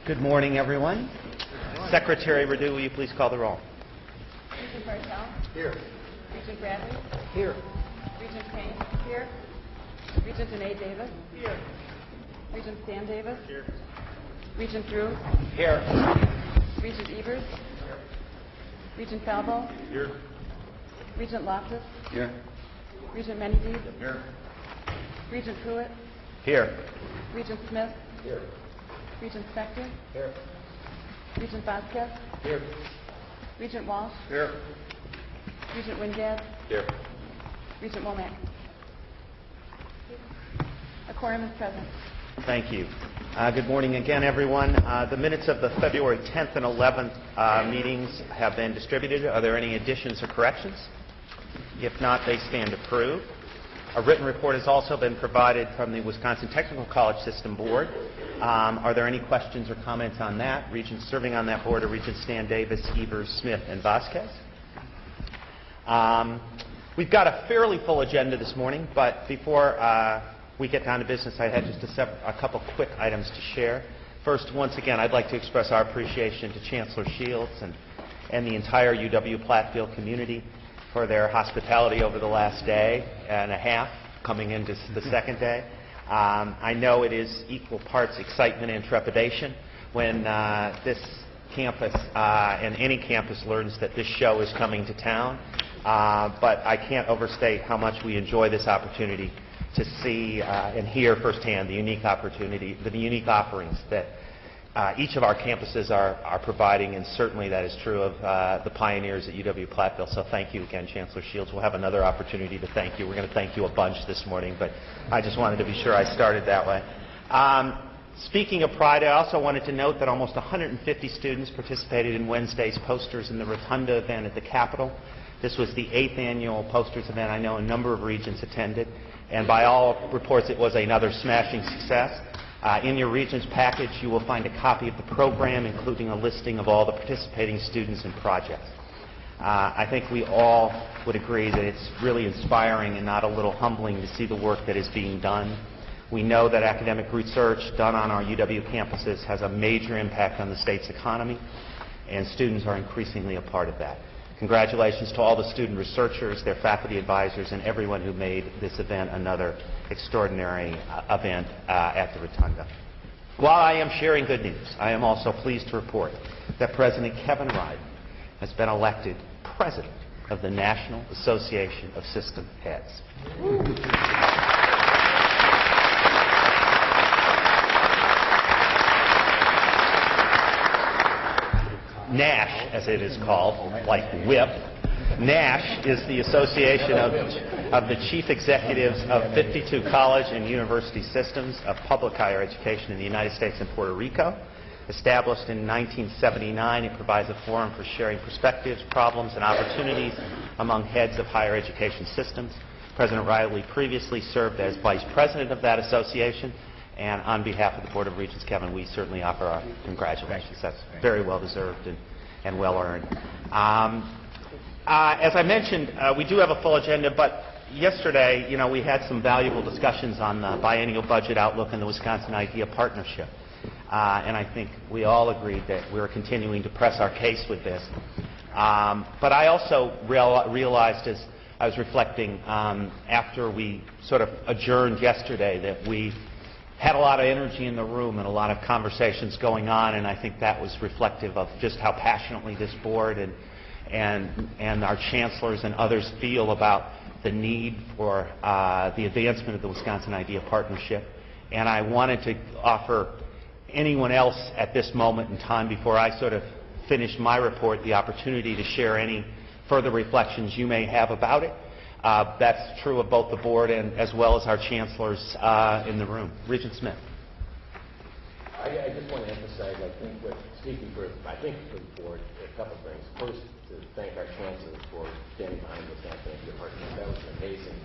Good morning, everyone. Secretary Redu, will you please call the roll? Regent Bartel? Here. Regent Bradley? Here. Regent Payne? Here. Regent Danae Davis? Here. Regent Stan Davis? Here. Regent Drew? Here. Regent Evers? Here. Regent Falvo? Here. Regent Loftus? Here. Regent Menedee? Here. Regent Pruitt? Here. Regent Smith? Here. Regent Spector? Here. Regent Vasquez? Here. Regent Walsh? Here. Regent Wingate? Here. Regent Womack? A quorum is present. Thank you. Good morning again, everyone. The minutes of the February 10th and 11th meetings have been distributed. Are there any additions or corrections? If not, they stand approved. A written report has also been provided from the Wisconsin Technical College System Board. Are there any questions or comments on that? Regents serving on that board are Regents Stan Davis, Evers, Smith, and Vasquez. We've got a fairly full agenda this morning, but before we get down to business, I had just a couple quick items to share. First, once again, I'd like to express our appreciation to Chancellor Shields and the entire UW-Platteville community for their hospitality over the last day and a half, coming into the second day. I know it is equal parts excitement and trepidation when this campus and any campus learns that this show is coming to town. But I can't overstate how much we enjoy this opportunity to see and hear firsthand the unique offerings that each of our campuses are providing, and certainly that is true of the pioneers at UW-Platteville. So thank you again, Chancellor Shields. We'll have another opportunity to thank you. We're going to thank you a bunch this morning, but I just wanted to be sure I started that way. Speaking of pride, I also wanted to note that almost 150 students participated in Wednesday's Posters in the Rotunda event at the Capitol. This was the 8th annual Posters event. I know a number of Regents attended, and by all reports it was another smashing success. In your Regents package, you will find a copy of the program, including a listing of all the participating students and projects. I think we all would agree that it's really inspiring and not a little humbling to see the work that is being done. We know that academic research done on our UW campuses has a major impact on the state's economy, and students are increasingly a part of that. Congratulations to all the student researchers, their faculty advisors, and everyone who made this event another extraordinary event at the Rotunda. While I am sharing good news, I am also pleased to report that President Kevin Ryan has been elected President of the National Association of System Heads. NASH, as it is called, like WHIP. NASH is the association of the chief executives of 52 college and university systems of public higher education in the United States and Puerto Rico. Established in 1979, it provides a forum for sharing perspectives, problems, and opportunities among heads of higher education systems. President Riley previously served as vice president of that association, and on behalf of the Board of Regents, Kevin, we certainly offer our congratulations. That's very well deserved and well earned. As I mentioned, we do have a full agenda, but yesterday, we had some valuable discussions on the biennial budget outlook and the Wisconsin Idea Partnership. And I think we all agreed that we're continuing to press our case with this. But I also realized as I was reflecting after we sort of adjourned yesterday that we had a lot of energy in the room and a lot of conversations going on, and I think that was reflective of just how passionately this board and our chancellors and others feel about the need for the advancement of the Wisconsin Idea Partnership. And I wanted to offer anyone else at this moment in time, before I sort of finish my report, the opportunity to share any further reflections you may have about it. That's true of both the board and as well as our chancellors in the room. Regent Smith. I just want to emphasize, speaking for the board, a couple of things. First, to thank our chancellors for standing behind the Wisconsin Idea Partnership. That was an amazing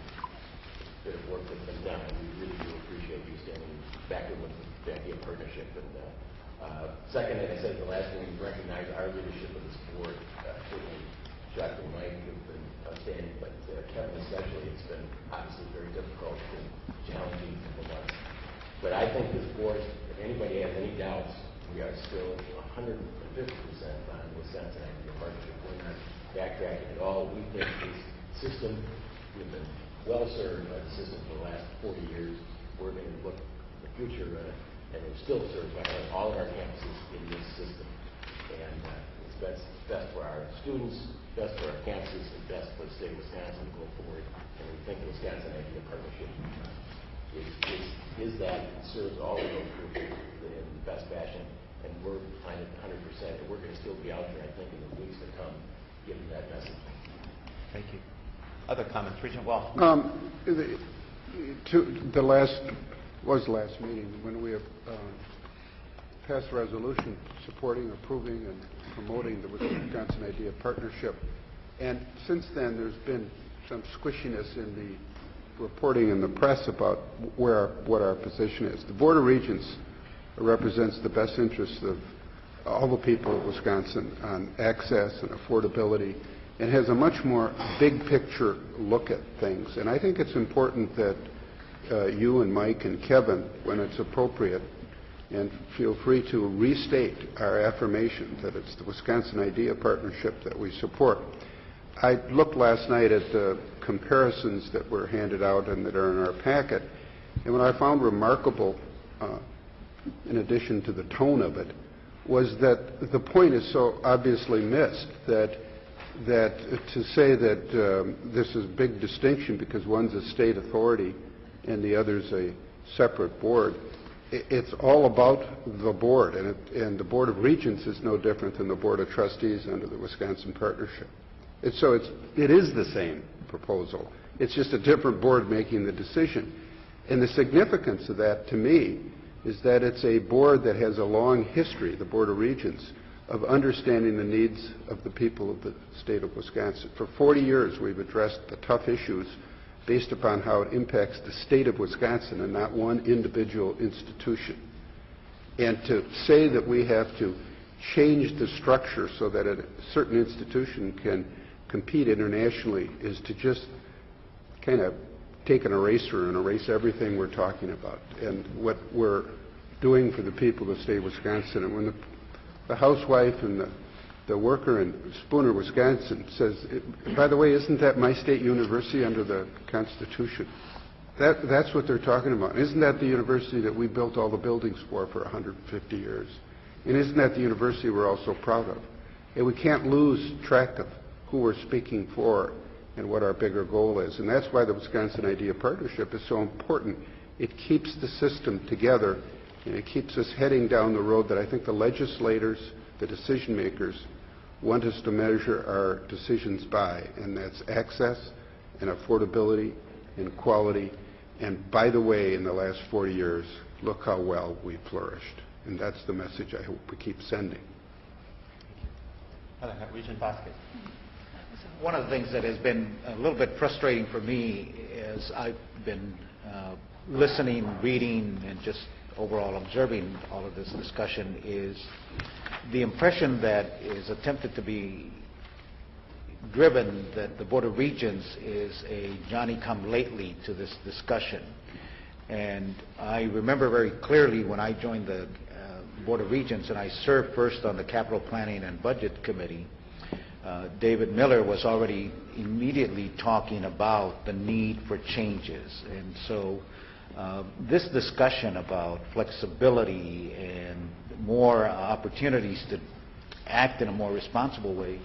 bit of work that's been done, and we really do appreciate you standing back with the Idea Partnership. And second, as I said at the last meeting, we recognize our leadership of this board. Certainly, Chuck and Mike have been outstanding, but Kevin especially, it's been obviously very difficult and challenging for months. But I think this board, if anybody has any doubts we are still 150% on Wisconsin Idea Partnership. We're not backtracking at all. We think this system, we've been well served by the system for the last 40 years. We're going to look at the future, and we're still served by all of our campuses in this system. And it's best for our students, best for our campuses, and best for the state of Wisconsin to go forward. And we think the Wisconsin Idea Partnership is that it serves all of those groups in the best fashion. And we're behind it 100%. And we're going to still be out there, I think, in the weeks to come, giving that message. Thank you. Other comments? Regent Wall. The last meeting when we have passed a resolution supporting, approving, and promoting the Wisconsin Idea Partnership. And since then, there's been some squishiness in the reporting in the press about what our position is. The Board of Regents represents the best interests of all the people of Wisconsin on access and affordability, and has a much more big picture look at things. And I think it's important that you and Mike and Kevin, when it's appropriate, and feel free to restate our affirmation that it's the Wisconsin Idea Partnership that we support. I looked last night at the comparisons that were handed out and that are in our packet, and what I found remarkable, in addition to the tone of it, was that the point is so obviously missed that to say that this is a big distinction because one's a state authority and the other's a separate board. It's all about the board, and the Board of Regents is no different than the Board of Trustees under the Wisconsin Partnership. It is the same proposal. It's just a different board making the decision. And the significance of that, to me, is that it's a board that has a long history, the Board of Regents, of understanding the needs of the people of the state of Wisconsin. For 40 years, we've addressed the tough issues based upon how it impacts the state of Wisconsin and not one individual institution. And to say that we have to change the structure so that a certain institution can compete internationally is to just kind of take an eraser and erase everything we're talking about and what we're doing for the people of the state of Wisconsin. And when the housewife and the worker in Spooner, Wisconsin says, by the way, isn't that my state university under the Constitution? That's what they're talking about. Isn't that the university that we built all the buildings for 150 years? And isn't that the university we're all so proud of? And we can't lose track of who we're speaking for and what our bigger goal is. And that's why the Wisconsin Idea Partnership is so important. It keeps the system together, and it keeps us heading down the road that I think the legislators, the decision makers, want us to measure our decisions by, and that's access and affordability and quality. And by the way, in the last 40 years, look how well we've flourished. And that's the message I hope we keep sending. Regent Vasquez. One of the things that has been a little bit frustrating for me is I've been listening, reading, and just overall observing all of this discussion is the impression that is attempted to be driven that the Board of Regents is a Johnny-come-lately to this discussion. And I remember very clearly when I joined the Board of Regents and I served first on the Capital Planning and Budget Committee, David Miller was already immediately talking about the need for changes. And so this discussion about flexibility and more opportunities to act in a more responsible way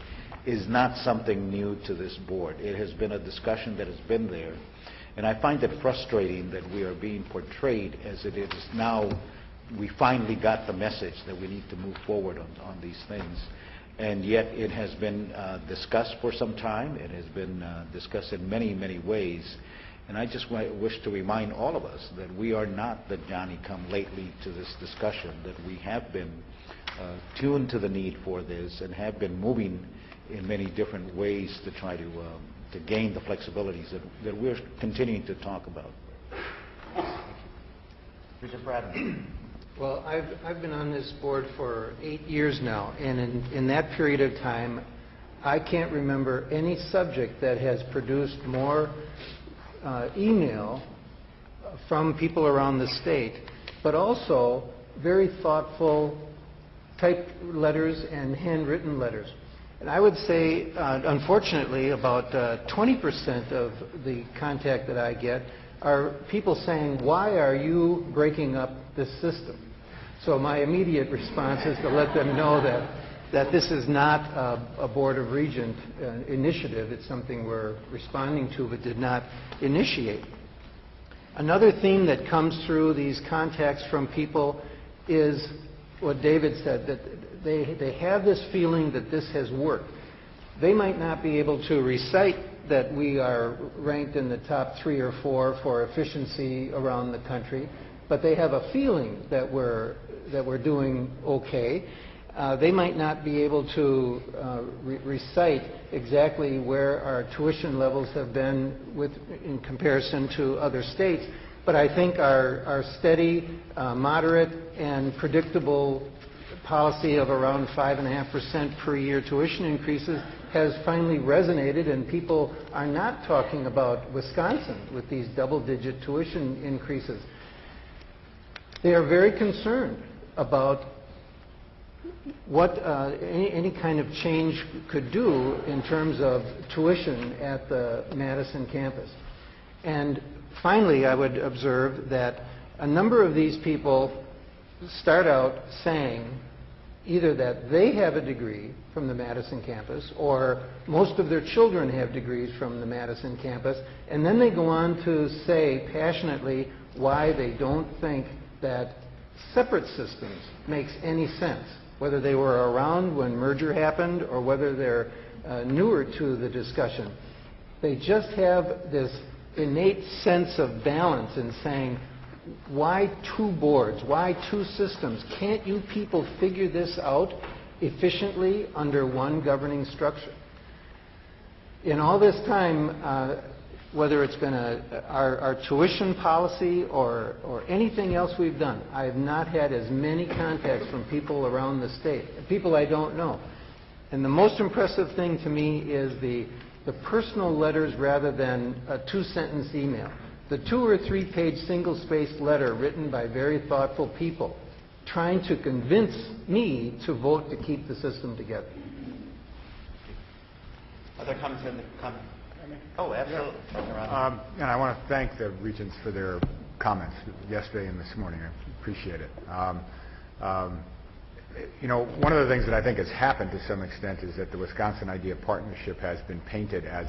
is not something new to this board. It has been a discussion that has been there. And I find it frustrating that we are being portrayed as it is now we finally got the message that we need to move forward on these things. And yet it has been discussed for some time. It has been discussed in many, many ways. And I just wish to remind all of us that we are not the Johnny-come-lately to this discussion, that we have been tuned to the need for this and have been moving in many different ways to try to gain the flexibilities that we're continuing to talk about. Regent Bradley. Well, I've been on this board for 8 years now, and in that period of time, I can't remember any subject that has produced more email from people around the state, but also very thoughtful typed letters and handwritten letters. And I would say, unfortunately, about 20% of the contact that I get are people saying, why are you breaking up this system? So my immediate response is to let them know that this is not a Board of Regents initiative. It's something we're responding to but did not initiate. Another theme that comes through these contacts from people is what David said, that they have this feeling that this has worked. They might not be able to recite that we are ranked in the top 3 or 4 for efficiency around the country, but they have a feeling that we're doing okay. They might not be able to recite exactly where our tuition levels have been in comparison to other states, but I think our steady, moderate, and predictable policy of around 5.5% per year tuition increases has finally resonated, and people are not talking about Wisconsin with these double-digit tuition increases. They are very concerned about what any kind of change could do in terms of tuition at the Madison campus. And finally, I would observe that a number of these people start out saying either that they have a degree from the Madison campus or most of their children have degrees from the Madison campus, and then they go on to say passionately why they don't think that separate systems makes any sense, whether they were around when merger happened or whether they're newer to the discussion. They just have this innate sense of balance in saying, why 2 boards? Why 2 systems? Can't you people figure this out efficiently under one governing structure? In all this time, whether it's been our tuition policy or anything else we've done, I have not had as many contacts from people around the state, people I don't know. And the most impressive thing to me is the personal letters rather than a 2-sentence email. The 2 or 3-page single-spaced letter written by very thoughtful people trying to convince me to vote to keep the system together. Other comments in the comment? Oh, absolutely. And I want to thank the Regents for their comments yesterday and this morning. I appreciate it. You know, one of the things that I think has happened to some extent is that the Wisconsin Idea Partnership has been painted as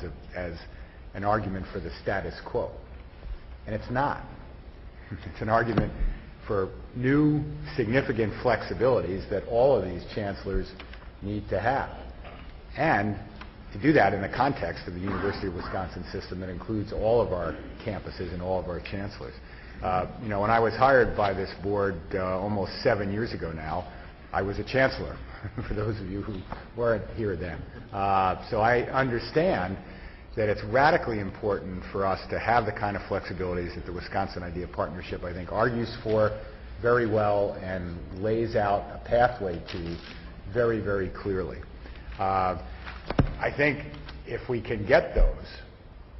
an argument for the status quo. And it's not. It's an argument for new, significant flexibilities that all of these chancellors need to have. And to do that in the context of the University of Wisconsin system that includes all of our campuses and all of our chancellors. You know, when I was hired by this board almost 7 years ago now, I was a chancellor, for those of you who weren't here then. So I understand that it's radically important for us to have the kind of flexibilities that the Wisconsin Idea Partnership, I think, argues for very well and lays out a pathway to very, very clearly. I think if we can get those,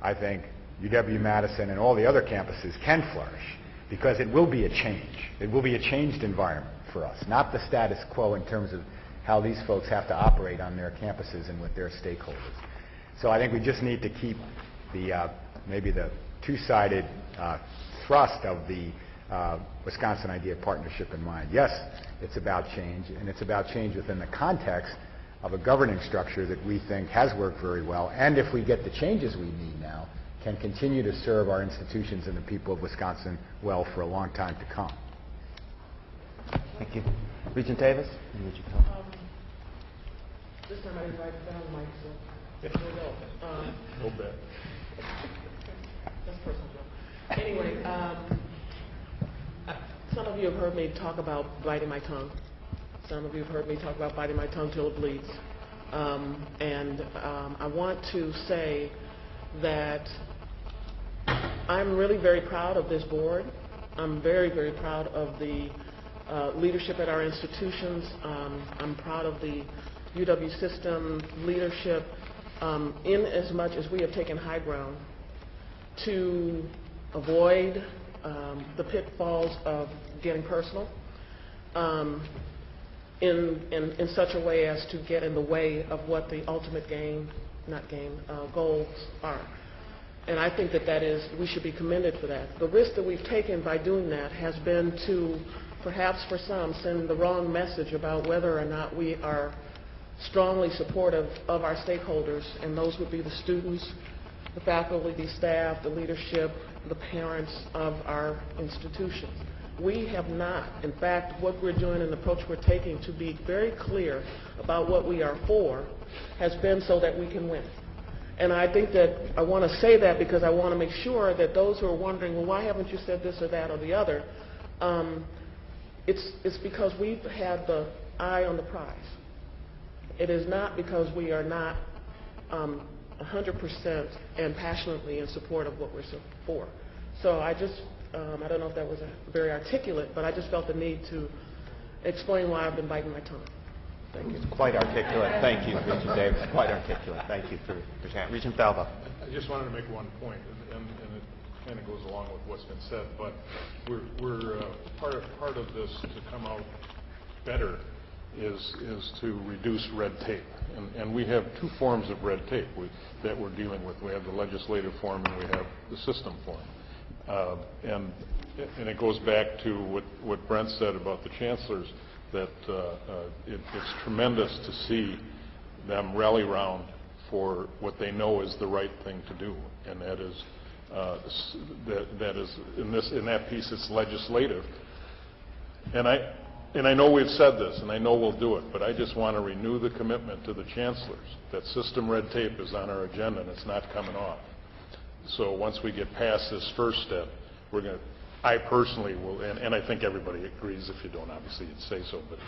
I think UW-Madison and all the other campuses can flourish, because it will be a change. It will be a changed environment for us, not the status quo in terms of how these folks have to operate on their campuses and with their stakeholders. So I think we just need to keep the maybe the 2-sided thrust of the Wisconsin Idea Partnership in mind. Yes, it's about change, and it's about change within the context of a governing structure that we think has worked very well, and if we get the changes we need now, can continue to serve our institutions and the people of Wisconsin well for a long time to come. Thank you. Regent Davis? Would you come? This time I didn't write it down, Mike, so here we go. A little bit. That's a personal joke. Anyway, some of you have heard me talk about biting my tongue. Some of you have heard me talk about biting my tongue till it bleeds. I want to say that I'm really very proud of this board. I'm very, very proud of the leadership at our institutions. I'm proud of the UW system leadership in as much as we have taken high ground to avoid the pitfalls of getting personal. in such a way as to get in the way of what the ultimate goals are. And I think we should be commended for that. The risk that we've taken by doing that has been to, perhaps for some, send the wrong message about whether or not we are strongly supportive of our stakeholders, and those would be the students, the faculty, the staff, the leadership, the parents of our institutions. We have not. In fact, what we're doing and the approach we're taking to be very clear about what we are for has been so that we can win. And I think that I want to say that because I want to make sure that those who are wondering, well, why haven't you said this or that or the other, it's because we've had the eye on the prize. It is not because we are not 100% and passionately in support of what we're for. So I just, I don't know if that was very articulate, but I just felt the need to explain why I've been biting my tongue. Thank you. It's quite articulate. Thank you, Regent Davis. Quite articulate. Thank you for that. Regent Falvo. I just wanted to make one point, and it kind of goes along with what's been said, but we're part of this to come out better is to reduce red tape. And we have two forms of red tape that we're dealing with. We have the legislative form and we have the system form. And it goes back to what Brent said about the chancellors, that it's tremendous to see them rally round for what they know is the right thing to do, and that is in that piece it's legislative. And I know we've said this, and I know we'll do it, but I just want to renew the commitment to the chancellors that system red tape is on our agenda and it's not coming off. So once we get past this first step, we're going to, I personally will, and I think everybody agrees. If you don't, obviously you'd say so, but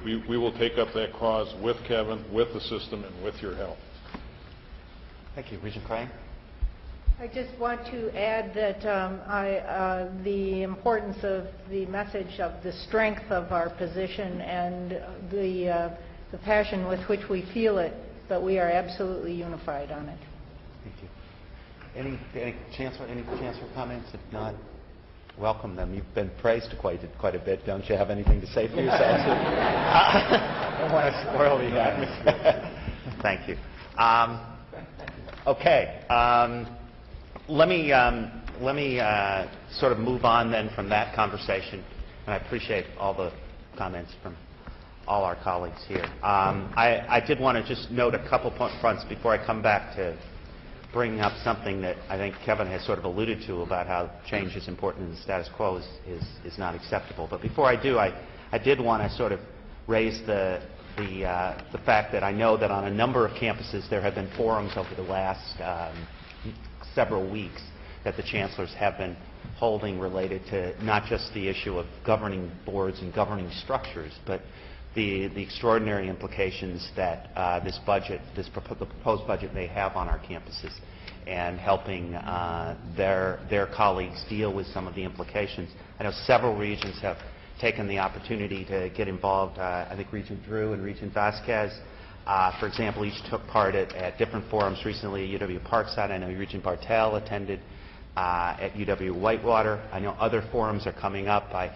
we will take up that cause with Kevin, with the system, and with your help. Thank you. Regent Crane? I just want to add that the importance of the message of the strength of our position and the passion with which we feel it, but we are absolutely unified on it. Thank you. Any chancellor comments? If not, welcome them. You've been praised quite a bit. Don't you have anything to say for yourselves? I don't want to spoil the atmosphere. Thank you. Okay. Let me sort of move on then from that conversation, and I appreciate all the comments from all our colleagues here. I did want to just note a couple fronts before I come back to bringing up something that I think Kevin has sort of alluded to about how change is important and the status quo is not acceptable. But before I do, I did want to sort of raise the fact that I know that on a number of campuses there have been forums over the last several weeks that the chancellors have been holding related to not just the issue of governing boards and governing structures, but the extraordinary implications that the proposed budget may have on our campuses, and helping their colleagues deal with some of the implications. I know several regions have taken the opportunity to get involved. I think Regent Drew and Regent Vasquez, for example, each took part at different forums recently at UW-Parkside. I know Regent Bartel attended at UW-Whitewater. I know other forums are coming up. I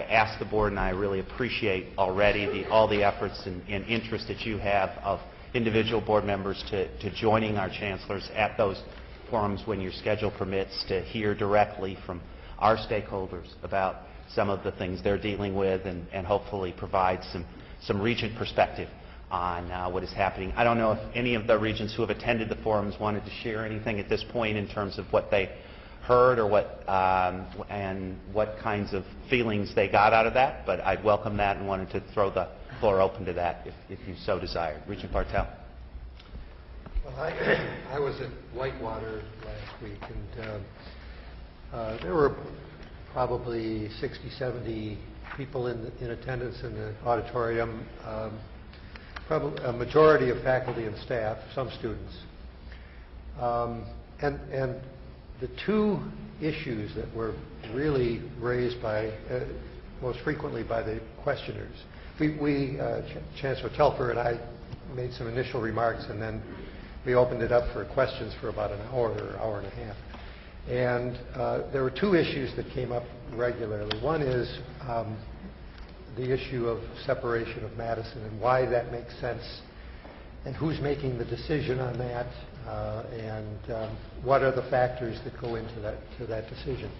asked the board, and I really appreciate already all the efforts and interest that you have of individual board members to joining our chancellors at those forums when your schedule permits, to hear directly from our stakeholders about some of the things they're dealing with, and hopefully provide some regent perspective on what is happening. I don't know if any of the regents who have attended the forums wanted to share anything at this point in terms of what they heard or and what kinds of feelings they got out of that, but I'd welcome that and wanted to throw the floor open to that if you so desired. Regent Bartel. Well, I was at Whitewater last week, and there were probably 60, 70 people in attendance in the auditorium. Probably a majority of faculty and staff, some students. And the two issues that were really raised by, most frequently by the questioners, Chancellor Telfer and I made some initial remarks, and then we opened it up for questions for about an hour or hour and a half. And there were two issues that came up regularly. One is the issue of separation of Madison and why that makes sense, and who's making the decision on that, and what are the factors that go into that decision.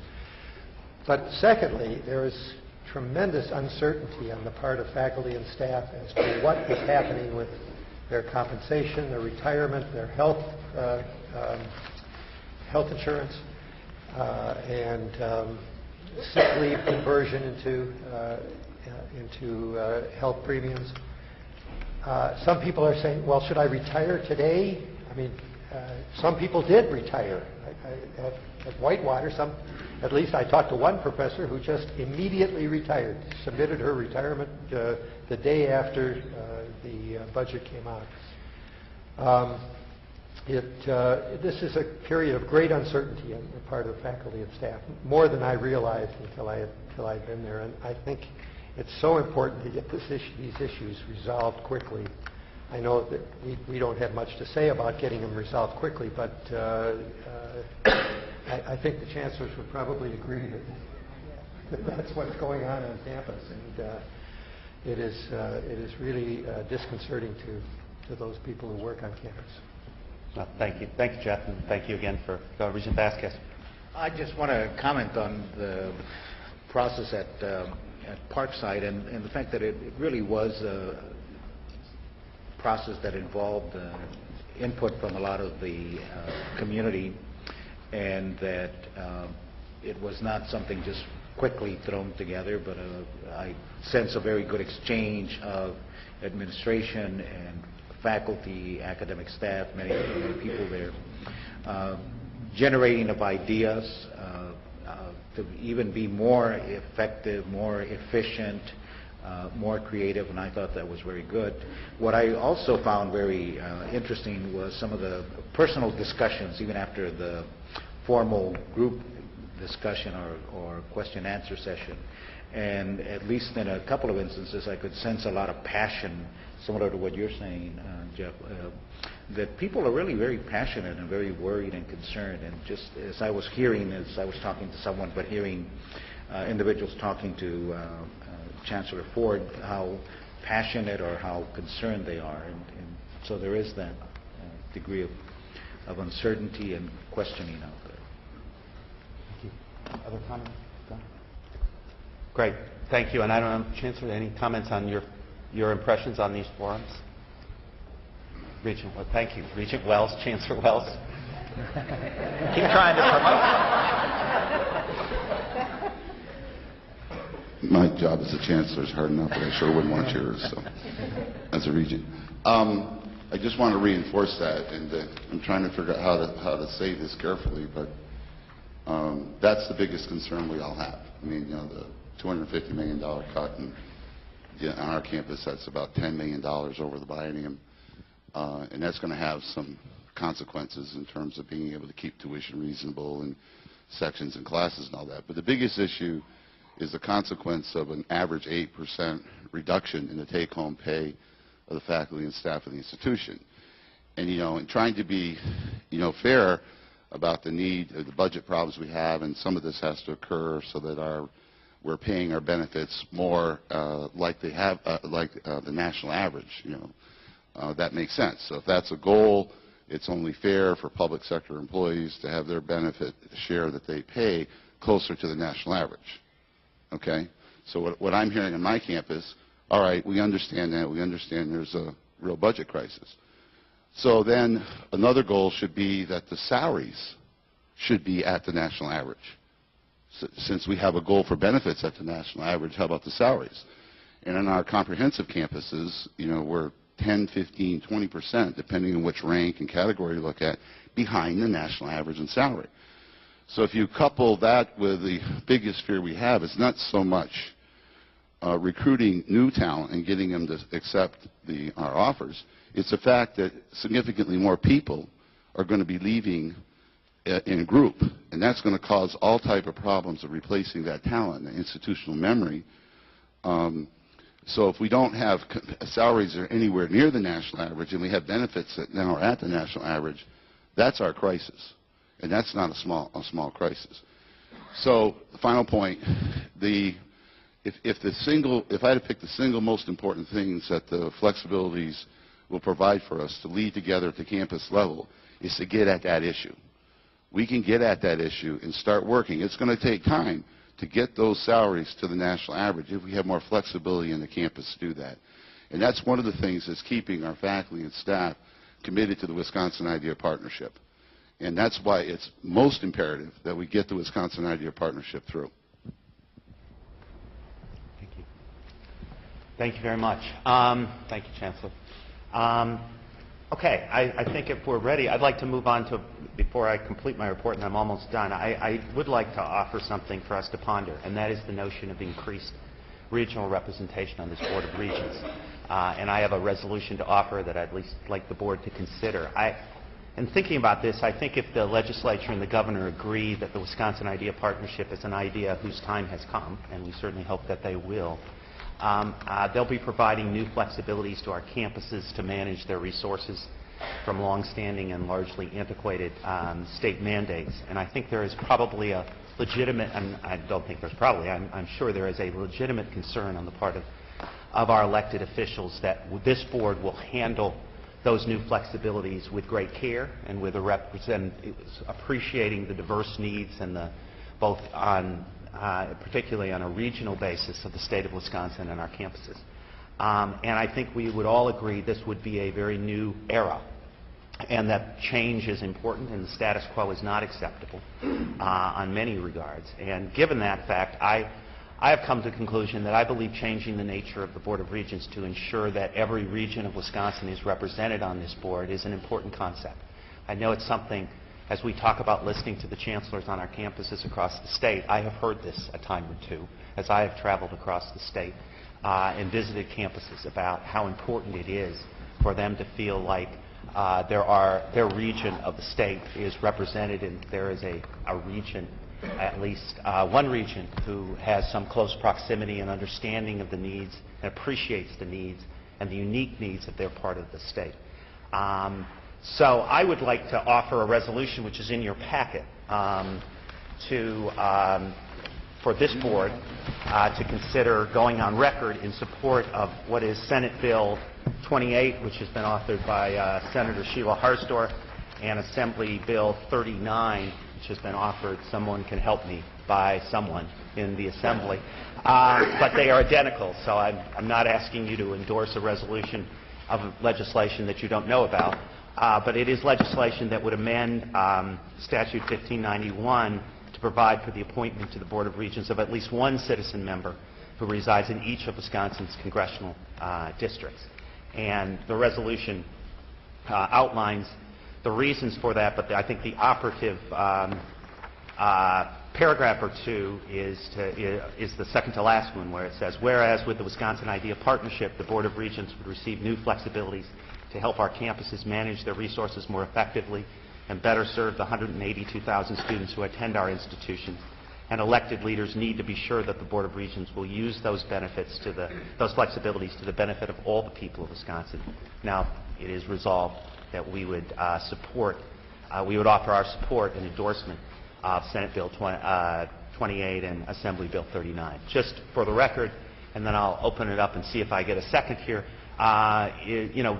But secondly, there is tremendous uncertainty on the part of faculty and staff as to what is happening with their compensation, their retirement, their health insurance, and sick leave conversion into health premiums. Some people are saying, well, should I retire today? I mean, some people did retire. At Whitewater, at least I talked to one professor who just immediately retired, submitted her retirement the day after the budget came out. This is a period of great uncertainty on the part of faculty and staff, more than I realized until I'd been there. And I think it's so important to get these issues resolved quickly. I know that we don't have much to say about getting them resolved quickly, but I think the chancellors would probably agree that that's what's going on campus, and it is really disconcerting to those people who work on campus. Well, thank you, Jeff, and thank you again for Regent Vasquez. I just want to comment on the process at Parkside and the fact that it really was a process that involved input from a lot of the community, and that it was not something just quickly thrown together, but I sense a very good exchange of administration and faculty, academic staff, many people there, generating of ideas to even be more effective, more efficient, more creative, and I thought that was very good. What I also found very interesting was some of the personal discussions, even after the formal group discussion or question-answer session. And at least in a couple of instances, I could sense a lot of passion, similar to what you're saying, Jeff, that people are really very passionate and very worried and concerned. And just as I was talking to someone, but hearing individuals talking to Chancellor Ford, how passionate or how concerned they are. And so there is that degree of uncertainty and questioning out there. Thank you. Other comments? Great. Thank you. And I don't know, Chancellor, any comments on your impressions on these forums? Regent, well, thank you. Regent Wells, Chancellor Wells. Keep trying to promote. My job as a chancellor is hard enough, but I sure wouldn't want yours, so, as a regent. I just want to reinforce that, and I'm trying to figure out how to say this carefully, but that's the biggest concern we all have. I mean, you know, the $250 million cut, and on our campus, that's about $10 million over the biennium, and that's going to have some consequences in terms of being able to keep tuition reasonable and sections and classes and all that. But the biggest issue is the consequence of an average 8% reduction in the take-home pay of the faculty and staff of the institution. And, you know, in trying to be, you know, fair about the need, the budget problems we have, and some of this has to occur so that we're paying our benefits more like they have, the national average, you know. That makes sense. So if that's a goal, it's only fair for public sector employees to have their benefit share that they pay closer to the national average. Okay? So what I'm hearing on my campus, all right, we understand that. We understand there's a real budget crisis. So then another goal should be that the salaries should be at the national average. Since we have a goal for benefits at the national average, how about the salaries? And in our comprehensive campuses, you know, we're 10, 15, 20%, depending on which rank and category you look at, behind the national average in salary. So if you couple that with the biggest fear we have, it's not so much recruiting new talent and getting them to accept our offers. It's the fact that significantly more people are going to be leaving in a group, and that's going to cause all type of problems of replacing that talent, the institutional memory. So if we don't have salaries that are anywhere near the national average, and we have benefits that now are at the national average, that's our crisis, and that's not a small crisis. So the final point, if I had to pick the single most important things that the flexibilities will provide for us to lead together at the campus level, is to get at that issue. We can get at that issue and start working. It's going to take time to get those salaries to the national average if we have more flexibility in the campus to do that. And that's one of the things that's keeping our faculty and staff committed to the Wisconsin Idea Partnership. And that's why it's most imperative that we get the Wisconsin Idea Partnership through. Thank you. Thank you very much. Thank you, Chancellor. Okay, I think if we're ready, I'd like to move on to, before I complete my report, and I'm almost done, I would like to offer something for us to ponder, and that is the notion of increased regional representation on this Board of Regents. And I have a resolution to offer that I'd at least like the Board to consider. In thinking about this, I think if the legislature and the governor agree that the Wisconsin Idea Partnership is an idea whose time has come, and we certainly hope that they will, they'll be providing new flexibilities to our campuses to manage their resources from long-standing and largely antiquated state mandates. And I think there is probably a legitimate, and I don't think there's probably, I'm sure there is a legitimate concern on the part of our elected officials that this board will handle those new flexibilities with great care and with appreciating the diverse needs and both on particularly on a regional basis of the state of Wisconsin and our campuses. And I think we would all agree this would be a very new era, and that change is important and the status quo is not acceptable on many regards. And given that fact, I have come to the conclusion that I believe changing the nature of the Board of Regents to ensure that every region of Wisconsin is represented on this board is an important concept. I know it's something, as we talk about listening to the chancellors on our campuses across the state, I have heard this a time or two as I have traveled across the state and visited campuses about how important it is for them to feel like their region of the state is represented, and there is a region, at least one region, who has some close proximity and understanding of the needs and appreciates the needs and the unique needs of their part of the state. So I would like to offer a resolution, which is in your packet, for this board to consider going on record in support of what is Senate Bill 28, which has been authored by Senator Sheila Harsdorf, and Assembly Bill 39, which has been offered, someone can help me, by someone in the Assembly. But they are identical, so I'm not asking you to endorse a resolution of legislation that you don't know about. But it is legislation that would amend Statute 1591 to provide for the appointment to the Board of Regents of at least one citizen member who resides in each of Wisconsin's congressional districts. And the resolution outlines the reasons for that, but I think the operative paragraph or two is the second to last one, where it says, whereas with the Wisconsin Idea Partnership, the Board of Regents would receive new flexibilities to help our campuses manage their resources more effectively and better serve the 182,000 students who attend our institutions. And elected leaders need to be sure that the Board of Regents will use those benefits those flexibilities to the benefit of all the people of Wisconsin. Now, it is resolved that we would we would offer our support and endorsement of Senate Bill 28 and Assembly Bill 39. Just for the record, and then I'll open it up and see if I get a second here.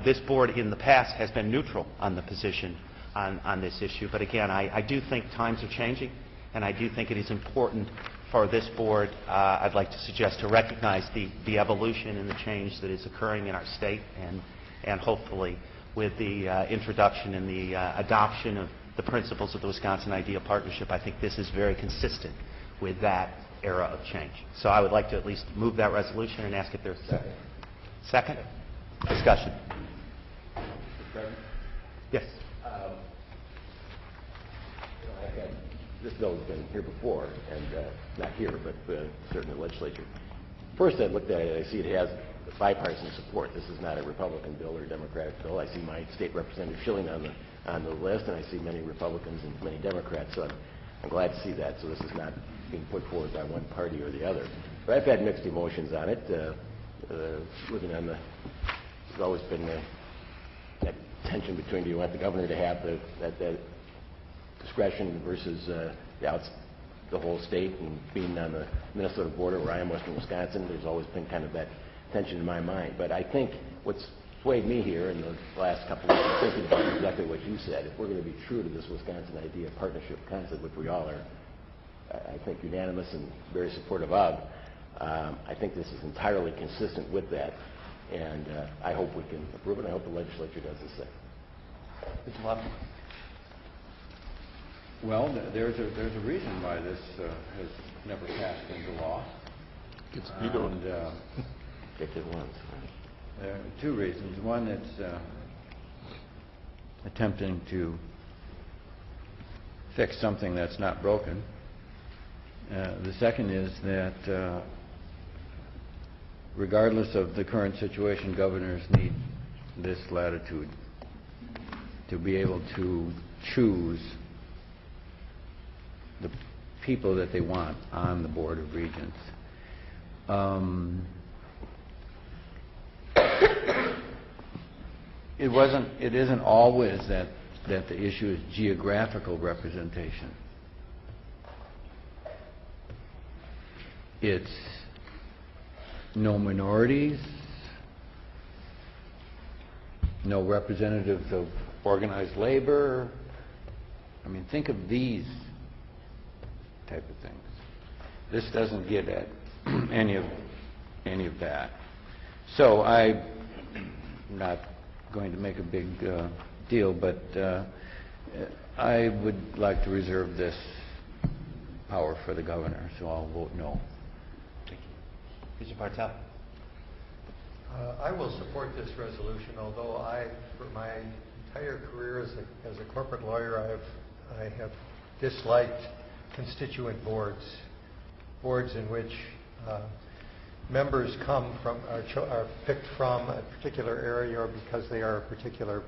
This board in the past has been neutral on the position on this issue, but again, I do think times are changing, and I do think it is important for this board, I'd like to suggest, to recognize the evolution and the change that is occurring in our state, and hopefully with the introduction and the adoption of the principles of the Wisconsin Idea Partnership, I think this is very consistent with that era of change. So I would like to at least move that resolution and ask if there's a second. Second? Discussion. Yes. This bill has been here before, and not here, but certainly in the legislature. First, I looked at it, I see it has bipartisan support. This is not a Republican bill or a Democratic bill. I see my state representative Schilling on the list, and I see many Republicans and many Democrats, so I'm glad to see that. So this is not being put forward by one party or the other. But I've had mixed emotions on it. Living on there's always been that tension between, do you want the governor to have that discretion versus the the whole state, and being on the Minnesota border where I am, western Wisconsin, there's always been kind of that tension in my mind. But I think what's swayed me here in the last couple of weeks thinking about exactly what you said, if we're going to be true to this Wisconsin idea of partnership concept, which we all are, I think, unanimous and very supportive of, I think this is entirely consistent with that, and I hope we can approve it, and I hope the legislature does the same. Mr. Love? Well, there's a reason why this has never passed into law. It's vetoed. If it once. There are two reasons. One, it's attempting to fix something that's not broken. The second is that regardless of the current situation, governors need this latitude to be able to choose the people that they want on the Board of Regents. It isn't always that the issue is geographical representation. It's no minorities, no representatives of organized labor. I mean, think of these type of things. This doesn't get at any of that. So I'm not going to make a big deal, but I would like to reserve this power for the governor, so I'll vote no. Thank you. Mr. Bartel? I will support this resolution, although for my entire career as a corporate lawyer, I have disliked constituent boards in which members come from, are picked from a particular area or because they are a particular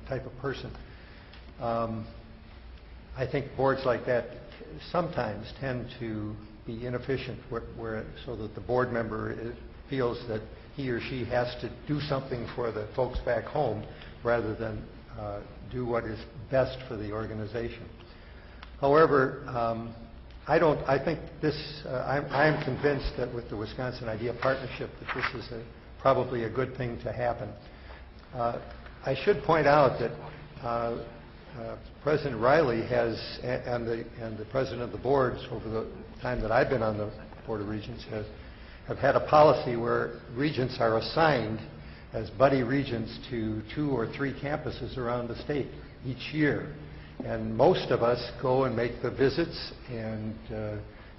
type of person. I think boards like that sometimes tend to be inefficient, so that the board member feels that he or she has to do something for the folks back home rather than do what is best for the organization. However, I think this, I'm convinced that with the Wisconsin Idea Partnership that this is probably a good thing to happen. I should point out that President Riley has, and the president of the boards over the time that I've been on the Board of Regents, have had a policy where regents are assigned as buddy regents to 2 or 3 campuses around the state each year. And most of us go and make the visits and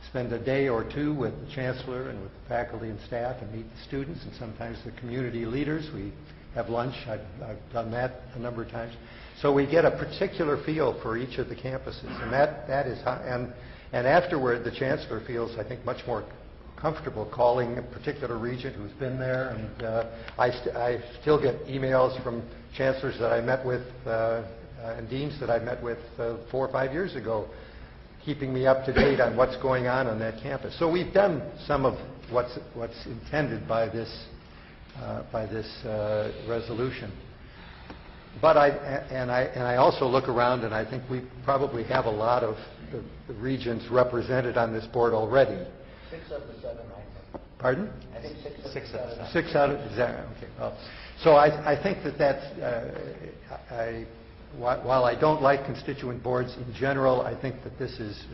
spend a day or 2 with the chancellor and with the faculty and staff and meet the students and sometimes the community leaders. We have lunch. I've done that a number of times. So we get a particular feel for each of the campuses, and that is how, and afterward the chancellor feels, I think, much more comfortable calling a particular regent who's been there. And I still get emails from chancellors that I met with and deans that I met with 4 or 5 years ago, keeping me up to date on what's going on that campus. So we've done some of what's intended by this resolution. But I also look around, and I think we probably have a lot of the regents represented on this board already. 6 of the 7, I think. Pardon? I think 6 of 6 the 7. 6 out of, exactly. Okay. Well, so I think that's. While I don't like constituent boards in general, I think that this is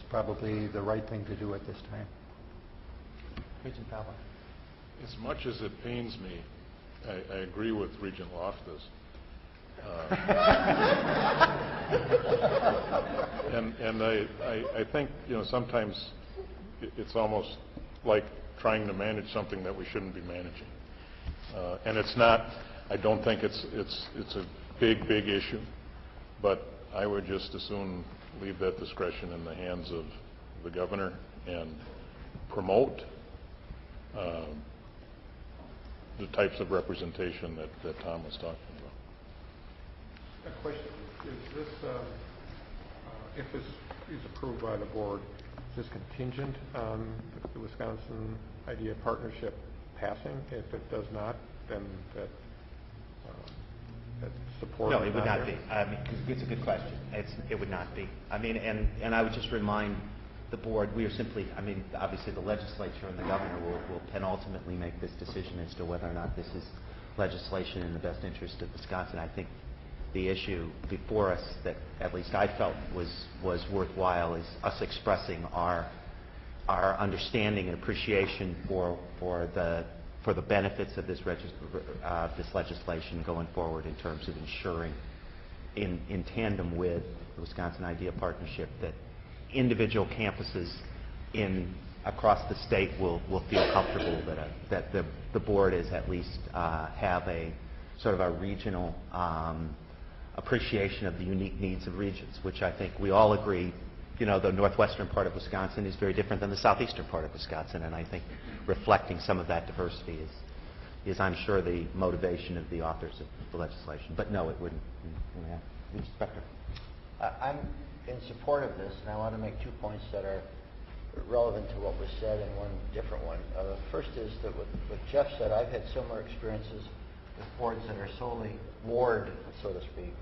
probably the right thing to do at this time. Regent Fowler? As much as it pains me, I agree with Regent Loftus. And I think, sometimes it's almost like trying to manage something that we shouldn't be managing. And it's not, I don't think it's a big issue, but I would just as soon leave that discretion in the hands of the governor and promote the types of representation that Tom was talking about. A question, is this, if this is approved by the board, is this contingent on the Wisconsin Idea Partnership passing? If it does not, then that support? No, it would not be. I mean, it's a good question. It would not be. I mean, and I would just remind the board, we are simply, I mean, obviously the legislature and the governor can ultimately make this decision as to whether or not this is legislation in the best interest of Wisconsin. I think the issue before us that at least I felt was worthwhile is us expressing our understanding and appreciation for the benefits of this legislation going forward in terms of ensuring, in tandem with the Wisconsin Idea Partnership, that individual campuses across the state will feel comfortable that the board is at least have a sort of a regional appreciation of the unique needs of Regents, which I think we all agree. You know, the northwestern part of Wisconsin is very different than the southeastern part of Wisconsin, and I think reflecting some of that diversity is I'm sure, the motivation of the authors of the legislation. But no, it wouldn't. Inspector. I'm in support of this, and I want to make 2 points that are relevant to what was said and one different one. First is that what Jeff said, I've had similar experiences with boards that are solely ward, so to speak,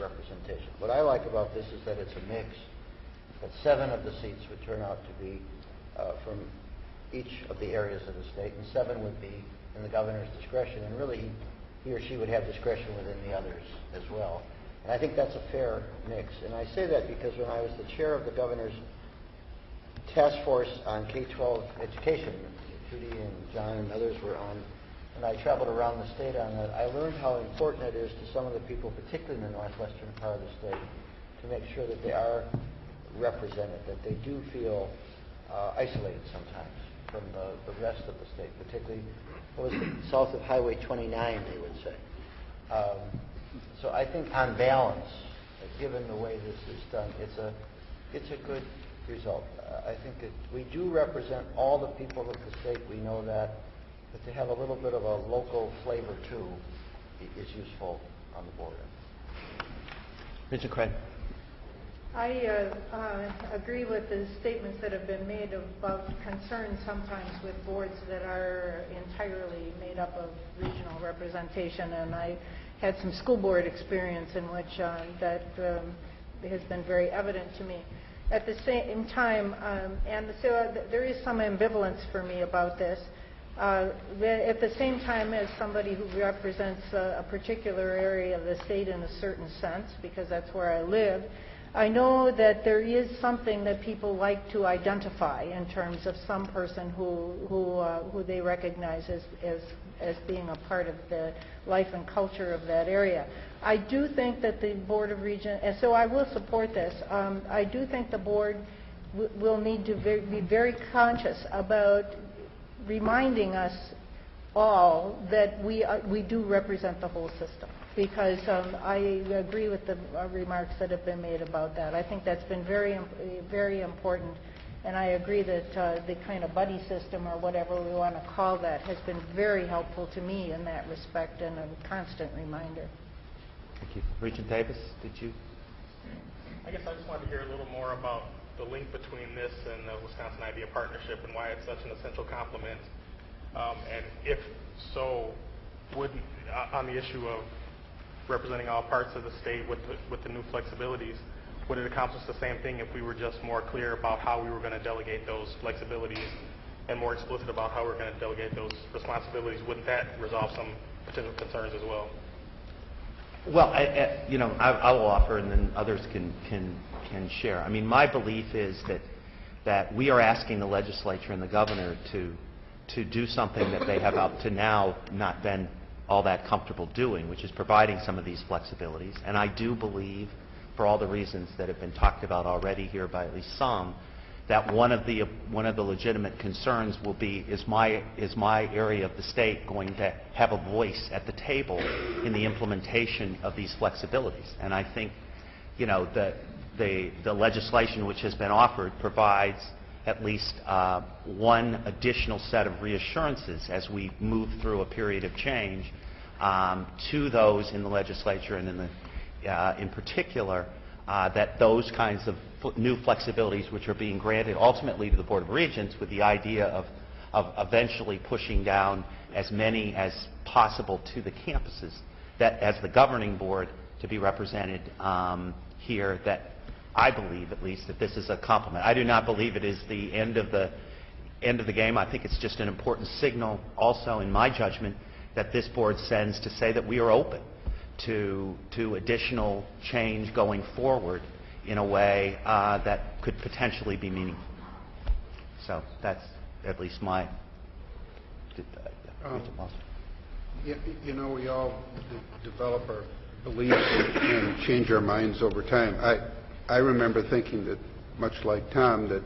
representation. What I like about this is that it's a mix, that 7 of the seats would turn out to be from each of the areas of the state, and 7 would be in the governor's discretion, and really he or she would have discretion within the others as well. And I think that's a fair mix. And I say that because when I was the chair of the governor's task force on K-12 education, Judy and John and others were on, and I traveled around the state on that, I learned how important it is to some of the people, particularly in the northwestern part of the state, to make sure that they are represented, that they do feel isolated sometimes from the rest of the state, particularly what was it, south of Highway 29, they would say. So I think on balance, given the way this is done, it's a good result. I think that we do represent all the people of the state, we know that, but to have a little bit of a local flavor too is useful on the border. Richard Craig. I agree with the statements that have been made about concerns sometimes with boards that are entirely made up of regional representation, and I had some school board experience in which that has been very evident to me. At the same time, and so there is some ambivalence for me about this. At the same time, as somebody who represents a particular area of the state in a certain sense, because that's where I live, I know that there is something that people like to identify in terms of some person who they recognize as being a part of the life and culture of that area. I do think that the Board of Regents, and so I will support this, I do think the board will need to be very conscious about reminding us all that we do represent the whole system, because I agree with the remarks that have been made about that. I think that's been very, very important, and I agree that the kind of buddy system, or whatever we want to call that, has been very helpful to me in that respect, and a constant reminder. Thank you. Regent Davis, did you? I guess I just wanted to hear a little more about the link between this and the Wisconsin Idea Partnership and why it's such an essential complement. And if so, on the issue of representing all parts of the state with the new flexibilities, would it accomplish the same thing if we were just more clear about how we were going to delegate those flexibilities and more explicit about how we're going to delegate those responsibilities? Wouldn't that resolve some potential concerns as well? Well, I will offer, and then others can share. I mean, my belief is that we are asking the legislature and the governor to do something that they have up to now not been all that comfortable doing, which is providing some of these flexibilities. And I do believe, for all the reasons that have been talked about already here by at least some, that one of the legitimate concerns will be, is my area of the state going to have a voice at the table in the implementation of these flexibilities? And I think, the legislation which has been offered provides at least one additional set of reassurances as we move through a period of change to those in the legislature and in particular, that those kinds of new flexibilities which are being granted ultimately to the Board of Regents, with the idea of eventually pushing down as many as possible to the campuses, that as the governing board to be represented here, that I believe at least that this is a compliment. I do not believe it is the end of the game. I think it's just an important signal also in my judgment that this board sends to say that we are open to additional change going forward in a way that could potentially be meaningful. So that's at least my... You know, we all develop our beliefs and change our minds over time. I remember thinking that, much like Tom, that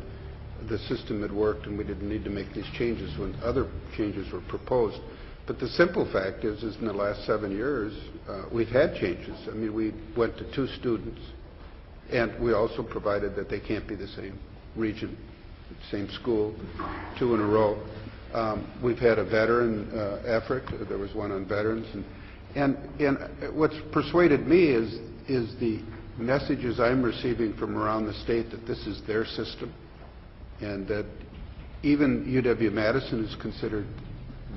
the system had worked and we didn't need to make these changes when other changes were proposed. But the simple fact is in the last 7 years, we've had changes. I mean, we went to 2 students, and we also provided that they can't be the same region, same school, 2 in a row. We've had a veteran effort. There was one on veterans. And what's persuaded me is the messages I'm receiving from around the state that this is their system, and that even UW-Madison is considered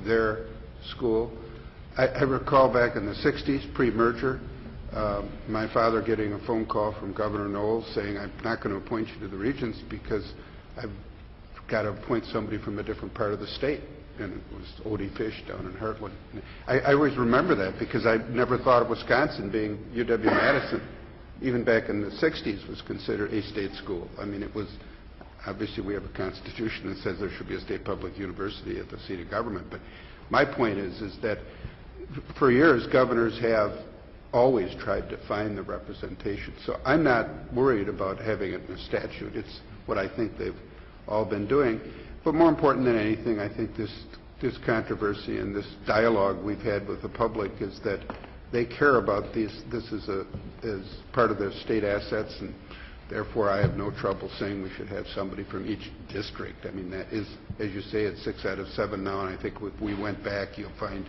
their school. I recall back in the 60s, pre-merger, my father getting a phone call from Governor Knowles saying, I'm not going to appoint you to the Regents because I've got to appoint somebody from a different part of the state. And it was Odie Fish down in Heartland. I always remember that because I never thought of Wisconsin being UW-Madison, even back in the 60s, was considered a state school. I mean, it was, obviously we have a constitution that says there should be a state public university at the seat of government. But my point is that for years, governors have always tried to find the representation. So I'm not worried about having it in a statute. It's what I think they've all been doing. But more important than anything, I think this controversy and this dialogue we've had with the public is that they care about this as part of their state assets, and therefore I have no trouble saying we should have somebody from each district. I mean, that is, as you say, it's 6 out of 7 now, and I think if we went back, you'll find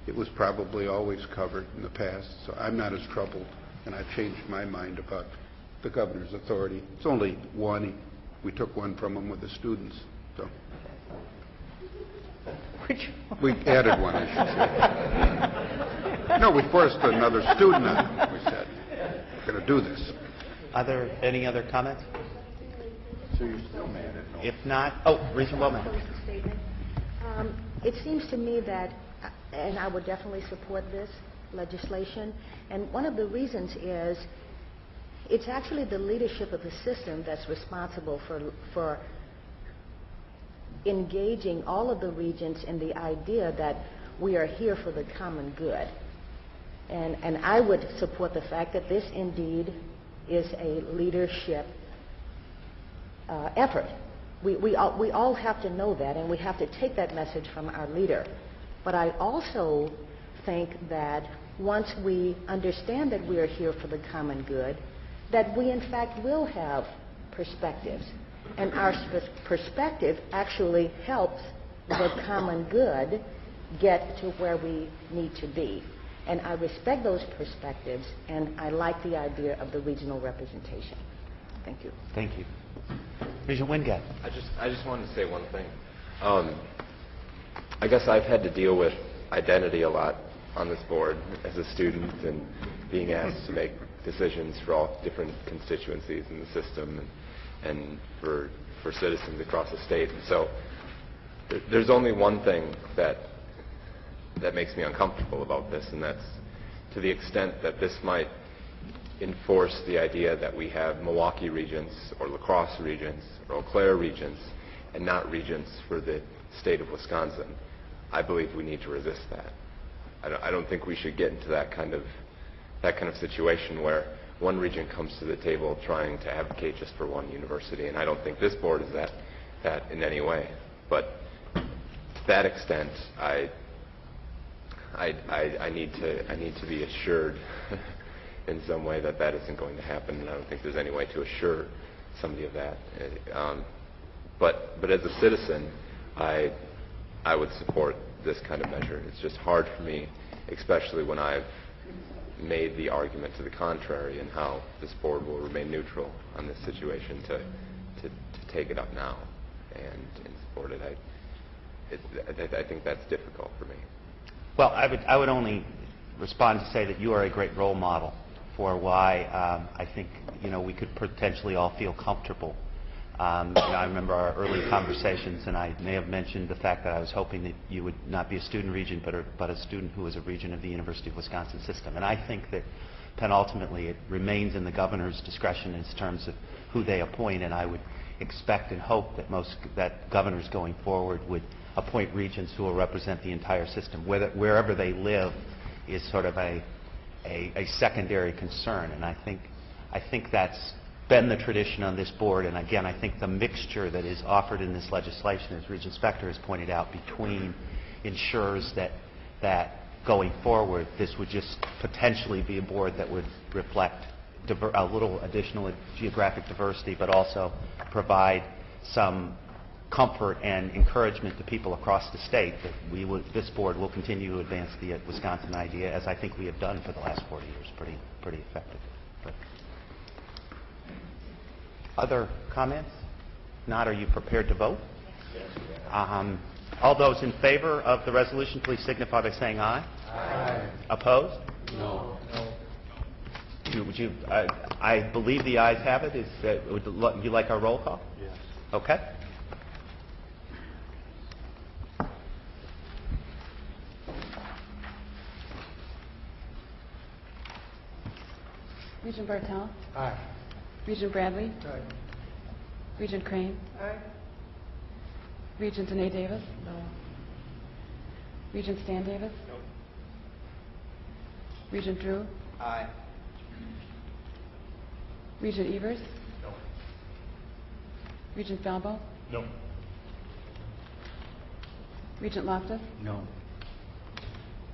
it was probably always covered in the past. So I'm not as troubled, and I've changed my mind about the governor's authority. It's only one. We took one from him with the students. So we added one, I should say. No, we forced another student on him. We said, we're going to do this. Are there any other comments? So you're still mad at no? If not, oh, Regent Wellman. Statement. It seems to me that, and I would definitely support this legislation, and one of the reasons is it's actually the leadership of the system that's responsible for engaging all of the regents in the idea that we are here for the common good. And I would support the fact that this indeed is a leadership effort. We all have to know that, and we have to take that message from our leader. But I also think that once we understand that we are here for the common good, that we in fact will have perspectives. And our perspective actually helps the common good get to where we need to be. And I respect those perspectives, and I like the idea of the regional representation. Thank you. Thank you. Regent Wingate. I just wanted to say one thing. I guess I've had to deal with identity a lot on this board as a student and being asked to make decisions for all different constituencies in the system and for citizens across the state. And so there's only one thing that makes me uncomfortable about this, and that's to the extent that this might enforce the idea that we have Milwaukee Regents or La Crosse Regents or Eau Claire Regents and not Regents for the state of Wisconsin. I believe we need to resist that. I don't think we should get into that kind of situation where one region comes to the table trying to advocate just for one university, and I don't think this board is that in any way. But to that extent, I need to be assured in some way that that isn't going to happen, and I don't think there's any way to assure somebody of that. But as a citizen, I would support this kind of measure. It's just hard for me, especially when I've made the argument to the contrary and how this board will remain neutral on this situation to take it up now and support it. I think that's difficult for me. Well, I would only respond to say that you are a great role model for why I think we could potentially all feel comfortable. I remember our early conversations, and I may have mentioned the fact that I was hoping that you would not be a student regent, but a student who was a regent of the University of Wisconsin system. And I think that penultimately it remains in the governor's discretion in terms of who they appoint, and I would expect and hope that governors going forward would appoint regents who will represent the entire system, wherever they live is sort of a secondary concern. And I think that's been the tradition on this board. And again, I think the mixture that is offered in this legislation, as Regent Spector has pointed out, between ensures that going forward, this would just potentially be a board that would reflect a little additional geographic diversity, but also provide some comfort and encouragement to people across the state that this board will continue to advance the Wisconsin idea, as I think we have done for the last 40 years, pretty effectively. But other comments? Not, are you prepared to vote? Yes. All those in favor of the resolution, please signify by saying aye. Aye. Opposed? No. Would you? I believe the ayes have it. Would you like our roll call? Yes. Okay. Regent Bartel? Aye. Regent Bradley? Aye. Regent Crane? Aye. Regent Danae Davis? No. Regent Stan Davis? No. Regent Drew? Aye. Regent Evers? No. Regent Falbo? No. Regent Loftus? No.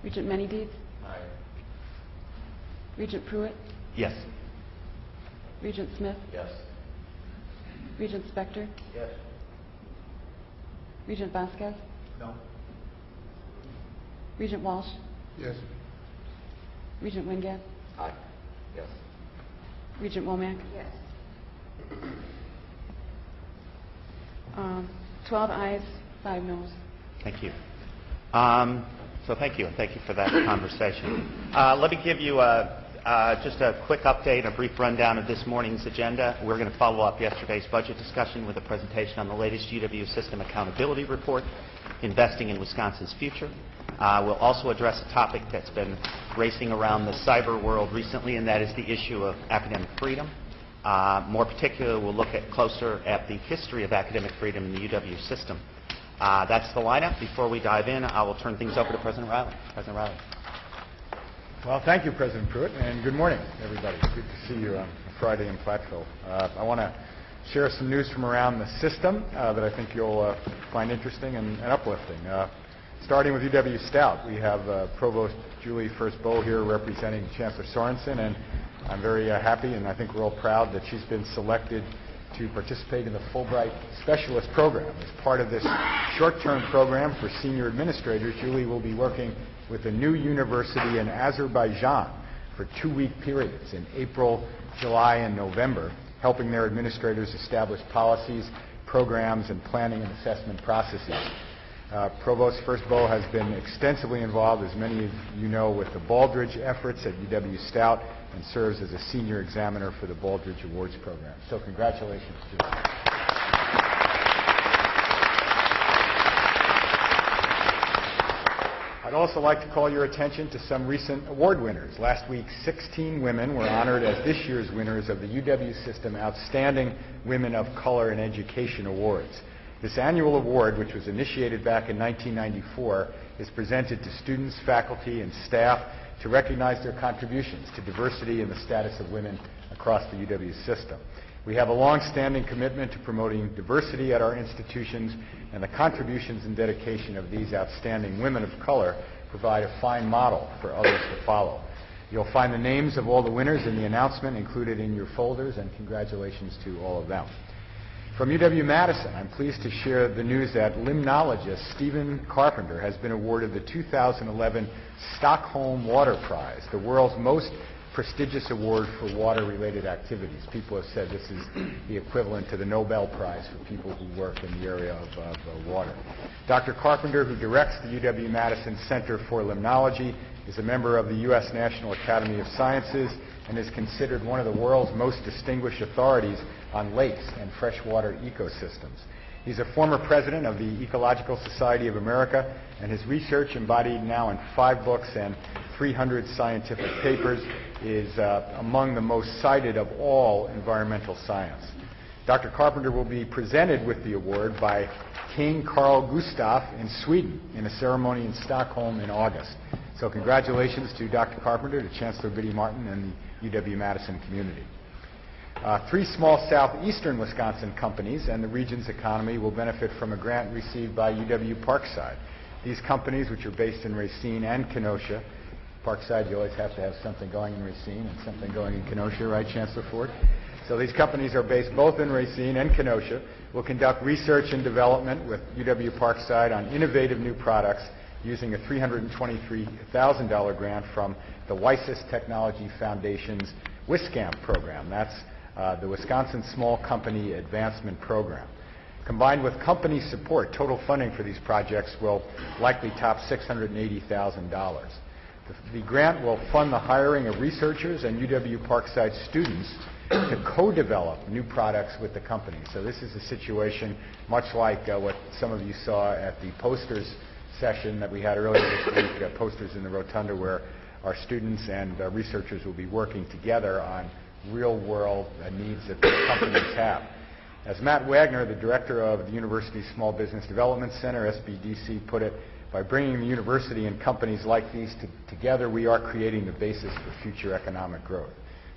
Regent Manydeeds? Aye. Regent Pruitt? Yes. Regent Smith? Yes. Regent Spector? Yes. Regent Vasquez? No. Regent Walsh? Yes. Regent Wingate? Aye. Yes. Regent Womack? Yes. 12 ayes, 5 noes. Thank you. So thank you, and thank you for that conversation. Let me give you just a quick update, a brief rundown of this morning's agenda. We're going to follow up yesterday's budget discussion with a presentation on the latest UW System Accountability Report, Investing in Wisconsin's Future. We'll also address a topic that's been racing around the cyber world recently, and that is the issue of academic freedom. More particularly, we'll look closer at the history of academic freedom in the UW system. That's the lineup. Before we dive in, I will turn things over to President Riley. President Riley. Well, thank you, President Pruitt, and good morning, everybody. Good to see you on a Friday in Platteville. I want to share some news from around the system that I think you'll find interesting and uplifting. Starting with UW Stout, we have Provost Julie First-Bow here representing Chancellor Sorensen, and I'm very happy, and I think we're all proud that she's been selected to participate in the Fulbright Specialist Program. As part of this short-term program for senior administrators, Julie will be working with a new university in Azerbaijan for 2-week periods in April, July, and November, helping their administrators establish policies, programs, and planning and assessment processes. Provost First-Bow has been extensively involved, as many of you know, with the Baldrige efforts at UW Stout and serves as a senior examiner for the Baldrige Awards program. So congratulations, Julie. I'd also like to call your attention to some recent award winners. Last week, 16 women were honored as this year's winners of the UW System Outstanding Women of Color in Education Awards. This annual award, which was initiated back in 1994, is presented to students, faculty, and staff to recognize their contributions to diversity and the status of women across the UW system. We have a long-standing commitment to promoting diversity at our institutions, and the contributions and dedication of these outstanding women of color provide a fine model for others to follow. You'll find the names of all the winners in the announcement included in your folders, and congratulations to all of them. From UW-Madison, I'm pleased to share the news that limnologist Stephen Carpenter has been awarded the 2011 Stockholm Water Prize, the world's most prestigious award for water-related activities. People have said this is the equivalent to the Nobel Prize for people who work in the area of water. Dr. Carpenter, who directs the UW-Madison Center for Limnology, is a member of the U.S. National Academy of Sciences and is considered one of the world's most distinguished authorities on lakes and freshwater ecosystems. He's a former president of the Ecological Society of America, and his research, embodied now in 5 books and 300 scientific papers, is among the most cited of all environmental science. Dr. Carpenter will be presented with the award by King Carl Gustaf in Sweden in a ceremony in Stockholm in August. So congratulations to Dr. Carpenter, to Chancellor Biddy Martin, and the UW-Madison community. 3 small southeastern Wisconsin companies and the region's economy will benefit from a grant received by UW-Parkside. These companies, which are based in Racine and Kenosha — Parkside, you always have to have something going in Racine and something going in Kenosha, right, Chancellor Ford? So these companies are based both in Racine and Kenosha, will conduct research and development with UW-Parkside on innovative new products using a $323,000 grant from the WISIS Technology Foundation's WISCAMP program. That's the Wisconsin Small Company Advancement Program. Combined with company support, total funding for these projects will likely top $680,000. The grant will fund the hiring of researchers and UW-Parkside students to co-develop new products with the company. So this is a situation much like what some of you saw at the posters session that we had earlier this week, posters in the Rotunda, where our students and researchers will be working together on real-world needs that the companies have. As Matt Wagner, the director of the University Small Business Development Center, SBDC, put it, by bringing the university and companies like these together, we are creating the basis for future economic growth.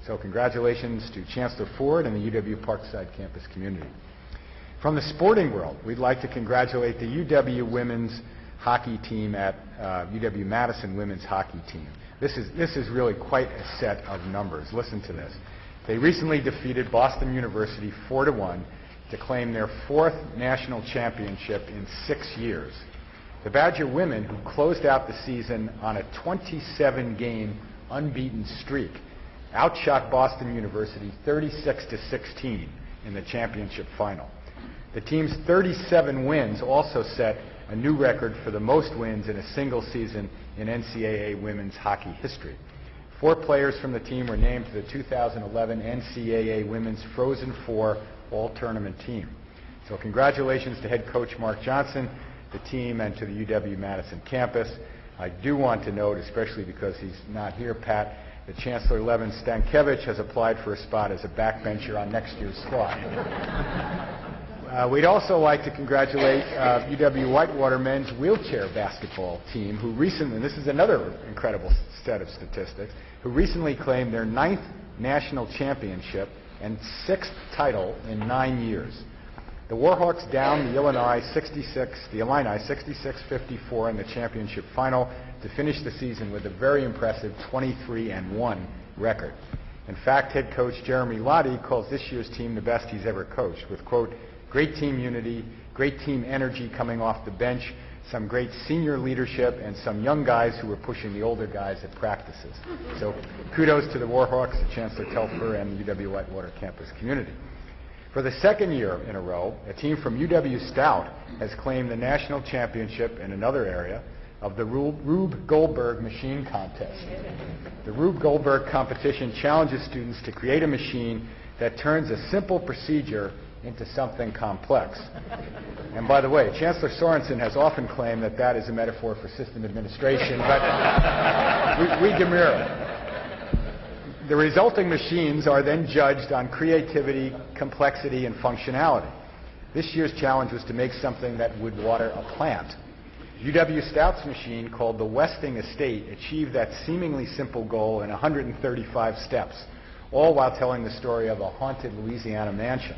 So congratulations to Chancellor Ford and the UW-Parkside campus community. From the sporting world, we'd like to congratulate the UW women's hockey team at UW-Madison women's hockey team. This is really quite a set of numbers. Listen to this. They recently defeated Boston University 4-1 to claim their 4th national championship in 6 years. The Badger women, who closed out the season on a 27-game unbeaten streak, outshot Boston University 36-16 in the championship final. The team's 37 wins also set a new record for the most wins in a single season in NCAA women's hockey history. 4 players from the team were named to the 2011 NCAA Women's Frozen Four All-Tournament team. So congratulations to head coach Mark Johnson, the team, and to the UW-Madison campus. I do want to note, especially because he's not here, Pat, that Chancellor Levin Stankiewicz has applied for a spot as a backbencher on next year's squad. We'd also like to congratulate UW-Whitewater men's wheelchair basketball team, who recently — and this is another incredible set of statistics — who recently claimed their 9th national championship and 6th title in 9 years. The Warhawks downed the Illini 66-54 in the championship final to finish the season with a very impressive 23-1 record. In fact, head coach Jeremy Lottie calls this year's team the best he's ever coached, with, quote, great team unity, great team energy coming off the bench, some great senior leadership, and some young guys who were pushing the older guys at practices. So kudos to the Warhawks, to Chancellor Telfer, and the UW-Whitewater campus community. For the 2nd year in a row, a team from UW-Stout has claimed the national championship in another area of the Rube Goldberg Machine Contest. The Rube Goldberg competition challenges students to create a machine that turns a simple procedure into something complex. And by the way, Chancellor Sorensen has often claimed that that is a metaphor for system administration, but we demur. The resulting machines are then judged on creativity, complexity, and functionality. This year's challenge was to make something that would water a plant. UW-Stout's machine, called the Westing Estate, achieved that seemingly simple goal in 135 steps, all while telling the story of a haunted Louisiana mansion.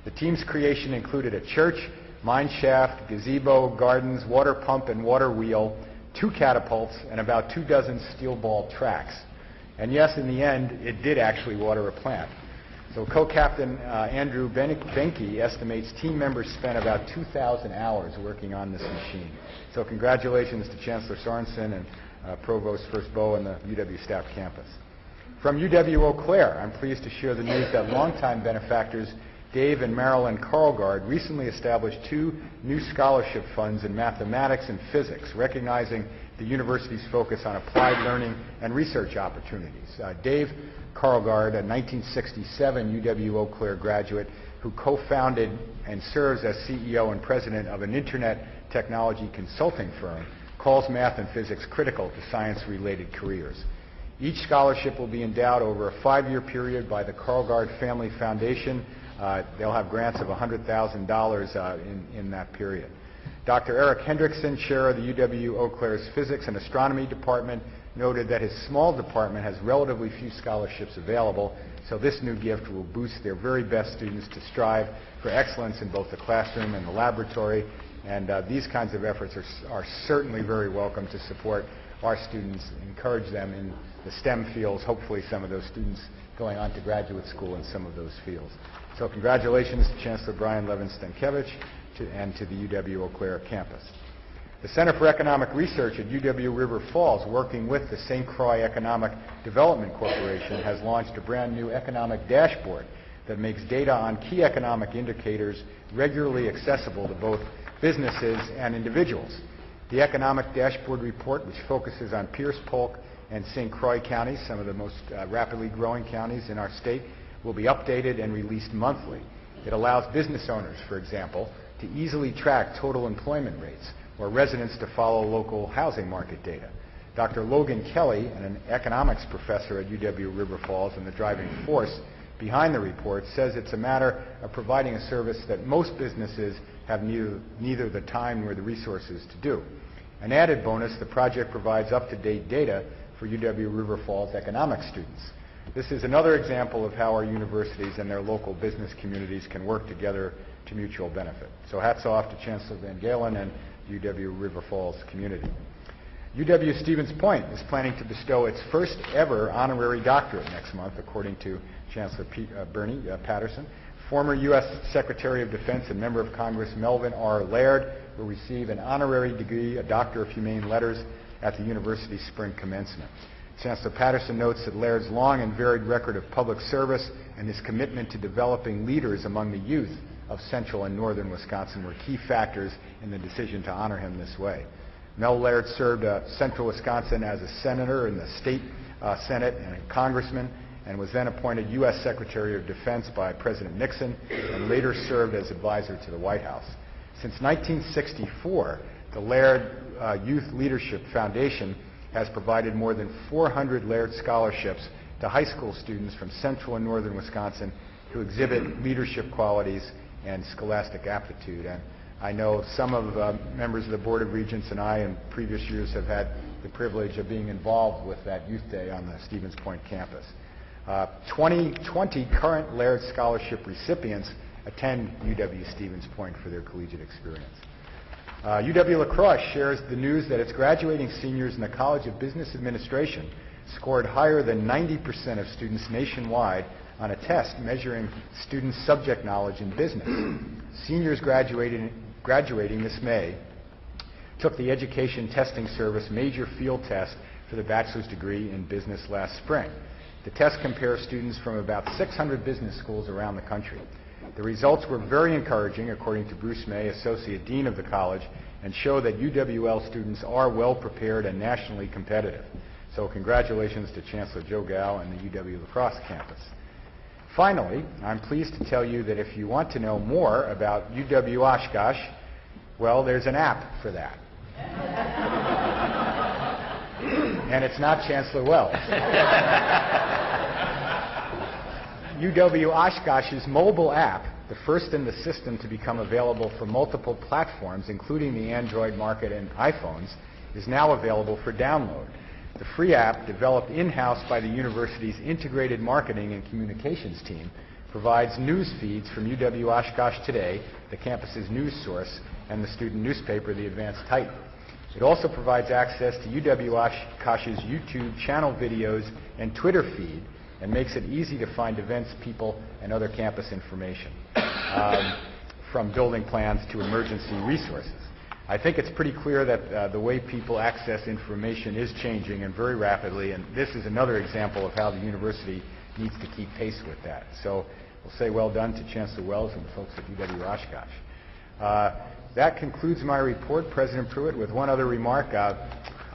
The team's creation included a church, mine shaft, gazebo, gardens, water pump and water wheel, 2 catapults, and about 24 steel ball tracks. And yes, in the end, it did actually water a plant. So co-captain Andrew Benke estimates team members spent about 2,000 hours working on this machine. So congratulations to Chancellor Sorensen and Provost First Bow and the UW-Stout campus. From UW-Eau Claire, I'm pleased to share the news that longtime benefactors Dave and Marilyn Karlgaard recently established 2 new scholarship funds in mathematics and physics, recognizing the university's focus on applied learning and research opportunities. Dave Karlgaard, a 1967 UW-Eau Claire graduate who co-founded and serves as CEO and president of an internet technology consulting firm, calls math and physics critical to science-related careers. Each scholarship will be endowed over a 5-year period by the Karlgaard Family Foundation. They'll have grants of $100,000 in that period. Dr. Eric Hendrickson, chair of the UW-Eau Claire's Physics and Astronomy Department, noted that his small department has relatively few scholarships available, so this new gift will boost their very best students to strive for excellence in both the classroom and the laboratory. And these kinds of efforts are certainly very welcome to support our students, encourage them in the STEM fields, hopefully some of those students going on to graduate school in some of those fields. So congratulations to Chancellor Brian Levin-Stankiewicz and to the UW-Eau Claire campus. The Center for Economic Research at UW-River Falls, working with the St. Croix Economic Development Corporation, has launched a brand new economic dashboard that makes data on key economic indicators regularly accessible to both businesses and individuals. The Economic Dashboard Report, which focuses on Pierce, Polk, and St. Croix counties, some of the most rapidly growing counties in our state, will be updated and released monthly. It allows business owners, for example, to easily track total employment rates or residents to follow local housing market data. Dr. Logan Kelly, an economics professor at UW-River Falls and the driving force behind the report, says it's a matter of providing a service that most businesses have neither the time nor the resources to do. An added bonus, the project provides up-to-date data for UW-River Falls economics students. This is another example of how our universities and their local business communities can work together to mutual benefit. So hats off to Chancellor Van Galen and UW-River Falls community. UW-Stevens Point is planning to bestow its first ever honorary doctorate next month, according to Chancellor Bernie Patterson. Former U.S. Secretary of Defense and Member of Congress Melvin R. Laird will receive an honorary degree, a Doctor of Humane Letters, at the university's spring commencement. Chancellor Patterson notes that Laird's long and varied record of public service and his commitment to developing leaders among the youth of central and northern Wisconsin were key factors in the decision to honor him this way. Mel Laird served central Wisconsin as a senator in the state Senate and a congressman, and was then appointed U.S. Secretary of Defense by President Nixon, and later served as advisor to the White House. Since 1964, the Laird Youth Leadership Foundation has provided more than 400 Laird scholarships to high school students from central and northern Wisconsin who exhibit leadership qualities and scholastic aptitude. And I know some of members of the Board of Regents and I in previous years have had the privilege of being involved with that Youth Day on the Stevens Point campus. 20 current Laird Scholarship recipients attend UW-Stevens Point for their collegiate experience. UW-La Crosse shares the news that its graduating seniors in the College of Business Administration scored higher than 90% of students nationwide on a test measuring students' subject knowledge in business. Seniors graduating this May took the Education Testing Service major field test for the bachelor's degree in business last spring. The test compares students from about 600 business schools around the country. The results were very encouraging, according to Bruce May, Associate Dean of the college, and show that UWL students are well prepared and nationally competitive. So congratulations to Chancellor Joe Gow and the UW-La Crosse campus. Finally, I'm pleased to tell you that if you want to know more about UW-Oshkosh, well, there's an app for that. And it's not Chancellor Wells. UW-Oshkosh's mobile app, the first in the system to become available for multiple platforms, including the Android market and iPhones, is now available for download. The free app, developed in-house by the university's integrated marketing and communications team, provides news feeds from UW-Oshkosh Today, the campus's news source, and the student newspaper, the Advanced Titan. It also provides access to UW-Oshkosh's YouTube channel videos and Twitter feed, and makes it easy to find events, people, and other campus information, from building plans to emergency resources. I think it's pretty clear that the way people access information is changing, and very rapidly, and this is another example of how the university needs to keep pace with that. So we'll say well done to Chancellor Wells and the folks at UW-Oshkosh. That concludes my report, President Pruitt, with one other remark.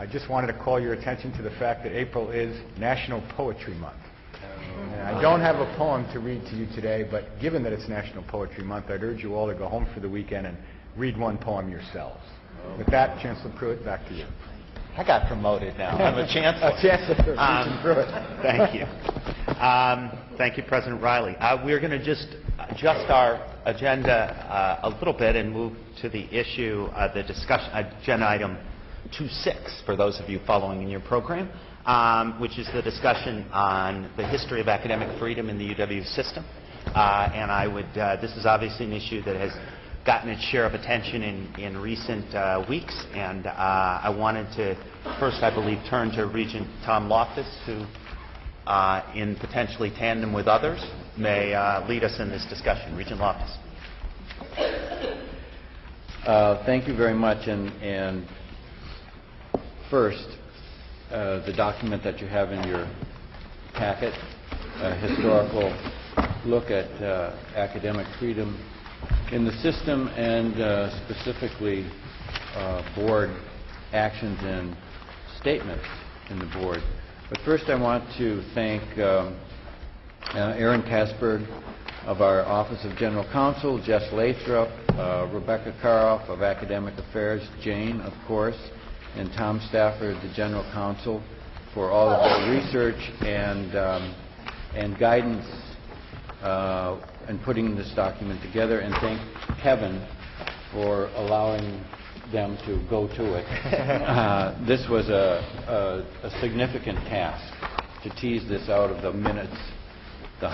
I just wanted to call your attention to the fact that April is National Poetry Month. And I don't have a poem to read to you today, but given that it's National Poetry Month, I'd urge you all to go home for the weekend and read one poem yourselves. With that, Chancellor Pruitt, back to you. I got promoted now. I'm a chancellor. A chancellor. Pruitt. Thank you. Thank you, President Riley. We're going to just adjust our agenda a little bit and move to the issue, the discussion, agenda item 2.6, for those of you following in your program, which is the discussion on the history of academic freedom in the UW system. And I would, this is obviously an issue that has gotten its share of attention in recent weeks, and I wanted to first, I believe, turn to Regent Tom Loftus, who, in potentially tandem with others, may lead us in this discussion. Regent Loftus. Thank you very much. And first, the document that you have in your packet, a historical look at academic freedom in the system, and specifically board actions and statements in the board. But first I want to thank Aaron Kasberg of our Office of General Counsel, Jess Lathrop, Rebecca Karoff of Academic Affairs, Jane, of course, and Tom Stafford, the General Counsel, for all of their research and guidance and putting this document together, and thank Kevin for allowing them to go to it. This was a significant task to tease this out of the minutes, the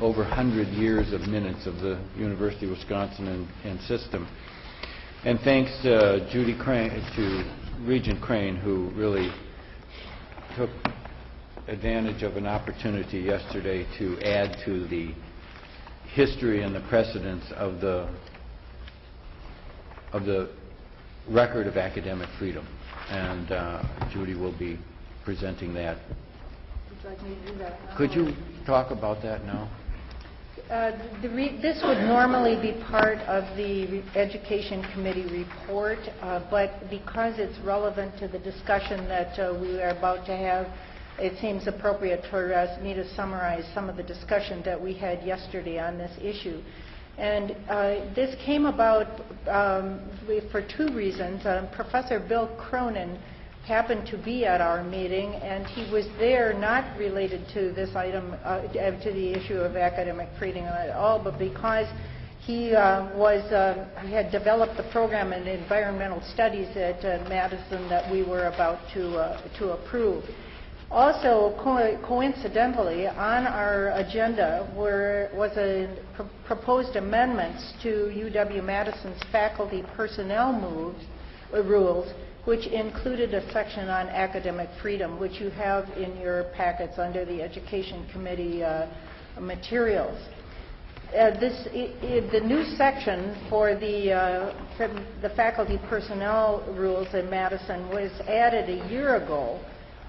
over 100 years of minutes of the University of Wisconsin and system. And thanks to Regent Crane, who really took advantage of an opportunity yesterday to add to the history and the precedence of the record of academic freedom. And Judy will be presenting that. Would you like me to do that now? Could you talk about that now? This would normally be part of the Education Committee report, but because it's relevant to the discussion that we are about to have, it seems appropriate for me to summarize some of the discussion that we had yesterday on this issue. And this came about for two reasons. Professor Bill Cronin happened to be at our meeting, and he was there not related to this item, to the issue of academic freedom at all, but because he had developed the program in environmental studies at Madison that we were about to approve. Also, coincidentally, on our agenda was proposed amendments to UW-Madison's faculty personnel rules, which included a section on academic freedom, which you have in your packets under the Education Committee materials. The new section for the faculty personnel rules in Madison was added a year ago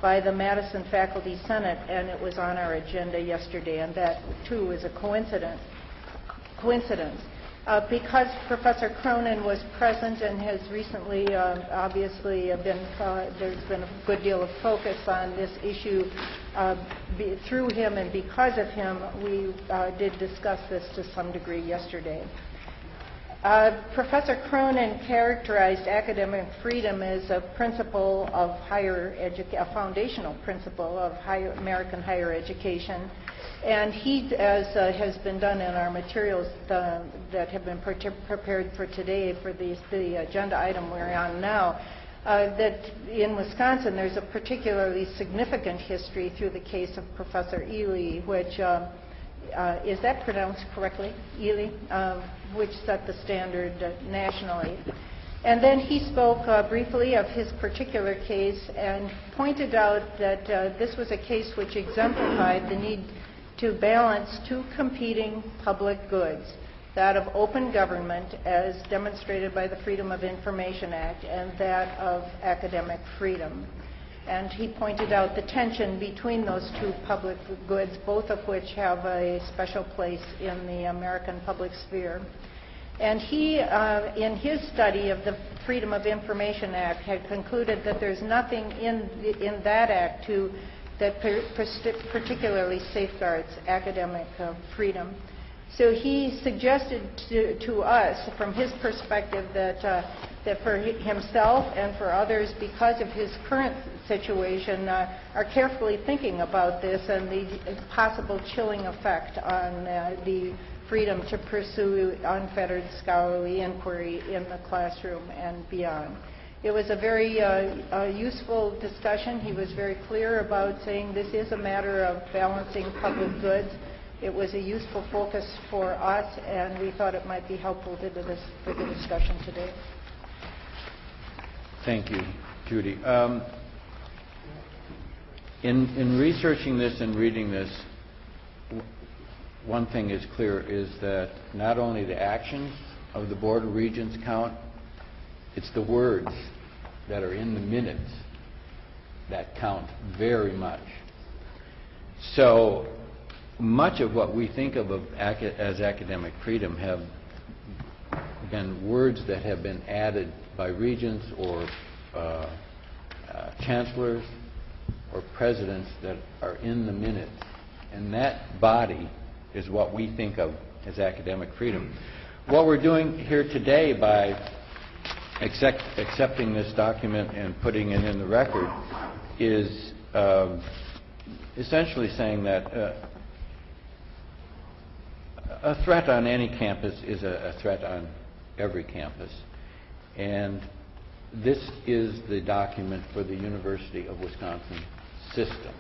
by the Madison Faculty Senate, and it was on our agenda yesterday, and that too is a coincidence. Because Professor Cronin was present and has recently obviously there's been a good deal of focus on this issue through him, and because of him, we did discuss this to some degree yesterday. Professor Cronin characterized academic freedom as a principle of a foundational principle of American higher education. And he, as has been done in our materials that have been prepared for today for the agenda item we're on now, that in Wisconsin there's a particularly significant history through the case of Professor Ely, which, is that pronounced correctly? Ely? Which set the standard nationally. And then he spoke briefly of his particular case and pointed out that this was a case which exemplified the need to balance two competing public goods, that of open government as demonstrated by the Freedom of Information Act and that of academic freedom. And he pointed out the tension between those two public goods, both of which have a special place in the American public sphere. And he, in his study of the Freedom of Information Act, had concluded that there's nothing in that act that particularly safeguards academic freedom. So he suggested to us, from his perspective, that for himself and for others, because of his current situation, are carefully thinking about this and the possible chilling effect on the freedom to pursue unfettered scholarly inquiry in the classroom and beyond. It was a very useful discussion. He was very clear about saying this is a matter of balancing public goods. It was a useful focus for us, and we thought it might be helpful to the discussion today. Thank you, Judy. In researching this and reading this, one thing is clear, is that not only the actions of the Board of Regents count, it's the words that are in the minutes that count very much. So much of what we think of as academic freedom have been words that have been added by regents or chancellors or presidents that are in the minutes. And that body is what we think of as academic freedom. What we're doing here today by accepting this document and putting it in the record is essentially saying that a threat on any campus is a threat on every campus. And this is the document for the University of Wisconsin system.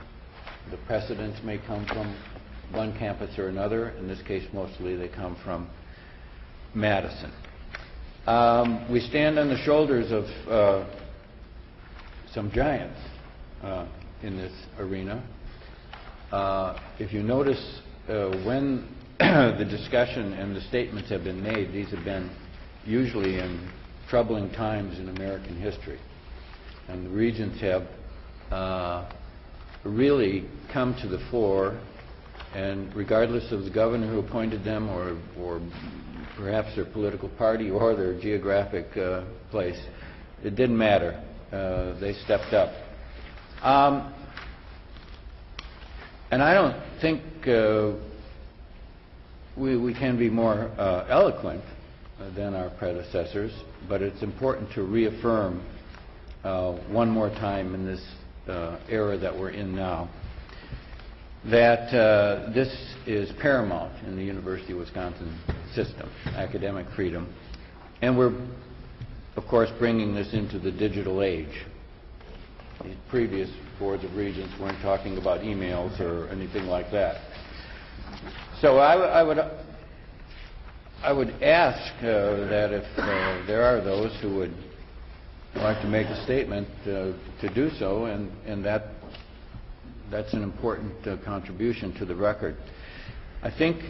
The precedents may come from one campus or another. In this case, mostly they come from Madison. We stand on the shoulders of some giants in this arena. If you notice, when the discussion and the statements have been made, these have been usually in troubling times in American history. And the regents have really come to the fore, and regardless of the governor who appointed them or perhaps their political party or their geographic place, it didn't matter. They stepped up. And I don't think we can be more eloquent than our predecessors, but it's important to reaffirm one more time in this era that we're in now that this is paramount in the University of Wisconsin system, academic freedom. And we're, of course, bringing this into the digital age. These previous boards of regents weren't talking about emails or anything like that. So I would ask that if there are those who would like to make a statement to do so, and that's an important contribution to the record. I think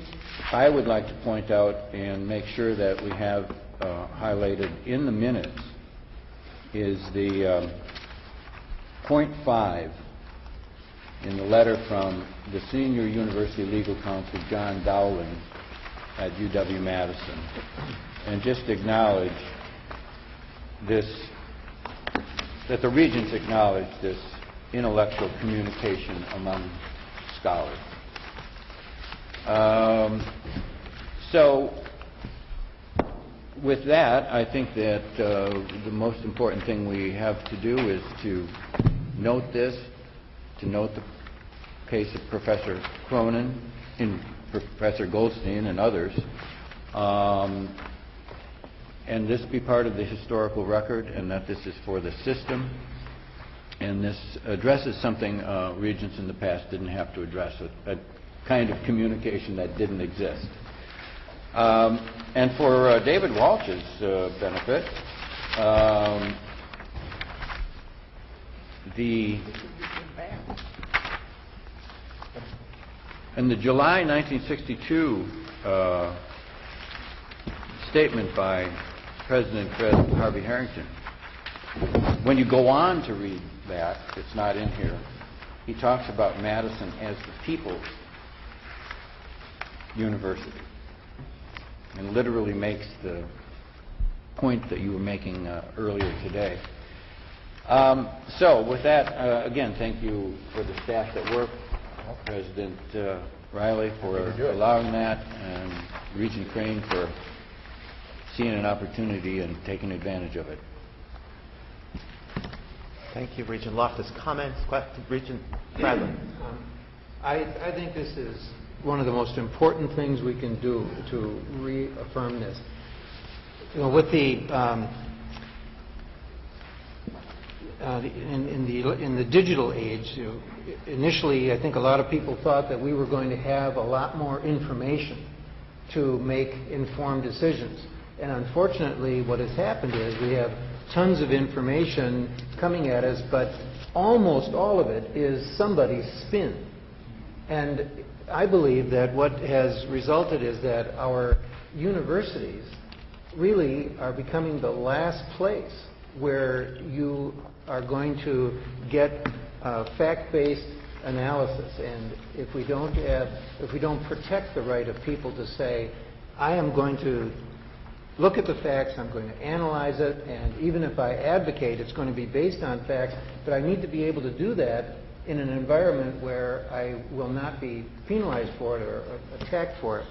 I would like to point out and make sure that we have highlighted in the minutes is the point 5 in the letter from the senior university legal counsel, John Dowling, at UW-Madison, and just acknowledge this, that the regents acknowledge this intellectual communication among scholars. So with that, I think that the most important thing we have to do is to note this, to note the case of Professor Cronin, and Professor Goldstein and others, and this be part of the historical record, and that this is for the system. And this addresses something regents in the past didn't have to address, a kind of communication that didn't exist. And for David Walsh's benefit, in the July 1962 statement by President Harvey Harrington, when you go on to read that, it's not in here, he talks about Madison as the people's university. and literally makes the point that you were making earlier today. So with that, again, thank you for the staff that work, President Riley for allowing that, and Regent Crane for seeing an opportunity and taking advantage of it. Thank you, Regent Loftus. Comments, questions? Regent Bradley. I think this is one of the most important things we can do to reaffirm this. You know, with the in the digital age, initially I think a lot of people thought that we were going to have a lot more information to make informed decisions. And unfortunately, what has happened is we have tons of information coming at us, but almost all of it is somebody's spin. And I believe that what has resulted is that our universities really are becoming the last place where you are going to get fact-based analysis. And if we don't protect the right of people to say, I am going to look at the facts, I'm going to analyze it, and even if I advocate, it's going to be based on facts, but I need to be able to do that in an environment where I will not be penalized for it or attacked for it.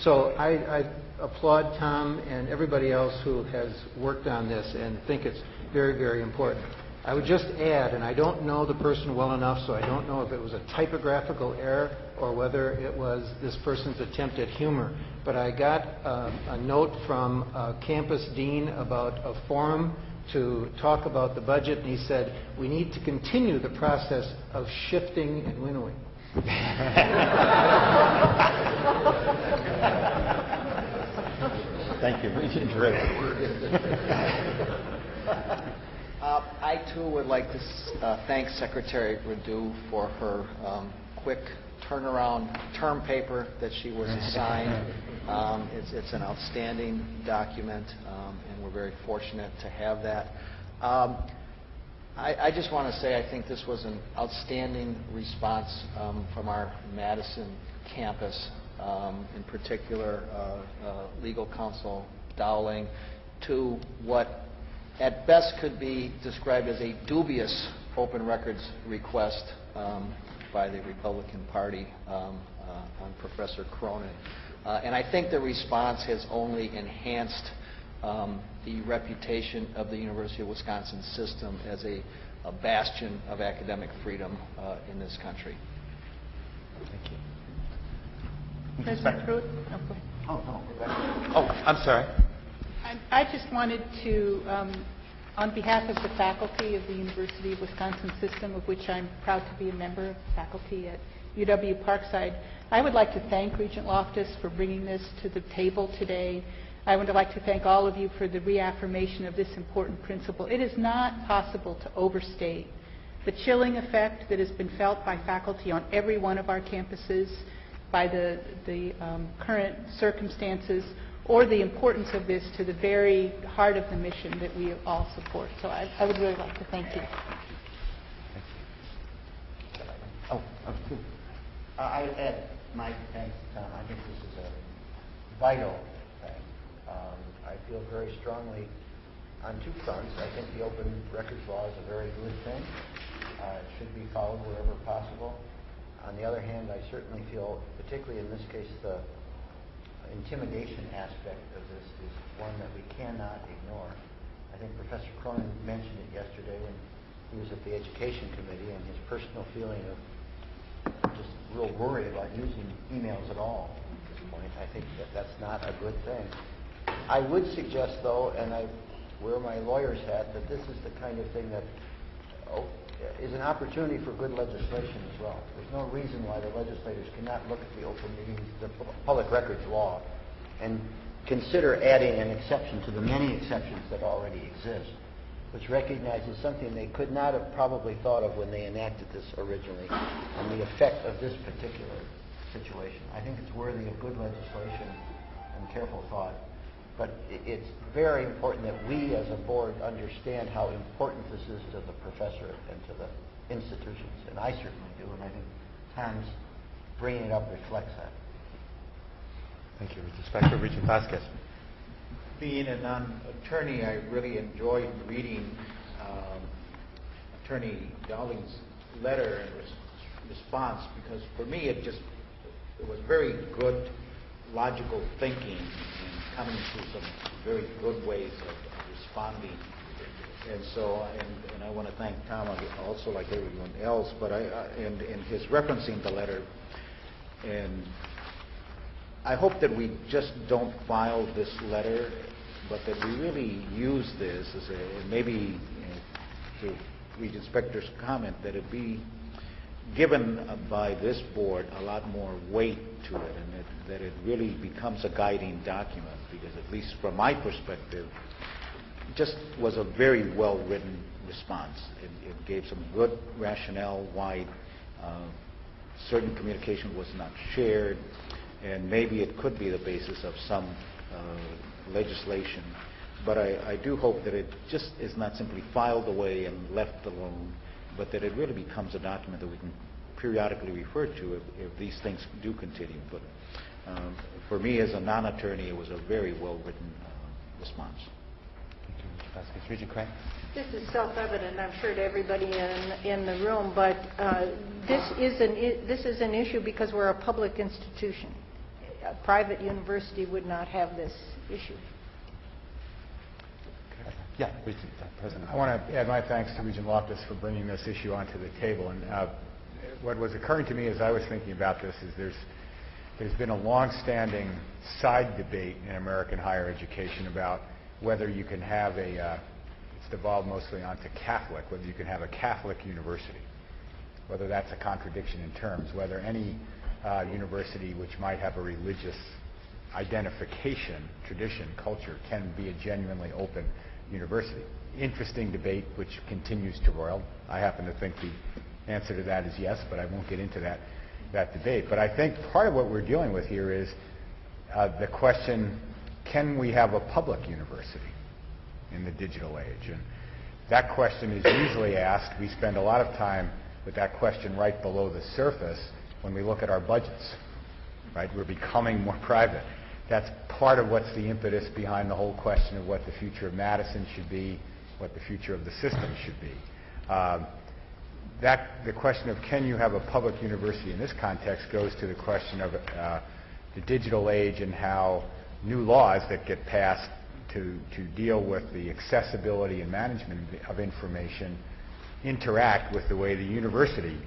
So I applaud Tom and everybody else who has worked on this and think it's very, very important. I would just add, and I don't know the person well enough, so I don't know if it was a typographical error or whether it was this person's attempt at humor, but I got a note from a campus dean about a forum to talk about the budget, and he said, we need to continue the process of shifting and winnowing. Thank you, Regent Drake. I too would like to thank Secretary Radu for her quick turnaround term paper that she was assigned. It's an outstanding document, and we're very fortunate to have that. I just want to say I think this was an outstanding response from our Madison campus, in particular legal counsel Dowling, to what at best could be described as a dubious open records request by the Republican Party on Professor Cronin. And I think the response has only enhanced the reputation of the University of Wisconsin system as a bastion of academic freedom in this country. Thank you. President Pruitt? I'm sorry. I just wanted to, on behalf of the faculty of the University of Wisconsin system, of which I'm proud to be a member of faculty at UW-Parkside, I would like to thank Regent Loftus for bringing this to the table today. I would like to thank all of you for the reaffirmation of this important principle. It is not possible to overstate the chilling effect that has been felt by faculty on every one of our campuses by the current circumstances, or the importance of this to the very heart of the mission that we all support. So I would really like to thank you. I add my thanks, Tom. I think this is a vital thing. I feel very strongly on two fronts. I think the open records law is a very good thing. It should be followed wherever possible. On the other hand, I certainly feel, particularly in this case, the intimidation aspect of this is one that we cannot ignore. I think Professor Cronin mentioned it yesterday when he was at the Education Committee, and his personal feeling of just real worry about using emails at all at this point. I think that that's not a good thing. I would suggest, though, and I wear my lawyer's hat, that this is the kind of thing that is an opportunity for good legislation as well. There's no reason why the legislators cannot look at the open meetings, the public records law, and consider adding an exception to the many exceptions that already exist, which recognizes something they could not have probably thought of when they enacted this originally, and the effect of this particular situation. I think it's worthy of good legislation and careful thought. But it's very important that we as a board understand how important this is to the professor and to the institutions. And I certainly do, and I think Tom's bringing it up reflects that. Thank you, Regent Spector. Regent Vasquez. Being a non-attorney, I really enjoyed reading Attorney Dowling's letter and response, because for me it was very good, logical thinking and coming to some very good ways of responding. And so, and I want to thank Tom also, like everyone else, but and his referencing the letter. And I hope that we just don't file this letter, but that we really use this as maybe to Regent Spector's comment, that it be given by this board a lot more weight to it, and that it really becomes a guiding document, because at least from my perspective, it just was a very well-written response. It gave some good rationale why certain communication was not shared, and maybe it could be the basis of some legislation. But I do hope that it just is not simply filed away and left alone, but that it really becomes a document that we can periodically refer to if these things do continue. But for me as a non-attorney, it was a very well-written response. Regent Craig. This is self-evident, I'm sure, to everybody in the room, but this is an issue because we're a public institution. A private university would not have this issue. Yeah, President. I want to add my thanks to Regent Loftus for bringing this issue onto the table. And what was occurring to me as I was thinking about this is there's been a long-standing side debate in American higher education about whether you can have it's devolved mostly onto Catholic, whether you can have a Catholic university, whether that's a contradiction in terms, whether any university which might have a religious identification, tradition, culture, can be a genuinely open university. Interesting debate which continues to roil. I happen to think the answer to that is yes, but I won't get into that debate. But I think part of what we're dealing with here is the question, can we have a public university in the digital age? And that question is usually asked. We spend a lot of time with that question right below the surface when we look at our budgets, right? We're becoming more private. That's part of what's the impetus behind the whole question of what the future of Madison should be, what the future of the system should be. The question of can you have a public university in this context goes to the question of the digital age and how new laws that get passed to deal with the accessibility and management of information interact with the way the university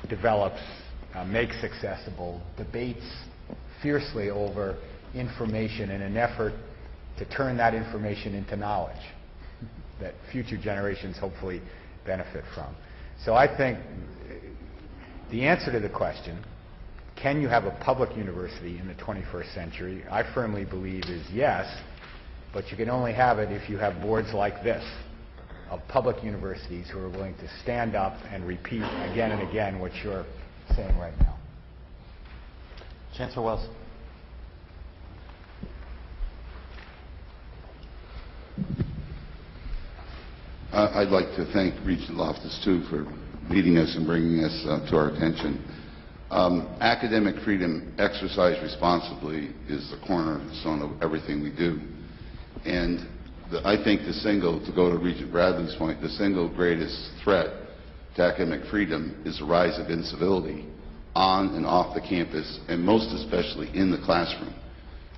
develops, makes accessible, debates fiercely over information in an effort to turn that information into knowledge that future generations hopefully benefit from. So I think the answer to the question, can you have a public university in the 21st century, I firmly believe is yes, but you can only have it if you have boards like this of public universities who are willing to stand up and repeat again and again what you're saying right now. Chancellor Wells. I'd like to thank Regent Loftus, too, for leading us and bringing us to our attention. Academic freedom exercised responsibly is the cornerstone of everything we do. And I think to go to Regent Bradley's point, the single greatest threat to academic freedom is the rise of incivility on and off the campus, and most especially in the classroom.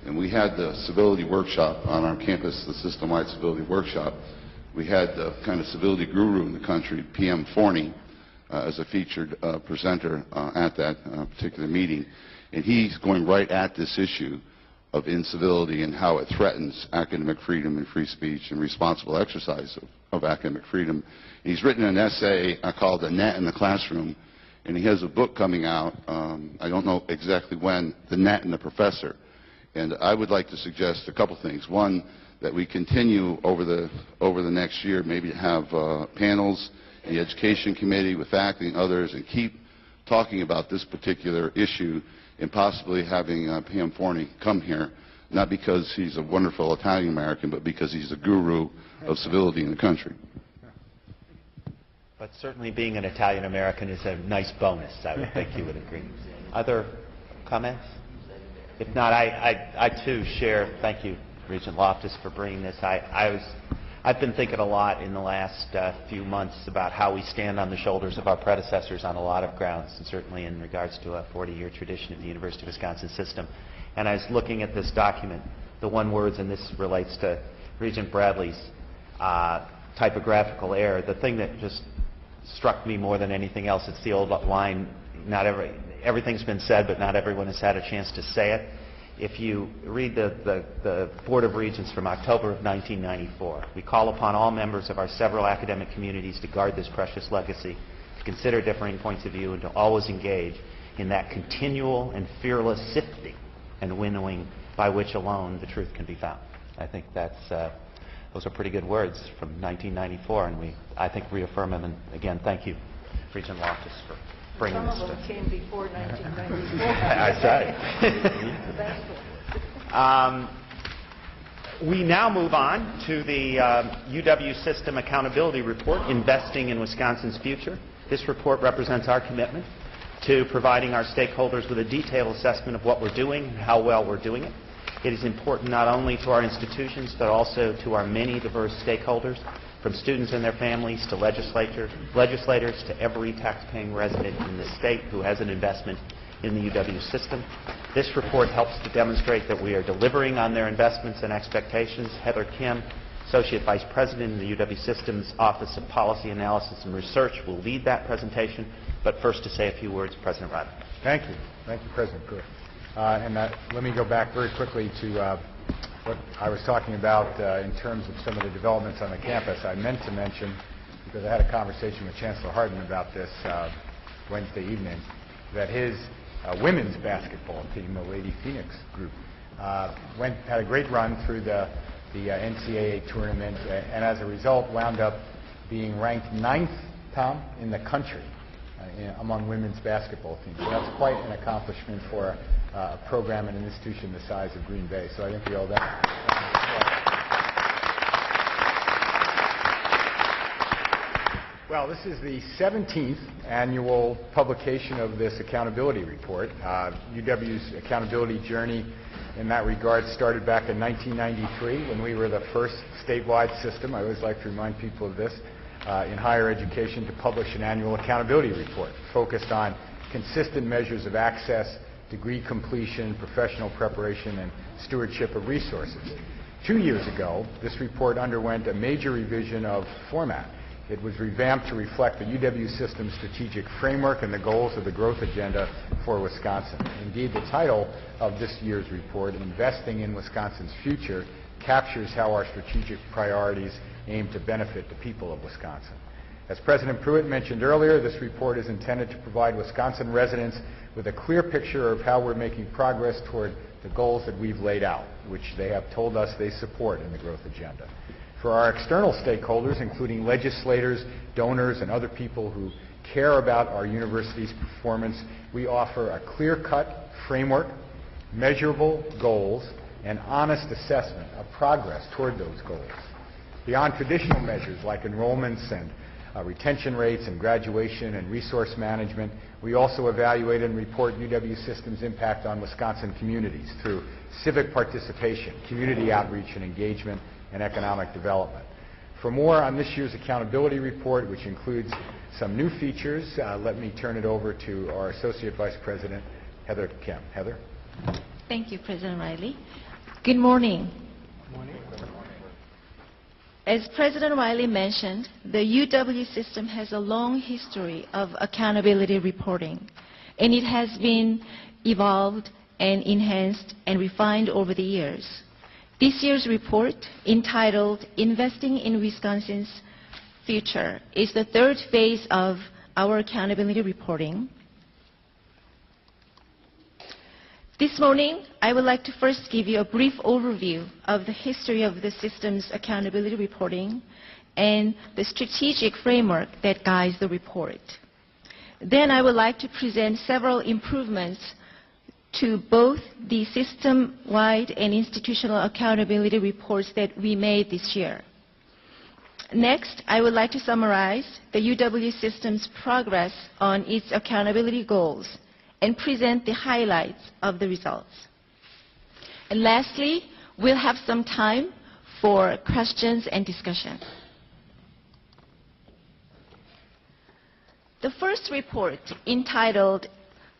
And we had the civility workshop on our campus, the system-wide civility workshop. We had the kind of civility guru in the country, PM Forney, as a featured presenter at that particular meeting. And he's going right at this issue of incivility and how it threatens academic freedom and free speech and responsible exercise of academic freedom. And he's written an essay called The Net in the Classroom, and he has a book coming out, I don't know exactly when, The Net and the Professor. And I would like to suggest a couple things. One, that we continue over the next year, maybe to have panels in the Education Committee with faculty and others, and keep talking about this particular issue, and possibly having PM Forney come here, not because he's a wonderful Italian-American, but because he's the guru of civility in the country. But certainly being an Italian-American is a nice bonus. I would think you would agree. Other comments? If not, I too share, thank you, Regent Loftus, for bringing this. I've been thinking a lot in the last few months about how we stand on the shoulders of our predecessors on a lot of grounds, and certainly in regards to a 40-year tradition of the University of Wisconsin system. And I was looking at this document, the one words, and this relates to Regent Bradley's typographical error. The thing that just struck me more than anything else, it's the old line, everything's been said, but not everyone has had a chance to say it. If you read the Board of Regents from October of 1994, we call upon all members of our several academic communities to guard this precious legacy, to consider differing points of view, and to always engage in that continual and fearless sifting and winnowing by which alone the truth can be found. I think those are pretty good words from 1994, and I think, reaffirm them. And again, thank you, Regent Loftus, for bringing this to... Some of them came before 1994. I say. We now move on to the UW System Accountability Report, Investing in Wisconsin's Future. This report represents our commitment to providing our stakeholders with a detailed assessment of what we're doing and how well we're doing it. It is important not only to our institutions, but also to our many diverse stakeholders, from students and their families to legislators to every taxpaying resident in the state who has an investment in the UW system. This report helps to demonstrate that we are delivering on their investments and expectations. Heather Kim, Associate Vice President in the UW System's Office of Policy Analysis and Research, will lead that presentation. But first, to say a few words, President Riley. Thank you. Thank you, President Pruitt. Let me go back very quickly to what I was talking about in terms of some of the developments on the campus. I meant to mention, because I had a conversation with Chancellor Hardin about this Wednesday evening, that his women's basketball team, the Lady Phoenix group, had a great run through the NCAA tournament, and as a result wound up being ranked 9th, Tom, in the country among women's basketball teams. So that's quite an accomplishment for a program and an institution the size of Green Bay. So I think we owe that. Well, this is the 17th annual publication of this accountability report. UW's accountability journey in that regard started back in 1993 when we were the first statewide system, I always like to remind people of this, in higher education to publish an annual accountability report focused on consistent measures of access, degree completion, professional preparation, and stewardship of resources. 2 years ago, this report underwent a major revision of format. It was revamped to reflect the UW system's strategic framework and the goals of the growth agenda for Wisconsin. Indeed, the title of this year's report, Investing in Wisconsin's Future, captures how our strategic priorities aim to benefit the people of Wisconsin. As President Pruitt mentioned earlier, this report is intended to provide Wisconsin residents with a clear picture of how we're making progress toward the goals that we've laid out, which they have told us they support in the growth agenda. For our external stakeholders, including legislators, donors, and other people who care about our university's performance, we offer a clear-cut framework, measurable goals, and honest assessment of progress toward those goals. Beyond traditional measures like enrollments and retention rates and graduation and resource management, we also evaluate and report UW System's impact on Wisconsin communities through civic participation, community outreach and engagement, and economic development. For more on this year's accountability report, which includes some new features, let me turn it over to our Associate Vice President, Heather Kim. Heather? Thank you, President Riley. Good morning. Good morning. As President Riley mentioned, the UW system has a long history of accountability reporting, and it has been evolved and enhanced and refined over the years. This year's report, entitled Investing in Wisconsin's Future, is the third phase of our accountability reporting. This morning, I would like to first give you a brief overview of the history of the system's accountability reporting and the strategic framework that guides the report. Then I would like to present several improvements to both the system-wide and institutional accountability reports that we made this year. Next, I would like to summarize the UW system's progress on its accountability goals and present the highlights of the results. And lastly, we'll have some time for questions and discussion. The first report, entitled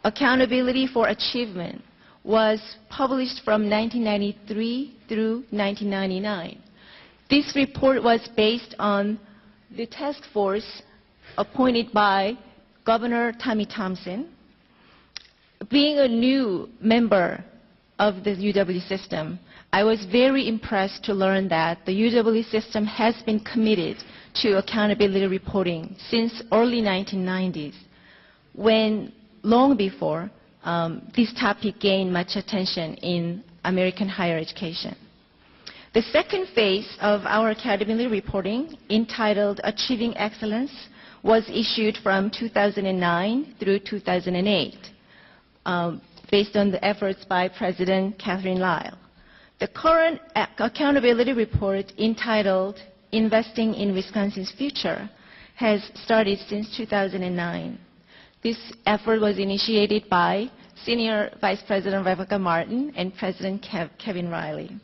Accountability for Achievement, was published from 1993 through 1999. This report was based on the task force appointed by Governor Tommy Thompson. Being a new member of the UW system, I was very impressed to learn that the UW system has been committed to accountability reporting since early 1990s, when long before this topic gained much attention in American higher education. The second phase of our accountability reporting, entitled Achieving Excellence, was issued from 2009 through 2008, based on the efforts by President Catherine Lyle. The current accountability report, entitled Investing in Wisconsin's Future, has started since 2009. This effort was initiated by Senior Vice President Rebecca Martin and President Kevin Riley.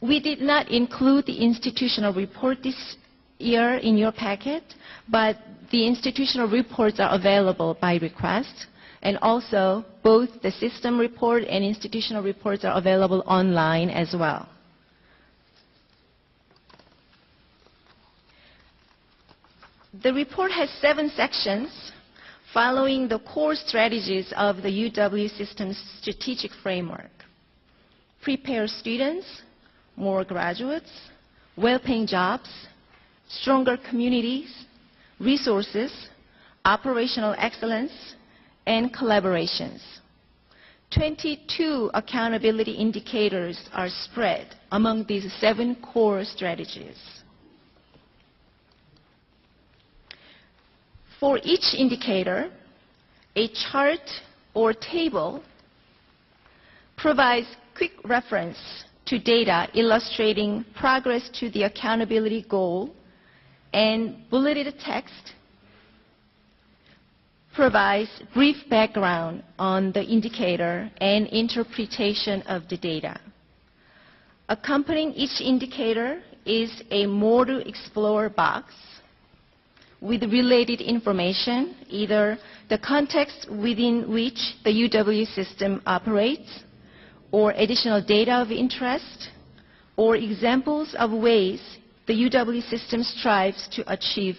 We did not include the institutional report this year in your packet, but the institutional reports are available by request, and also both the system report and institutional reports are available online as well. The report has 7 sections following the core strategies of the UW system's strategic framework: prepare students, more graduates, well-paying jobs, stronger communities, resources, operational excellence, and collaborations. 22 accountability indicators are spread among these 7 core strategies. For each indicator, a chart or table provides quick reference to data illustrating progress to the accountability goal, and bulleted text provides brief background on the indicator and interpretation of the data. Accompanying each indicator is a More to Explore box with related information, either the context within which the UW system operates, or additional data of interest, or examples of ways the UW system strives to achieve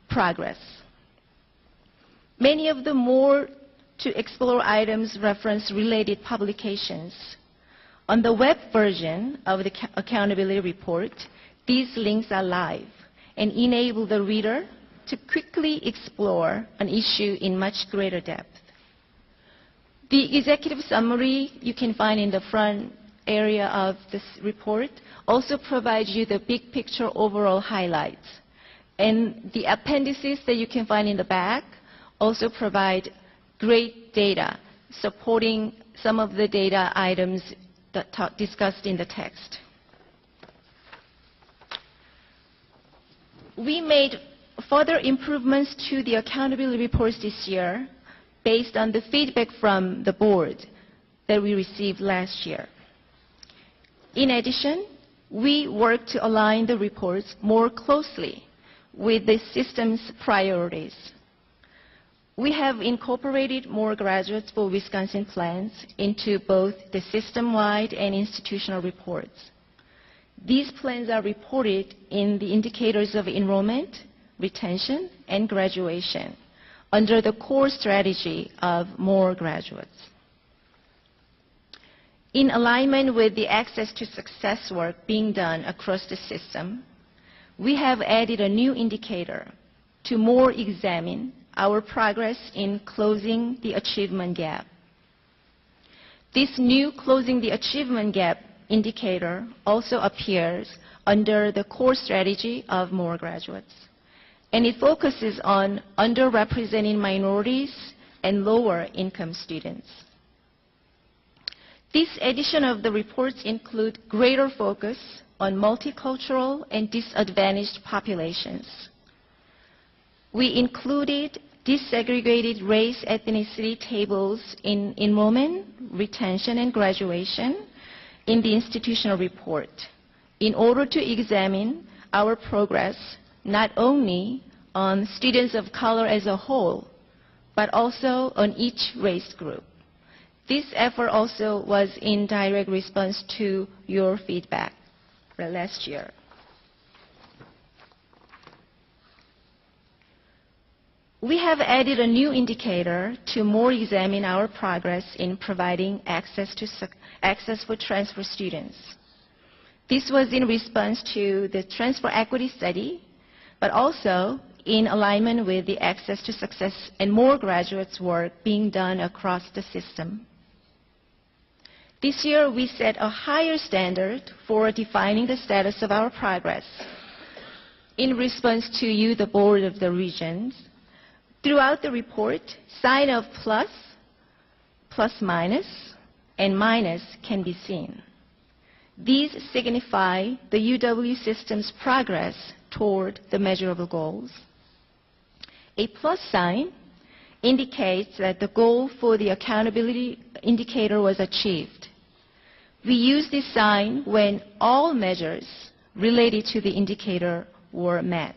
progress. Many of the More to Explore items reference related publications. On the web version of the accountability report, these links are live and enable the reader to quickly explore an issue in much greater depth. The executive summary you can find in the front area of this report also provides you the big picture overall highlights. And the appendices that you can find in the back also provide great data supporting some of the data items that discussed in the text. We made further improvements to the accountability reports this year based on the feedback from the board that we received last year. In addition, we worked to align the reports more closely with the system's priorities. We have incorporated More Graduates for Wisconsin plans into both the system-wide and institutional reports. These plans are reported in the indicators of enrollment, retention, and graduation under the core strategy of More Graduates. In alignment with the Access to Success work being done across the system, we have added a new indicator to more examine our progress in closing the achievement gap. This new Closing the Achievement Gap indicator also appears under the core strategy of More Graduates, and it focuses on underrepresented minorities and lower income students. This edition of the reports include greater focus on multicultural and disadvantaged populations. We included disaggregated race ethnicity tables in enrollment, retention, and graduation in the institutional report in order to examine our progress not only on students of color as a whole, but also on each race group. This effort also was in direct response to your feedback last year. We have added a new indicator to more examine our progress in providing access for transfer students. This was in response to the transfer equity study, but also in alignment with the Access to Success and More Graduates work being done across the system. This year, we set a higher standard for defining the status of our progress. In response to you, the Board of the Regents, throughout the report, sign of plus, plus minus, and minus can be seen. These signify the UW system's progress toward the measurable goals. A plus sign indicates that the goal for the accountability indicator was achieved. We use this sign when all measures related to the indicator were met.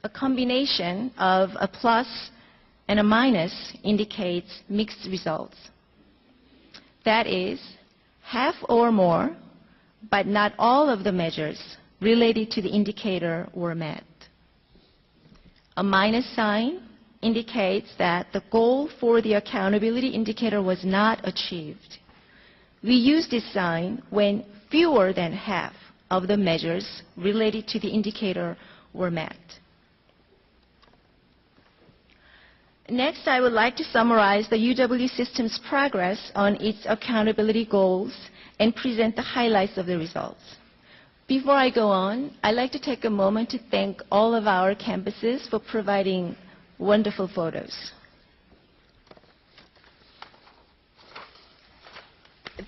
A combination of a plus and a minus indicates mixed results. That is, half or more, but not all of the measures related to the indicator were met. A minus sign indicates that the goal for the accountability indicator was not achieved. We use this sign when fewer than half of the measures related to the indicator were met. Next, I would like to summarize the UW system's progress on its accountability goals and present the highlights of the results. Before I go on, I'd like to take a moment to thank all of our campuses for providing wonderful photos.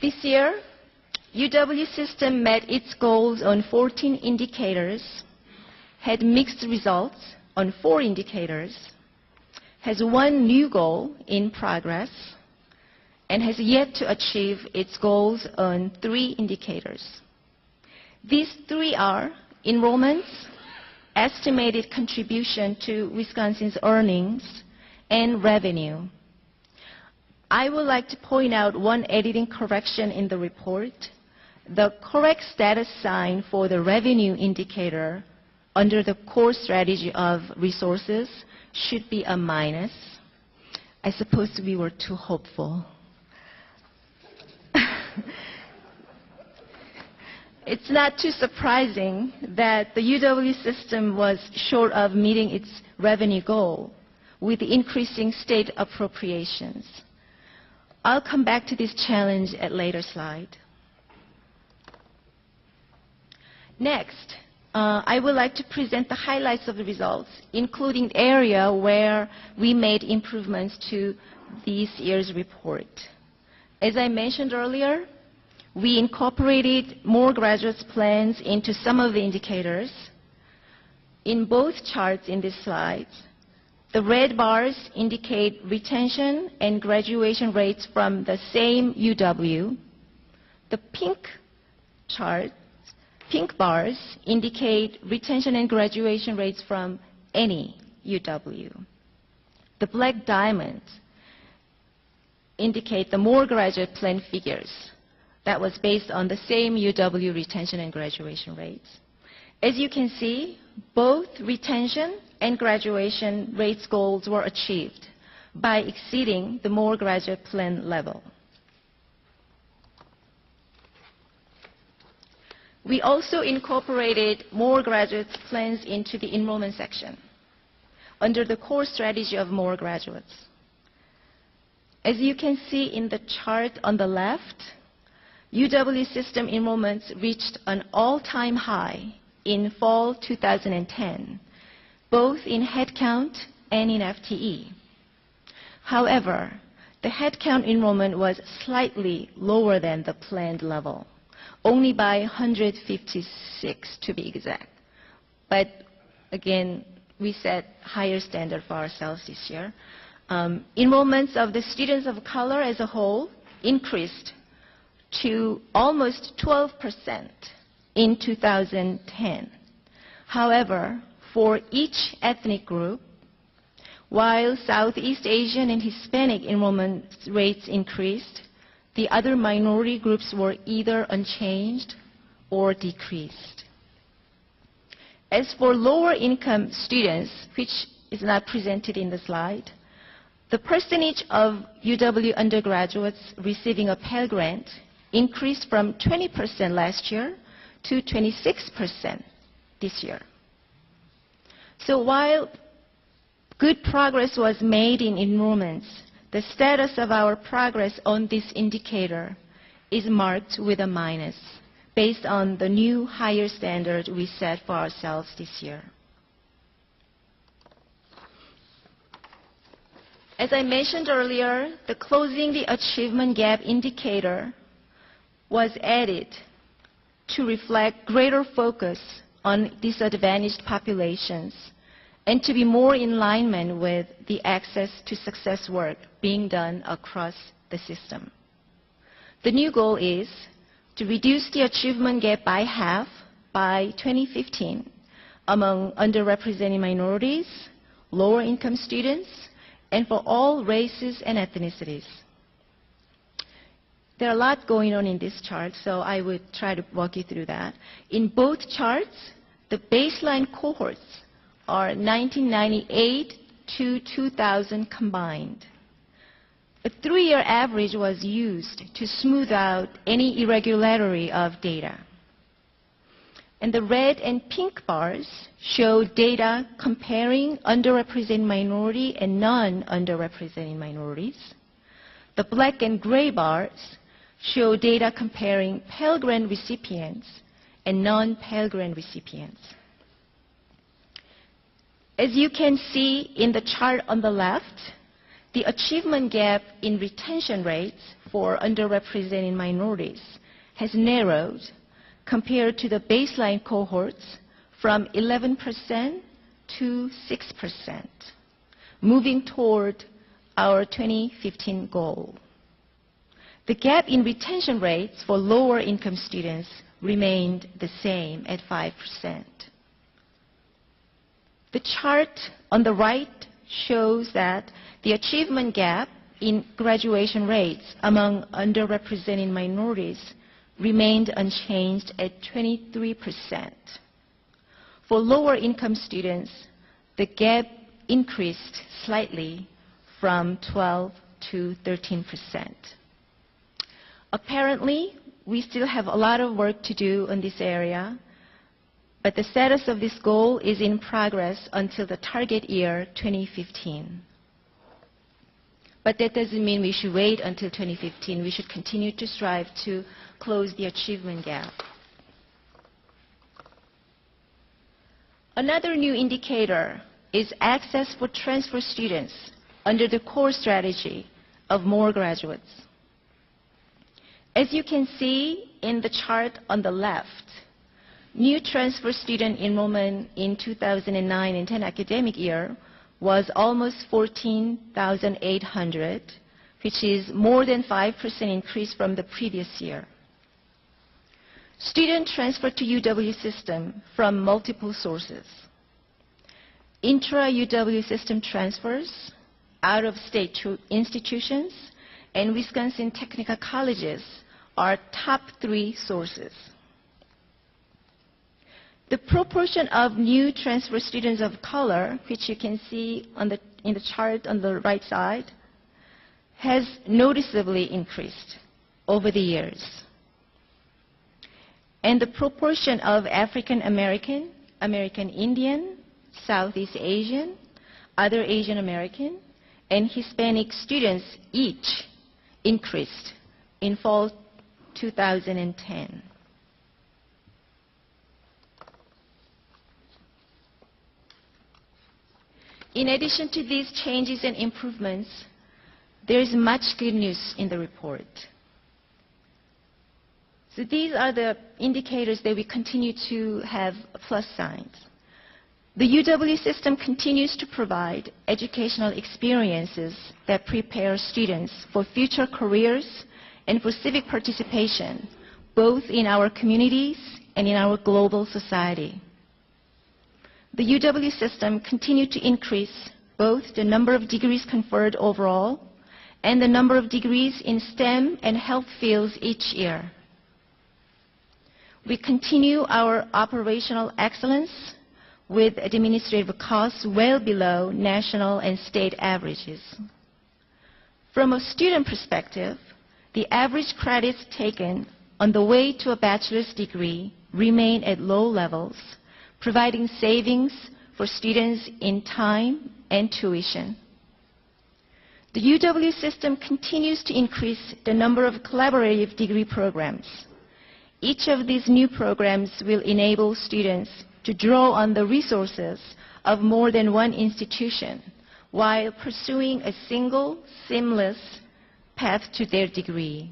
This year, UW system met its goals on 14 indicators, had mixed results on 4 indicators, has 1 new goal in progress, and has yet to achieve its goals on 3 indicators. These 3 are enrollments, estimated contribution to Wisconsin's earnings, and revenue. I would like to point out one editing correction in the report. The correct status sign for the revenue indicator under the core strategy of resources should be a minus. I suppose we were too hopeful. It's not too surprising that the UW system was short of meeting its revenue goal with increasing state appropriations. I'll come back to this challenge at a later slide. Next, I would like to present the highlights of the results, including area where we made improvements to this year's report. As I mentioned earlier, we incorporated more graduates plans into some of the indicators. In both charts in this slide, the red bars indicate retention and graduation rates from the same UW. The pink bars indicate retention and graduation rates from any UW. The black diamonds indicate the more graduate plan figures. That was based on the same UW retention and graduation rates. As you can see, both retention and graduation rates goals were achieved by exceeding the more graduate plan level. We also incorporated more graduates plans into the enrollment section under the core strategy of more graduates. As you can see in the chart on the left, UW system enrollments reached an all-time high in fall 2010, both in headcount and in FTE. However, the headcount enrollment was slightly lower than the planned level, only by 156 to be exact. But again, we set higher standard for ourselves this year. Enrollments of the students of color as a whole increased to almost 12% in 2010. However, for each ethnic group, while Southeast Asian and Hispanic enrollment rates increased, the other minority groups were either unchanged or decreased. As for lower income students, which is not presented in the slide, the percentage of UW undergraduates receiving a Pell Grant increased from 20% last year to 26% this year. So while good progress was made in enrollments, the status of our progress on this indicator is marked with a minus based on the new higher standard we set for ourselves this year. As I mentioned earlier, the Closing the Achievement Gap indicator was added to reflect greater focus on disadvantaged populations and to be more in alignment with the access to success work being done across the system. The new goal is to reduce the achievement gap by half by 2015 among underrepresented minorities, lower income students, and for all races and ethnicities. There are a lot going on in this chart, so I would try to walk you through that. In both charts, the baseline cohorts are 1998 to 2000 combined. A 3-year average was used to smooth out any irregularity of data. And the red and pink bars show data comparing underrepresented minority and non-underrepresented minorities. The black and gray bars show data comparing Pell Grant recipients and non-Pell Grant recipients. As you can see in the chart on the left, the achievement gap in retention rates for underrepresented minorities has narrowed compared to the baseline cohorts from 11% to 6%, moving toward our 2015 goal. The gap in retention rates for lower income students remained the same at 5%. The chart on the right shows that the achievement gap in graduation rates among underrepresented minorities remained unchanged at 23%. For lower income students, the gap increased slightly from 12 to 13%. Apparently, we still have a lot of work to do in this area, but the status of this goal is in progress until the target year 2015. But that doesn't mean we should wait until 2015. We should continue to strive to close the achievement gap. Another new indicator is access for transfer students under the core strategy of more graduates. As you can see in the chart on the left, new transfer student enrollment in 2009 and 10 academic year was almost 14,800, which is more than 5% increase from the previous year. Student transfer to UW system from multiple sources. Intra-UW system transfers, out-of-state institutions, and Wisconsin technical colleges are top 3 sources. The proportion of new transfer students of color, which you can see in the chart on the right side, has noticeably increased over the years. And the proportion of African American, American Indian, Southeast Asian, other Asian American, and Hispanic students each increased in fall 2010. In addition to these changes and improvements, there is much good news in the report. So these are the indicators that we continue to have plus signs. The UW system continues to provide educational experiences that prepare students for future careers and for civic participation, both in our communities and in our global society. The UW system continued to increase both the number of degrees conferred overall and the number of degrees in STEM and health fields each year. We continue our operational excellence with administrative costs well below national and state averages. From a student perspective, the average credits taken on the way to a bachelor's degree remain at low levels, providing savings for students in time and tuition. The UW system continues to increase the number of collaborative degree programs. Each of these new programs will enable students to draw on the resources of more than one institution while pursuing a single, seamless path to their degree.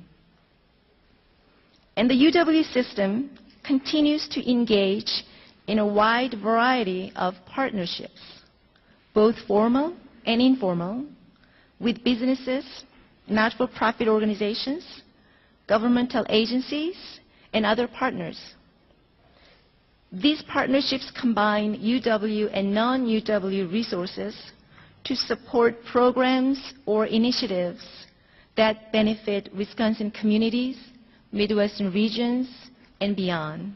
And the UW system continues to engage in a wide variety of partnerships, both formal and informal, with businesses, not-for-profit organizations, governmental agencies, and other partners. These partnerships combine UW and non-UW resources to support programs or initiatives that benefit Wisconsin communities, Midwestern regions, and beyond.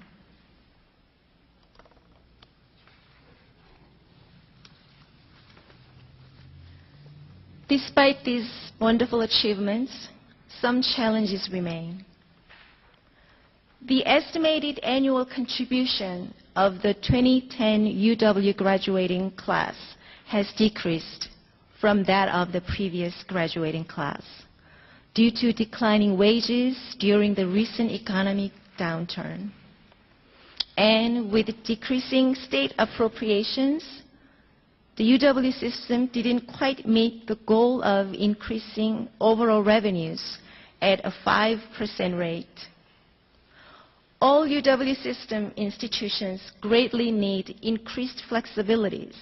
Despite these wonderful achievements, some challenges remain. The estimated annual contribution of the 2010 UW graduating class has decreased from that of the previous graduating class due to declining wages during the recent economic downturn. And with decreasing state appropriations, the UW system didn't quite meet the goal of increasing overall revenues at a 5% rate. All UW system institutions greatly need increased flexibilities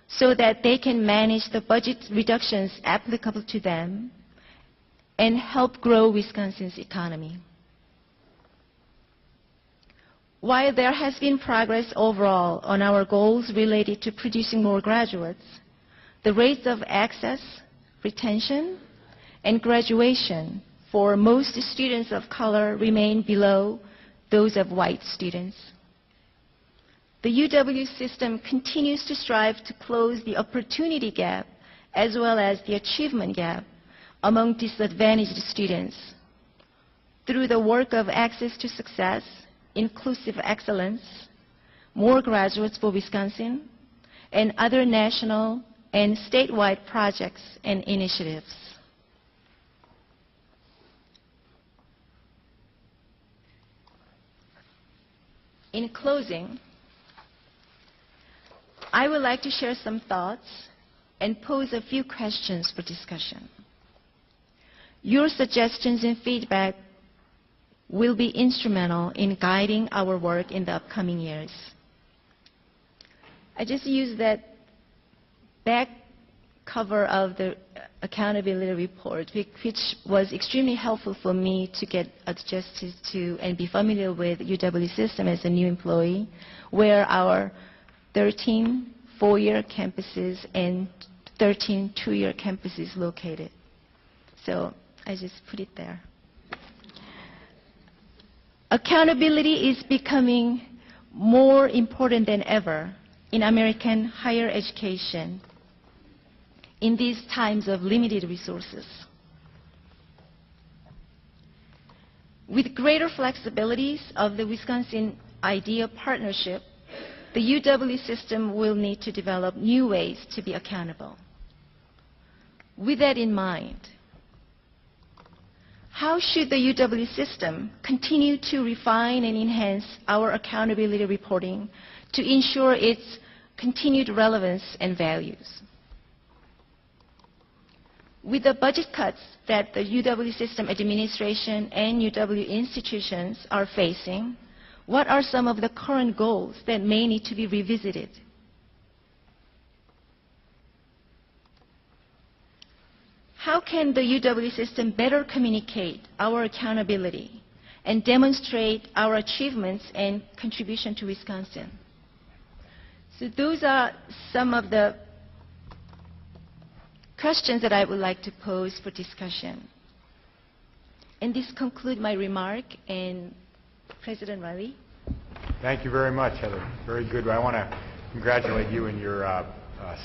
so that they can manage the budget reductions applicable to them and help grow Wisconsin's economy. While there has been progress overall on our goals related to producing more graduates, the rates of access, retention, and graduation for most students of color remain below those of white students. The UW system continues to strive to close the opportunity gap as well as the achievement gap among disadvantaged students through the work of Access to Success, Inclusive Excellence, More Graduates for Wisconsin, and other national and statewide projects and initiatives. In closing, I would like to share some thoughts and pose a few questions for discussion. Your suggestions and feedback will be instrumental in guiding our work in the upcoming years. I just used that back cover of the accountability report, which was extremely helpful for me to get adjusted to and be familiar with UW system as a new employee, where our 13 four-year campuses and 13 two-year campuses located. So I just put it there. Accountability is becoming more important than ever in American higher education in these times of limited resources. With greater flexibilities of the Wisconsin IDEA partnership, the UW system will need to develop new ways to be accountable. With that in mind, how should the UW system continue to refine and enhance our accountability reporting to ensure its continued relevance and values? With the budget cuts that the UW system administration and UW institutions are facing, what are some of the current goals that may need to be revisited? how can the UW system better communicate our accountability and demonstrate our achievements and contribution to Wisconsin? So those are some of the questions that I would like to pose for discussion. And this concludes my remark, and President Riley. Thank you very much, Heather. Very good. I want to congratulate you and your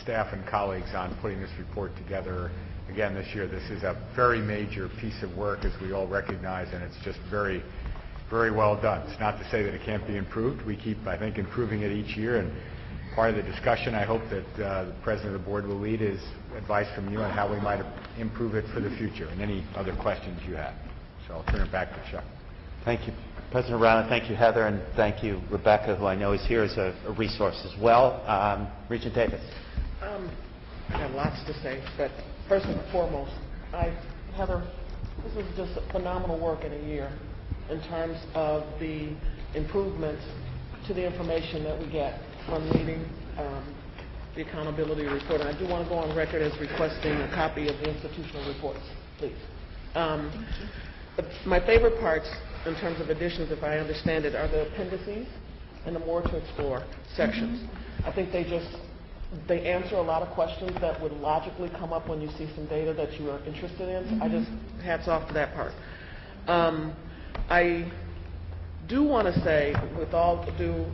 staff and colleagues on putting this report together again this year. This is a very major piece of work, as we all recognize, and it's just very, very well done. It's not to say that it can't be improved. We keep, I think, improving it each year, and part of the discussion I hope that the President of the Board will lead is advice from you on how we might improve it for the future, and any other questions you have. So I'll turn it back to Chuck. Thank you, President Rowland. Thank you, Heather, and thank you, Rebecca, who I know is here as a resource as well. Regent Davis. I have lots to say, but first and foremost, Heather, this is just phenomenal work in a year in terms of the improvements to the information that we get from reading the accountability report. And I do want to go on record as requesting a copy of the institutional reports, please. My favorite parts, in terms of additions, if I understand it, are the appendices and the more to explore sections. I think they answer a lot of questions that would logically come up when you see some data that you are interested in. I just, hats off to that part. I do want to say, with all due,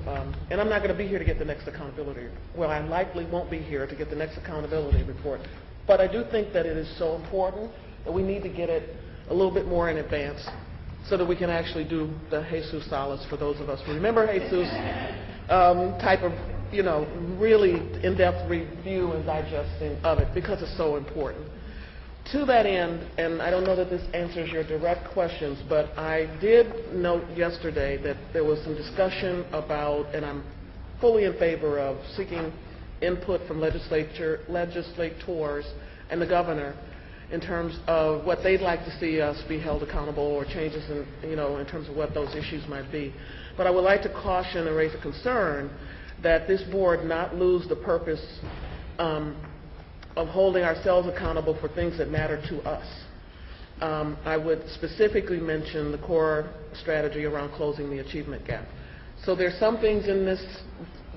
and I'm not going to be here to get the next accountability. Well, I likely won't be here to get the next accountability report. But I do think that it is so important that we need to get it a little bit more in advance so that we can actually do the Jesus Salas for those of us who remember Jesus type of, really in-depth review and digesting of it, because it's so important. To that end, and I don't know that this answers your direct questions, but I did note yesterday that there was some discussion about, and I'm fully in favor of seeking input from legislators and the governor in terms of what they'd like to see us be held accountable, or changes in, in terms of what those issues might be. But I would like to caution and raise a concern that this board not lose the purpose of holding ourselves accountable for things that matter to us. I would specifically mention the core strategy around closing the achievement gap. So there's some things in this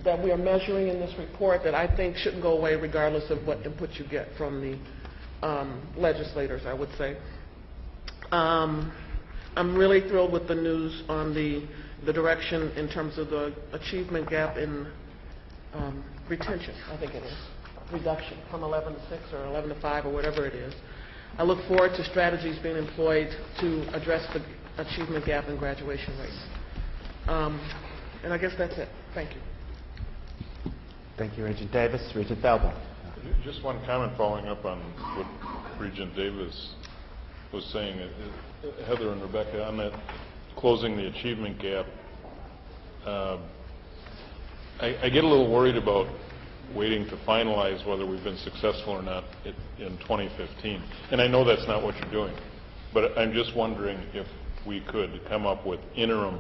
that we are measuring in this report that I think shouldn't go away regardless of what input you get from the legislators, I would say. I'm really thrilled with the news on the direction in terms of the achievement gap in retention, I think it is, reduction from 11 to 6 or 11 to 5 or whatever it is. I look forward to strategies being employed to address the achievement gap in graduation rates. And I guess that's it. Thank you. Thank you, Regent Davis. Regent Feldman. Just one comment following up on what Regent Davis was saying. Heather and Rebecca, on that closing the achievement gap, I get a little worried about waiting to finalize whether we've been successful or not in 2015. And I know that's not what you're doing, but I'm just wondering if we could come up with interim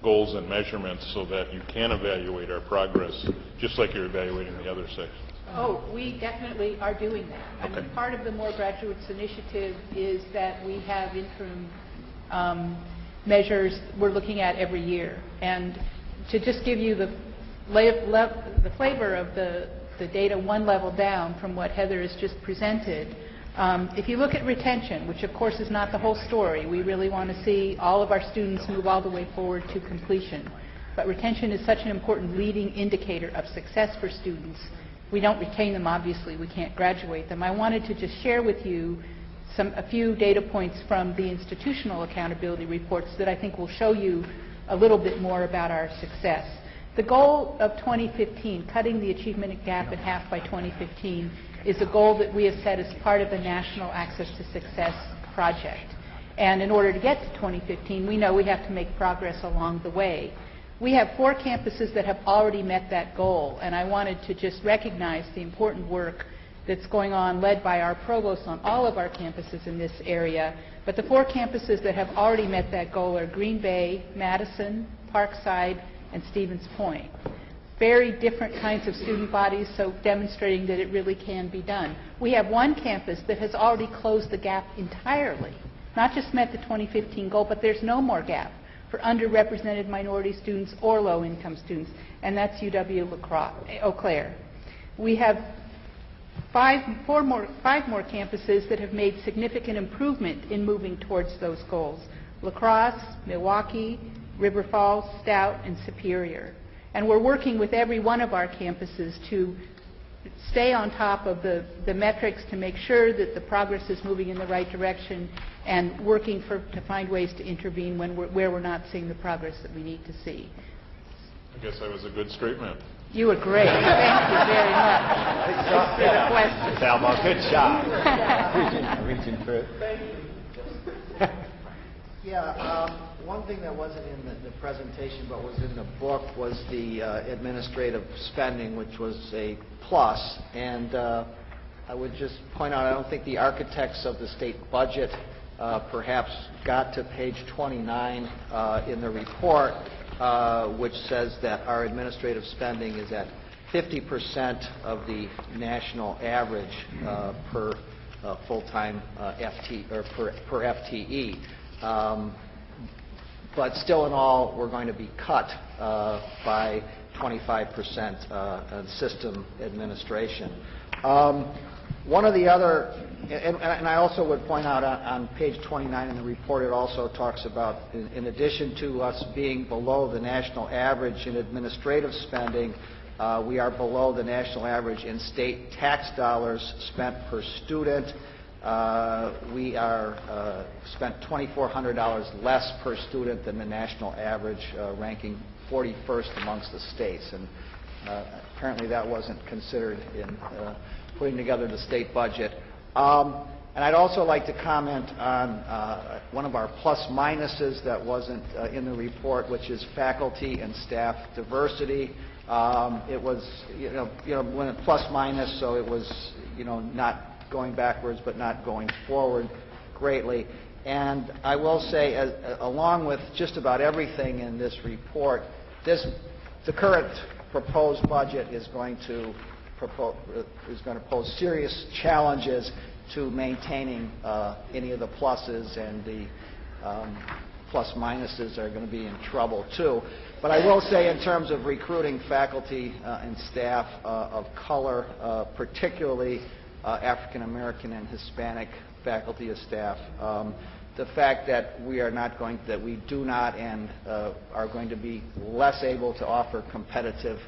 goals and measurements so that you can evaluate our progress, just like you're evaluating the other sections. Oh, we definitely are doing that. Okay. I mean, part of the More Graduates Initiative is that we have interim measures we're looking at every year. And to just give you the flavor of the data one level down from what Heather has just presented, if you look at retention, which of course is not the whole story, we really want to see all of our students move all the way forward to completion. But retention is such an important leading indicator of success for students. We don't retain them, obviously, we can't graduate them. I wanted to just share with you a few data points from the institutional accountability reports that I think will show you a little bit more about our success. The goal of 2015, cutting the achievement gap in half by 2015, is a goal that we have set as part of the National Access to Success project. And in order to get to 2015, we know we have to make progress along the way. We have 4 campuses that have already met that goal, and I wanted to just recognize the important work that's going on, led by our provosts on all of our campuses in this area. But the 4 campuses that have already met that goal are Green Bay, Madison, Parkside, and Stevens Point. very different kinds of student bodies, so demonstrating that it really can be done. We have one campus that has already closed the gap entirely, not just met the 2015 goal, but there's no more gap for underrepresented minority students or low-income students, and that's UW-Eau Claire. We have five more campuses that have made significant improvement in moving towards those goals: La Crosse, Milwaukee, River Falls, Stout, and Superior. And we're working with every one of our campuses to stay on top of the metrics to make sure that the progress is moving in the right direction, and working to find ways to intervene where we're not seeing the progress that we need to see. I guess I was a good straight man. You were great. Thank you very much. For the question. Thelma, good job. Regent Fritz. Thank you. Yeah, one thing that wasn't in the presentation but was in the book was the administrative spending, which was a plus. And I would just point out, I don't think the architects of the state budget perhaps got to page 29 in the report, which says that our administrative spending is at 50% of the national average per full-time FT or per FTE. But still in all, we're going to be cut by 25% on system administration. One of the other, and I also would point out on page 29 in the report, it also talks about, in addition to us being below the national average in administrative spending, we are below the national average in state tax dollars spent per student. We are spent $2,400 less per student than the national average, ranking 41st amongst the states. And apparently that wasn't considered in putting together the state budget. And I'd also like to comment on one of our plus minuses that wasn't in the report, which is faculty and staff diversity. It was, when it plus minus, so it was, not going backwards but not going forward greatly. And I will say, along with just about everything in this report, the current proposed budget is going to pose serious challenges to maintaining any of the pluses, and the plus minuses are going to be in trouble too. But I will say, in terms of recruiting faculty and staff of color, particularly African American and Hispanic faculty and staff, the fact that we do not and are going to be less able to offer competitive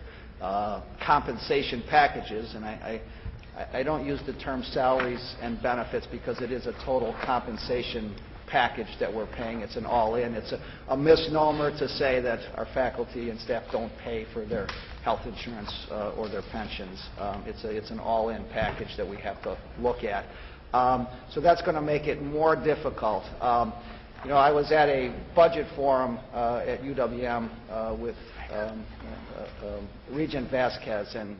compensation packages, and I don't use the term salaries and benefits because it is a total compensation package that we're paying. It's an all-in. It's a misnomer to say that our faculty and staff don't pay for their health insurance or their pensions. It's an all-in package that we have to look at. So that's going to make it more difficult. I was at a budget forum at UWM with Regent Vasquez, and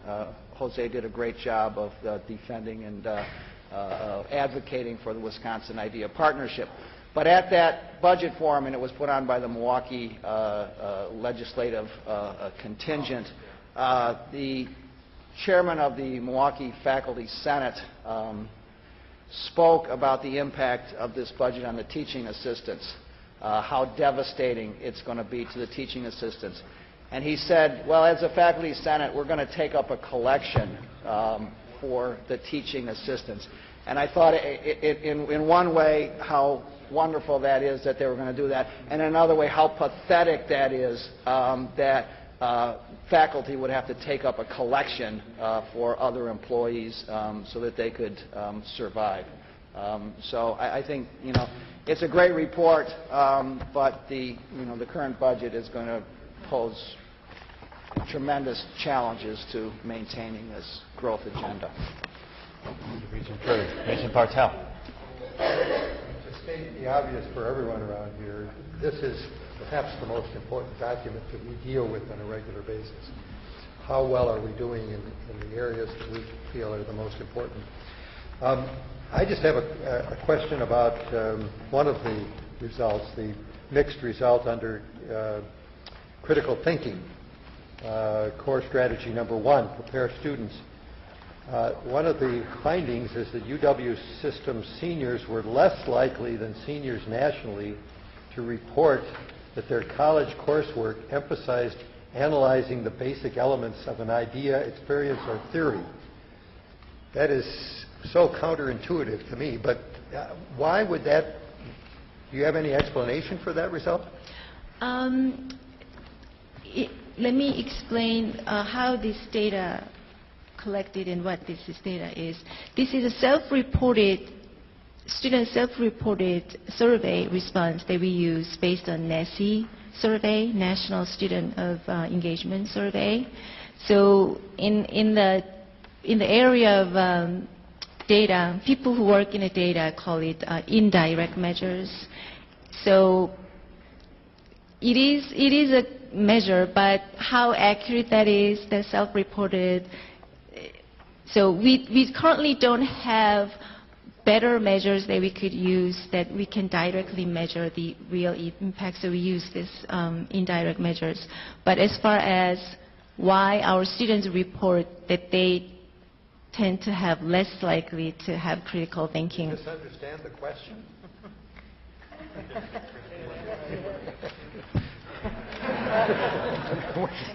Jose did a great job of defending and advocating for the Wisconsin Idea Partnership. But at that budget forum, and it was put on by the Milwaukee legislative contingent, the chairman of the Milwaukee Faculty Senate spoke about the impact of this budget on the teaching assistants, how devastating it's going to be to the teaching assistants. And he said, well, as a faculty senate, we're going to take up a collection for the teaching assistants. And I thought, in one way, how wonderful that is that they were going to do that, and in another way, how pathetic that is that faculty would have to take up a collection for other employees so that they could survive. So I think, it's a great report, but the current budget is going to pose tremendous challenges to maintaining this growth agenda. Regent Bartel. To state the obvious for everyone around here, this is perhaps the most important document that we deal with on a regular basis. How well are we doing in the areas that we feel are the most important? I just have a question about one of the results, the mixed result under critical thinking. core strategy number 1, prepare students. One of the findings is that UW system seniors were less likely than seniors nationally to report that their college coursework emphasized analyzing the basic elements of an idea, experience, or theory. That is so counterintuitive to me, but why would that, do you have any explanation for that result? Let me explain how this data collected and what this data is. This is a student self-reported survey response that we use based on NSE survey, National Student of Engagement Survey. So in the area of data, people who work in the data call it indirect measures. So it is a measure, but how accurate that is, that's self-reported. So we currently don't have better measures that we could use that we can directly measure the real impact, so we use this indirect measures. But as far as why our students report that they tend to have less likely to have critical thinking. Do you misunderstand the question?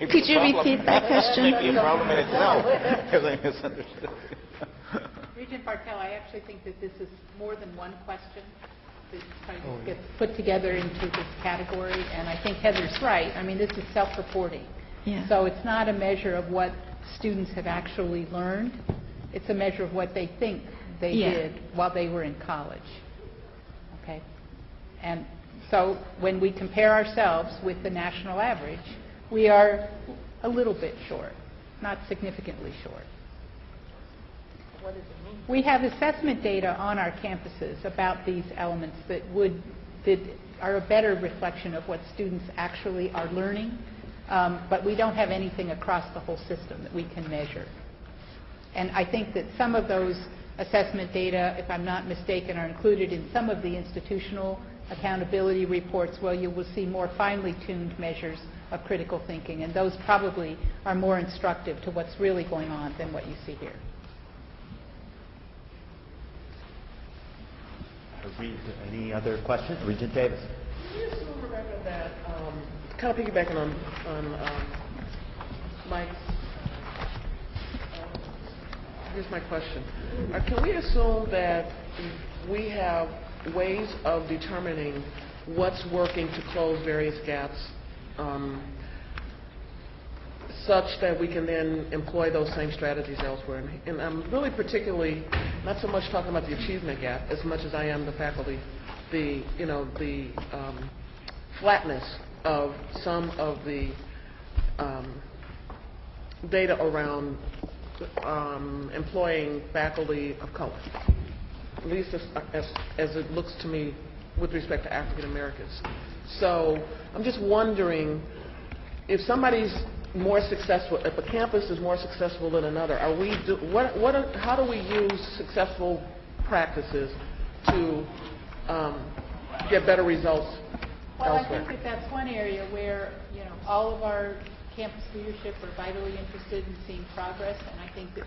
Could you repeat that question? Maybe a problem in itself, because I misunderstood. Regent Bartel, I actually think that this is more than one question that kind of gets put together into this category, and I think Heather's right. I mean, this is self-reporting. Yeah. So it's not a measure of what students have actually learned. It's a measure of what they think they did while they were in college. Okay? And so when we compare ourselves with the national average, we are a little bit short, not significantly short. What does it mean? We have assessment data on our campuses about these elements that are a better reflection of what students actually are learning, but we don't have anything across the whole system that we can measure. And I think that some of those assessment data, if I'm not mistaken, are included in some of the institutional accountability reports where you will see more finely tuned measures of critical thinking, and those probably are more instructive to what's really going on than what you see here. Any other questions? Regent Davis. Can we assume, Rebecca, that, kind of piggybacking on Mike's, here's my question. Can we assume that we have ways of determining what's working to close various gaps such that we can then employ those same strategies elsewhere? And I'm really particularly not so much talking about the achievement gap as much as I am the faculty, the flatness of some of the data around employing faculty of color, at least as it looks to me with respect to African Americans. So I'm just wondering if somebody's more successful, if a campus is more successful than another, how do we use successful practices to get better results elsewhere? I think that that's one area where all of our campus leadership are vitally interested in seeing progress, and I think that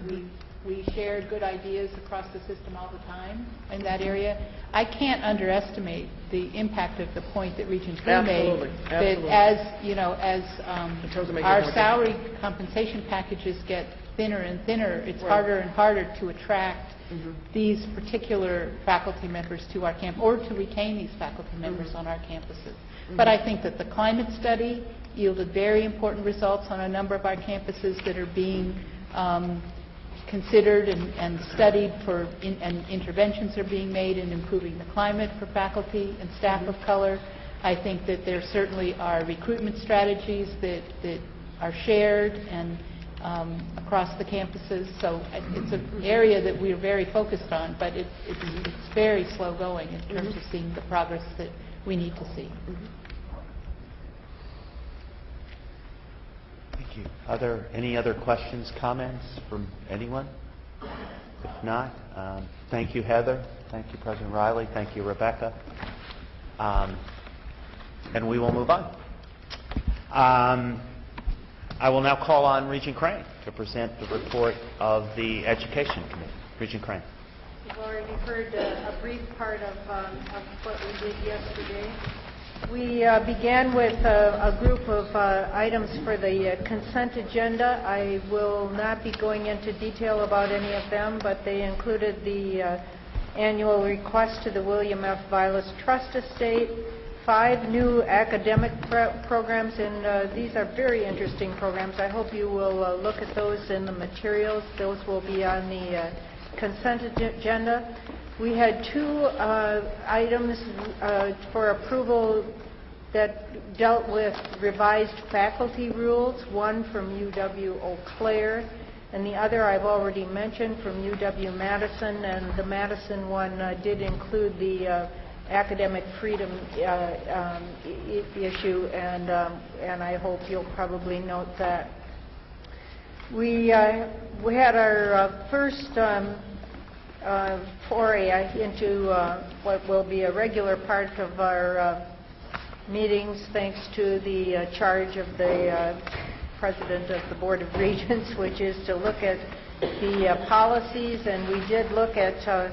we share good ideas across the system all the time in that area. I can't underestimate the impact of the point that Regent Blue made, that as our salary compensation packages get thinner and thinner, it's harder and harder to attract these particular faculty members to our campus, or to retain these faculty members on our campuses. But I think that the climate study yielded very important results on a number of our campuses that are being considered and studied and interventions are being made in improving the climate for faculty and staff of color. I think that there certainly are recruitment strategies that are shared and across the campuses. So it's an area that we're very focused on, but it's very slow going in terms of seeing the progress that we need to see. Thank you. Are there any other questions, comments from anyone? If not, thank you, Heather. Thank you, President Riley. Thank you, Rebecca. And we will move on. I will now call on Regent Crane to present the report of the Education Committee. Regent Crane. You've already heard a brief part of what we did yesterday. We began with a group of items for the consent agenda. I will not be going into detail about any of them, but they included the annual request to the William F. Vilas Trust Estate, 5 new academic programs, and these are very interesting programs. I hope you will look at those in the materials. Those will be on the consent agenda. We had 2 items for approval that dealt with revised faculty rules, one from UW-Eau Claire, and the other I've already mentioned from UW-Madison, and the Madison one did include the academic freedom issue, and I hope you'll probably note that. We had our first foray into what will be a regular part of our meetings, thanks to the charge of the President of the Board of Regents, which is to look at the policies, and we did look at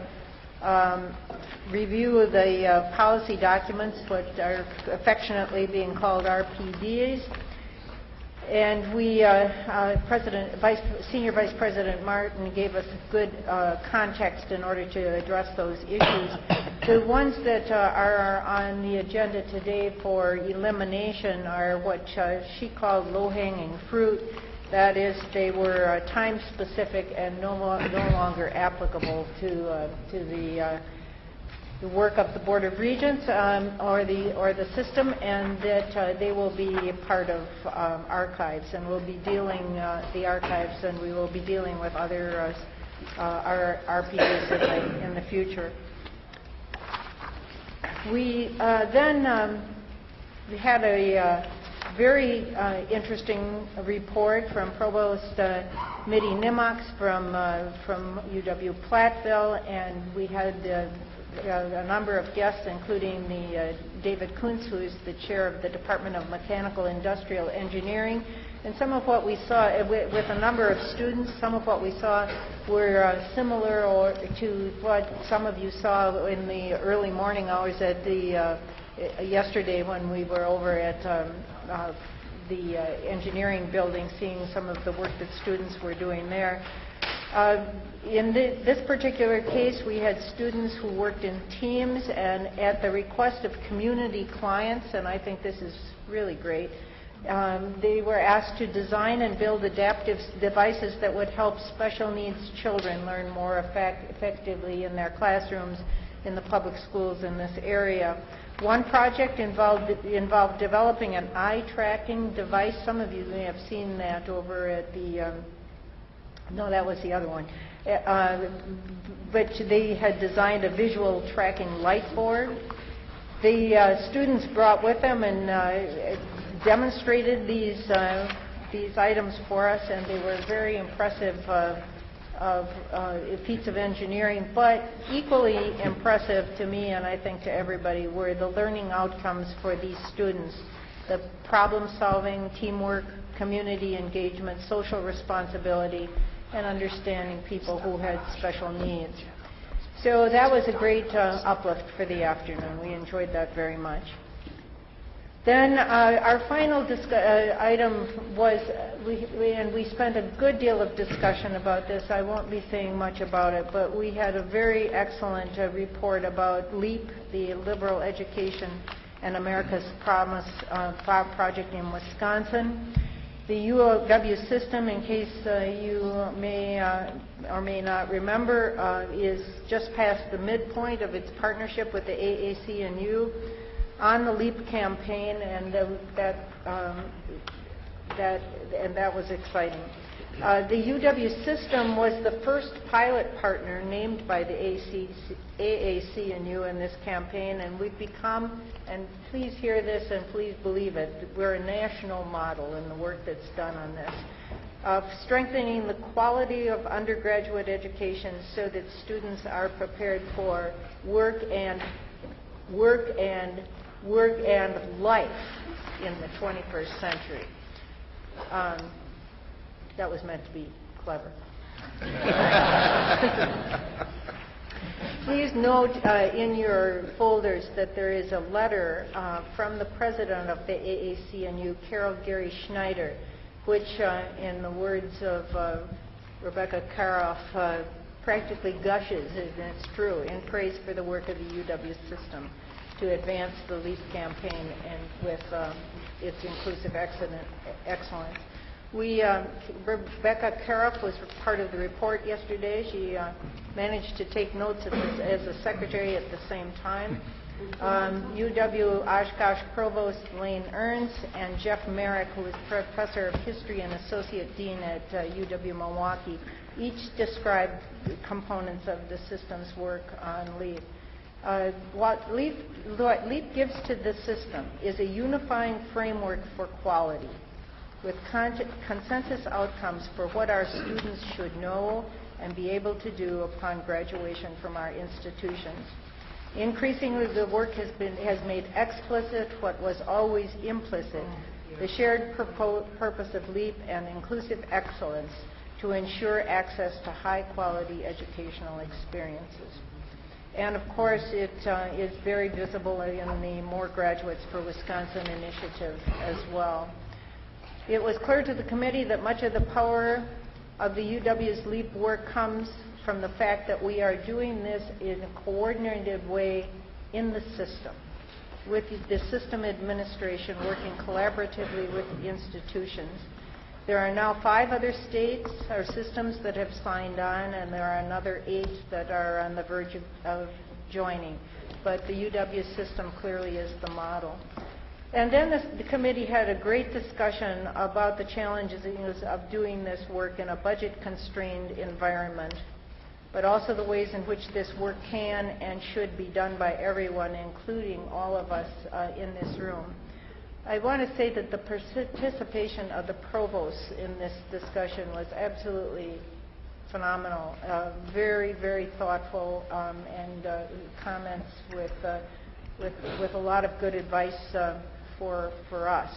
review of the policy documents, what are affectionately being called RPDs. And we, Senior Vice President Martin gave us good context in order to address those issues. The ones that are on the agenda today for elimination are what she called low-hanging fruit. That is, they were time-specific and no longer applicable to the work of the Board of Regents or the system, and that they will be part of archives, and we'll be dealing the archives, and we will be dealing with other RPGs in the future. We then we had a very interesting report from Provost Mitty Nimmox from UW-Platteville, and we had a number of guests, including David Kuntz, who is the chair of the Department of Mechanical Industrial Engineering. And some of what we saw, with a number of students, some of what we saw were similar to what some of you saw in the early morning hours at the yesterday when we were over at the engineering building, seeing some of the work that students were doing there. In this particular case, we had students who worked in teams, and at the request of community clients, and I think this is really great, they were asked to design and build adaptive devices that would help special needs children learn more effectively in their classrooms in the public schools in this area. One project involved developing an eye tracking device. Some of you may have seen that over at the no, that was the other one. But they had designed a visual tracking light board. The students brought with them and demonstrated these items for us, and they were very impressive feats of engineering. But equally impressive to me, and I think to everybody, were the learning outcomes for these students. The problem solving, teamwork, community engagement, social responsibility, and understanding people who had special needs. So that was a great uplift for the afternoon. We enjoyed that very much. Then our final item was, and we spent a good deal of discussion about this. I won't be saying much about it, but we had a very excellent report about LEAP, the Liberal Education and America's Promise project in Wisconsin. The UW system, in case you may or may not remember, is just past the midpoint of its partnership with the AAC and U on the LEAP campaign, and that was exciting. The UW system was the first pilot partner named by the AAC and U in this campaign, and we've become, and please hear this and please believe it, we're a national model in the work that's done on this, of strengthening the quality of undergraduate education so that students are prepared for work and life in the 21st century. That was meant to be clever. Please note in your folders that there is a letter from the president of the AAC&U, Carol Gary Schneider, which, in the words of Rebecca Karoff, practically gushes, and it's true, in praise for the work of the UW system to advance the LEAP campaign and with its inclusive excellence. Rebecca Karoff was part of the report yesterday. She managed to take notes as a secretary at the same time. UW Oshkosh Provost Lane Ernst and Jeff Merrick, who is Professor of History and Associate Dean at UW-Milwaukee, each described the components of the system's work on LEAP. What LEAP gives to the system is a unifying framework for quality, with consensus outcomes for what our students should know and be able to do upon graduation from our institutions. Increasingly, the work has made explicit what was always implicit, the shared purpose of LEAP and inclusive excellence to ensure access to high-quality educational experiences. And of course, it is very visible in the More Graduates for Wisconsin initiative as well. It was clear to the committee that much of the power of the UW's LEAP work comes from the fact that we are doing this in a coordinated way in the system, with the system administration working collaboratively with the institutions. There are now 5 other states or systems that have signed on, and there are another 8 that are on the verge of joining. But the UW system clearly is the model. And then the committee had a great discussion about the challenges of doing this work in a budget-constrained environment, but also the ways in which this work can and should be done by everyone, including all of us in this room. I want to say that the participation of the provosts in this discussion was absolutely phenomenal, very, very thoughtful, and comments with a lot of good advice for us.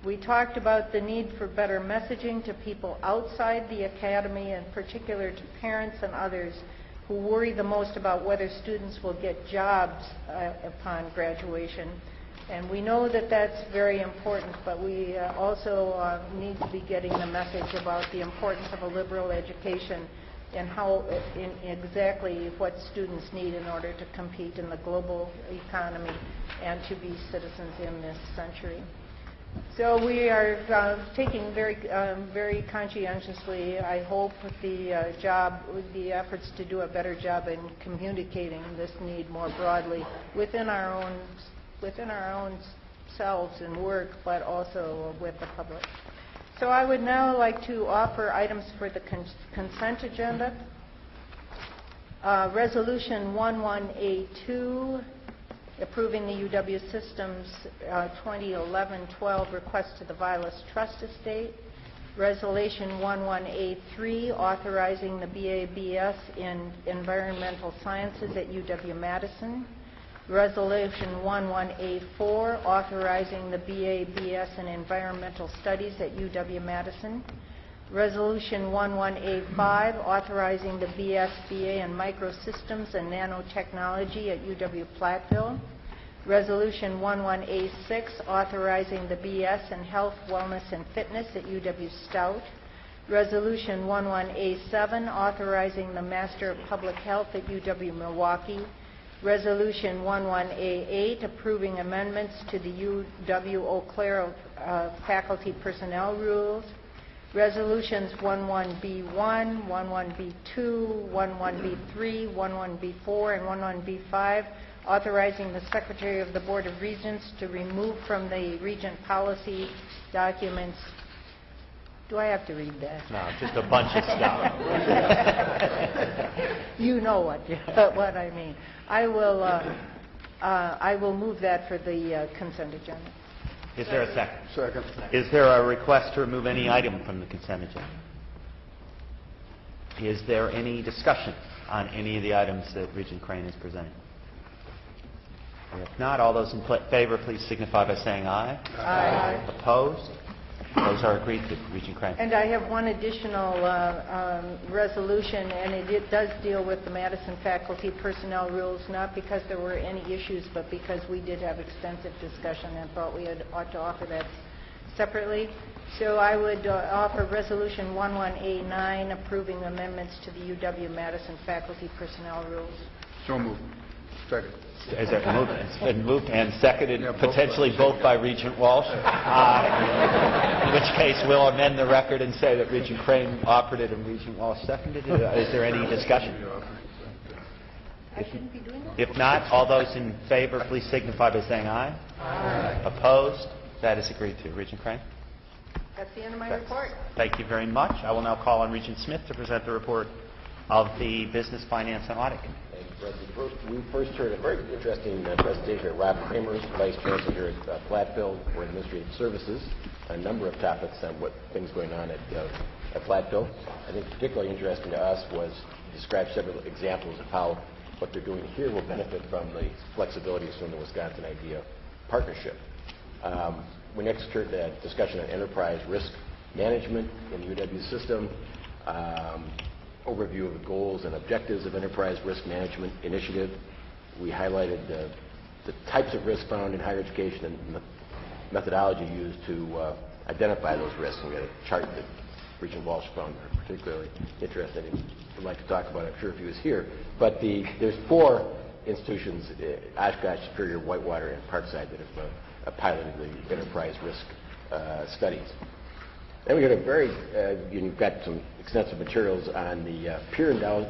We talked about the need for better messaging to people outside the academy, in particular to parents and others who worry the most about whether students will get jobs upon graduation. And we know that that's very important, but we also need to be getting the message about the importance of a liberal education and how exactly what students need in order to compete in the global economy and to be citizens in this century. So we are taking very conscientiously, I hope, the efforts to do a better job in communicating this need more broadly within our own selves and work, but also with the public. So I would now like to offer items for the consent agenda. Resolution 11A2, approving the UW Systems 2011-12 request to the Vilas Trust Estate. Resolution 11A3, authorizing the BA/BS in Environmental Sciences at UW-Madison. Resolution 11A4, authorizing the BA/BS in Environmental Studies at UW-Madison. Resolution 11A5, authorizing the BS/BA in Microsystems and Nanotechnology at UW-Platteville. Resolution 11A6, authorizing the BS in Health, Wellness, and Fitness at UW-Stout. Resolution 11A7, authorizing the Master of Public Health at UW-Milwaukee. Resolution 11A8, approving amendments to the UW-Eau Claire faculty personnel rules. Resolutions 11B1, 11B2, 11B3, 11B4, and 11B5, authorizing the Secretary of the Board of Regents to remove from the Regent policy documents. Do I have to read that? No, just a bunch of stuff. You know what I mean. I will move that for the consent agenda. Is there a second? Second. Is there a request to remove any item from the consent agenda? Is there any discussion on any of the items that Regent Crane is presenting? If not, all those in favor, please signify by saying aye. Aye. Opposed? Those are agreed to. Regent Crane. And I have one additional resolution, and it does deal with the Madison faculty personnel rules, not because there were any issues, but because we did have extensive discussion and thought we ought to offer that separately. So I would offer Resolution 1189, approving amendments to the UW-Madison faculty personnel rules. So moved. Second. Is there moved? It's been moved and seconded, potentially both by Regent Walsh. In which case, we'll amend the record and say that Regent Crane offered it and Regent Walsh seconded it. Is there any discussion? If not, all those in favor, please signify by saying aye. Aye. Opposed? That is agreed to. Regent Crane? That's the end of my report. Thank you very much. I will now call on Regent Smith to present the report of the Business, Finance, and Audit Committee. Thank you, President. We first heard a very interesting presentation at Rob Kramer, Vice Chancellor here at Platteville for Administrative Services, a number of topics on what things going on at Platteville. I think particularly interesting to us was to describe several examples of how what they're doing here will benefit from the flexibilities from the Wisconsin IDEA partnership. We next heard a discussion on enterprise risk management in the UW system, overview of the goals and objectives of enterprise risk management initiative. We highlighted the types of risks found in higher education and methodology used to identify those risks. And we had a chart that Regent Walsh found particularly interesting and would like to talk about, I'm sure, if he was here. But there's 4 institutions, Oshkosh, Superior, Whitewater, and Parkside, that have piloted the enterprise risk studies. Then we got you've got some extensive materials on the peer endowment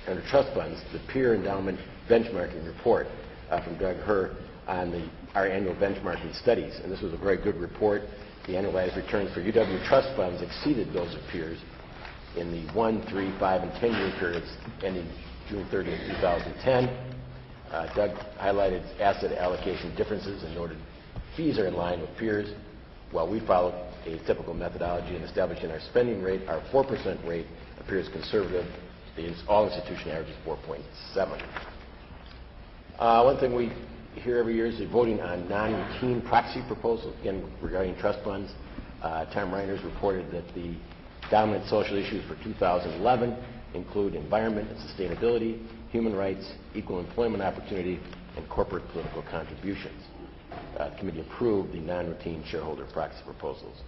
under trust funds, the peer endowment benchmarking report from Doug Herr on our annual benchmarking studies. And this was a very good report. The annualized returns for UW trust funds exceeded those of peers in the 1, 3, 5, and 10-year periods ending June 30, 2010. Doug highlighted asset allocation differences and noted fees are in line with peers, while we followed a typical methodology in establishing our spending rate. Our 4% rate appears conservative. The all-institution average is 4.7. One thing we hear every year is the voting on non-routine proxy proposals, again, regarding trust funds. Tom Reiners reported that the dominant social issues for 2011 include environment and sustainability, human rights, equal employment opportunity, and corporate political contributions. The committee approved the non-routine shareholder proxy proposals.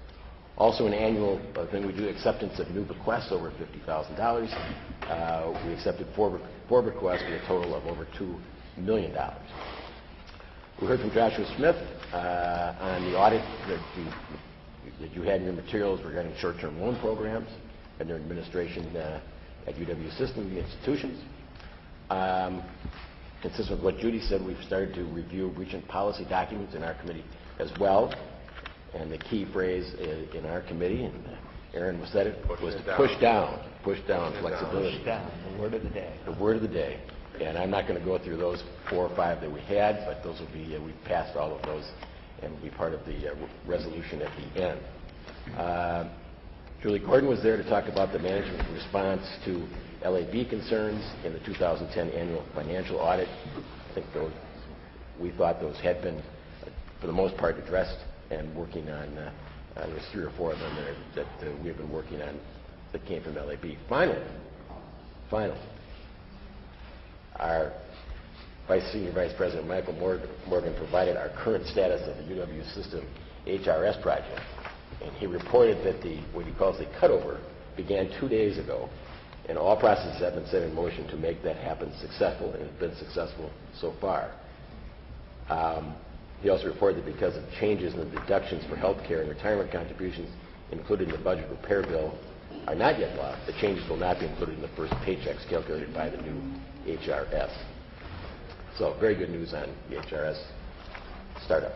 Also, an annual thing we do, acceptance of new bequests over $50,000. We accepted four requests with a total of over $2 million. We heard from Joshua Smith on the audit that you had in your materials regarding short-term loan programs and their administration at UW system institutions. Consistent with what Judy said, we've started to review Regent policy documents in our committee as well. And the key phrase in our committee, and Aaron said it, was to push down flexibility. Push down, the word of the day. The word of the day. And I'm not going to go through those 4 or 5 that we had, but those will be, we passed all of those and will be part of the resolution at the end. Julie Gordon was there to talk about the management response to LAB concerns in the 2010 annual financial audit. I think we thought those had been, for the most part, addressed and working on, there's 3 or 4 of them there that we have been working on that came from LAB. Finally, our Senior Vice President Michael Morgan provided our current status of the UW system HRS project. And he reported that what he calls the cutover began 2 days ago, and all processes have been set in motion to make that happen successful, and have been successful so far. He also reported that because of changes in the deductions for health care and retirement contributions included in the budget repair bill are not yet law, the changes will not be included in the first paychecks calculated by the new HRS. So very good news on the HRS startup.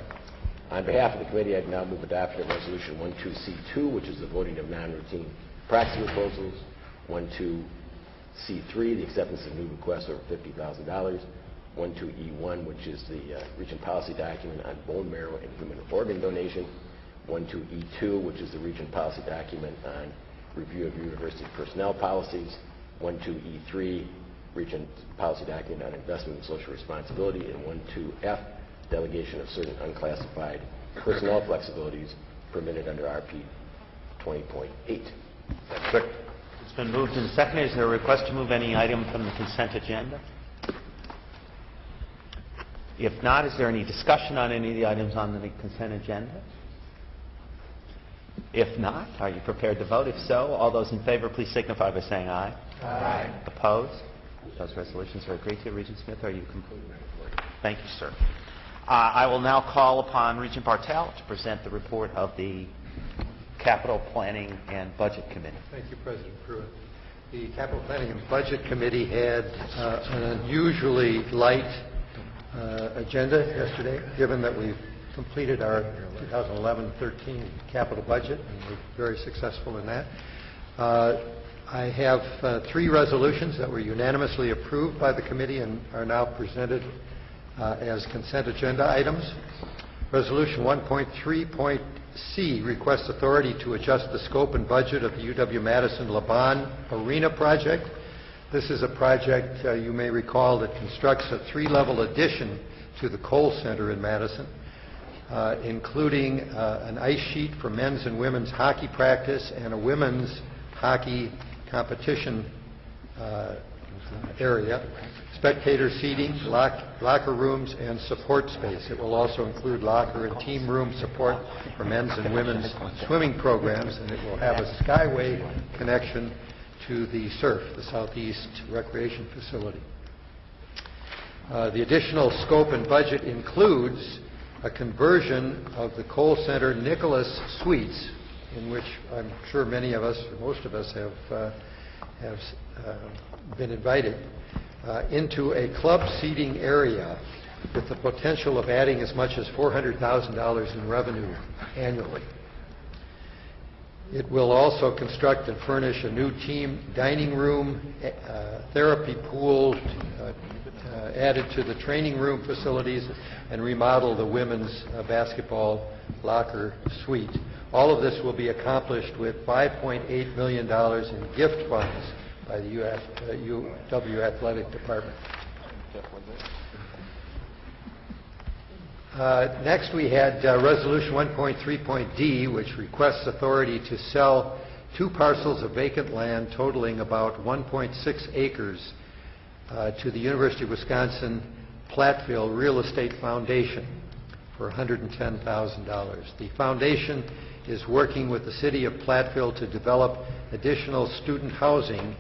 On behalf of the committee, I'd now move adoption of Resolution 12C2, which is the voting of non-routine proxy proposals, 12C3, the acceptance of new requests over $50,000, 12E1, which is the Regent policy document on bone marrow and human organ donation, 12E2, which is the Regent policy document on review of university personnel policies, 12E3, Regent policy document on investment and social responsibility, and 12F, delegation of certain unclassified personnel flexibilities permitted under RP 20.8. It's been moved and seconded. Is there a request to move any item from the consent agenda? If not, is there any discussion on any of the items on the consent agenda? If not, are you prepared to vote? If so, all those in favor, please signify by saying aye. Aye. Opposed? Those resolutions are agreed to. Regent Smith, are you complete? Thank you, sir. I will now call upon Regent Bartel to present the report of the Capital Planning and Budget Committee. Thank you, President Pruitt. The Capital Planning and Budget Committee had an unusually light agenda yesterday, given that we've completed our 2011-13 capital budget, and we're very successful in that. I have 3 resolutions that were unanimously approved by the committee and are now presented as consent agenda items. Resolution 1.3.C requests authority to adjust the scope and budget of the UW-Madison-Laban Arena project. This is a project, you may recall, that constructs a 3-level addition to the Kohl Center in Madison, including an ice sheet for men's and women's hockey practice and a women's hockey competition area, spectator seating, locker rooms, and support space. It will also include locker and team room support for men's and women's swimming programs, and it will have a skyway connection to the SURF, the Southeast Recreation Facility. The additional scope and budget includes a conversion of the Kohl Center Nicholas Suites, in which I'm sure many of us, or most of us, have been invited, into a club seating area with the potential of adding as much as $400,000 in revenue annually. It will also construct and furnish a new team dining room, therapy pool added to the training room facilities, and remodel the women's basketball locker suite. All of this will be accomplished with $5.8 million in gift funds by the UW Athletic Department. Next, we had Resolution 1.3.D, which requests authority to sell 2 parcels of vacant land totaling about 1.6 acres to the University of Wisconsin-Platteville Real Estate Foundation for $110,000. The foundation is working with the city of Platteville to develop additional student housing,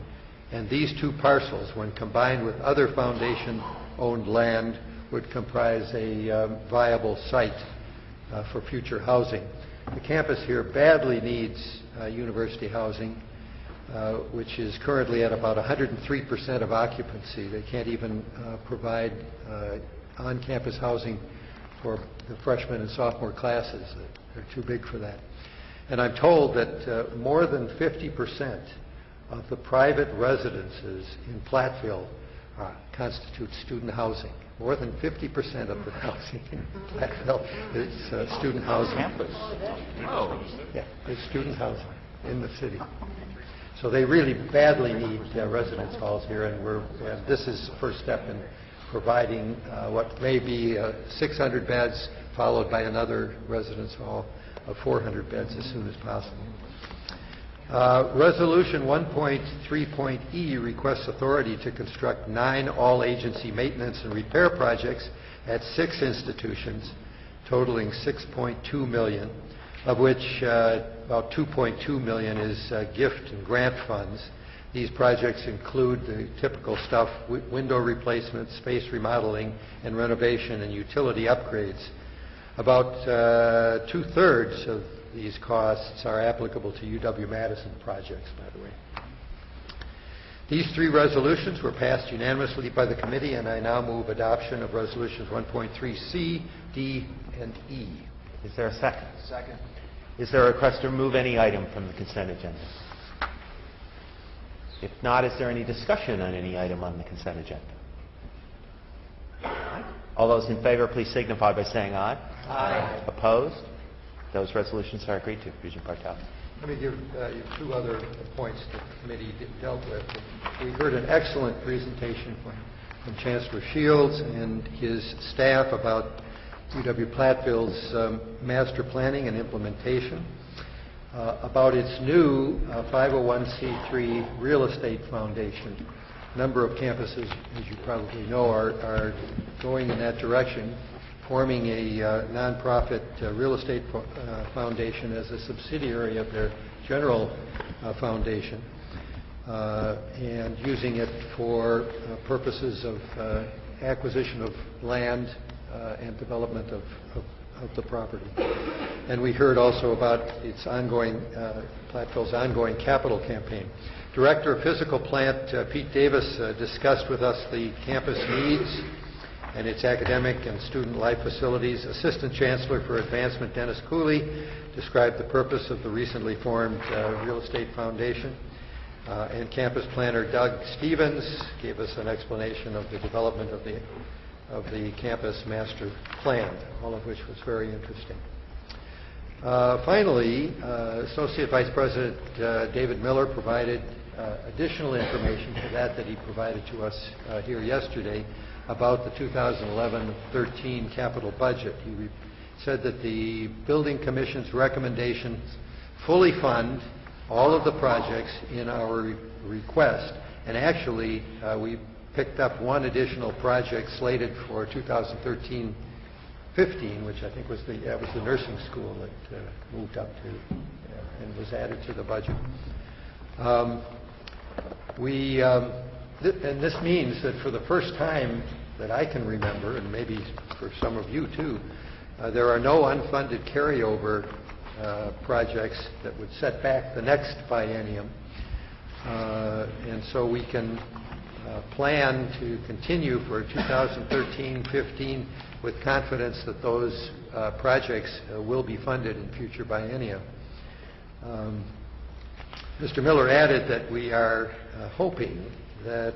and these 2 parcels, when combined with other foundation-owned land, would comprise a viable site for future housing. The campus here badly needs university housing, which is currently at about 103% of occupancy. They can't even provide on-campus housing for the freshman and sophomore classes. They're too big for that. And I'm told that more than 50% of the private residences in Platteville constitute student housing. More than 50% of the housing in Platteville is student housing. Campus. Oh. Yeah, it's student housing in the city. So they really badly need residence halls here, and this is the first step in providing what may be 600 beds, followed by another residence hall of 400 beds as soon as possible. Resolution 1.3.E requests authority to construct 9 all-agency maintenance and repair projects at 6 institutions, totaling $6.2 million, of which about $2.2 million is gift and grant funds. These projects include the typical stuff: window replacements, space remodeling, and renovation and utility upgrades. About 2/3 of these costs are applicable to UW-Madison projects, by the way. These 3 resolutions were passed unanimously by the committee, and I now move adoption of resolutions 1.3C, D, and E. Is there a second? Second. Is there a request to remove any item from the consent agenda? If not, is there any discussion on any item on the consent agenda? All those in favor, please signify by saying aye. Aye. Opposed? Those resolutions are agreed to. Regent Bartel. Let me give you 2 other points that the committee dealt with. We heard an excellent presentation from Chancellor Shields and his staff about UW-Platteville's master planning and implementation, about its new 501c3 real estate foundation. A number of campuses, as you probably know, are going in that direction, forming a nonprofit real estate foundation as a subsidiary of their general foundation, and using it for purposes of acquisition of land and development of the property. And we heard also about its ongoing, Platteville's ongoing capital campaign. Director of Physical Plant Pete Davis discussed with us the campus needs and its academic and student life facilities. Assistant Chancellor for Advancement Dennis Cooley described the purpose of the recently formed Real Estate Foundation. And campus planner Doug Stevens gave us an explanation of the development of the campus master plan, all of which was very interesting. Finally, Associate Vice President David Miller provided additional information to that he provided to us here yesterday about the 2011-13 capital budget. He said that the Building Commission's recommendations fully fund all of the projects in our request, and actually we picked up one additional project slated for 2013-15, which I think was the nursing school that moved up to and was added to the budget. And this means that for the first time that I can remember, and maybe for some of you too, there are no unfunded carryover projects that would set back the next biennium. And so we can plan to continue for 2013-15 with confidence that those projects will be funded in future biennia. Mr. Miller added that we are hoping that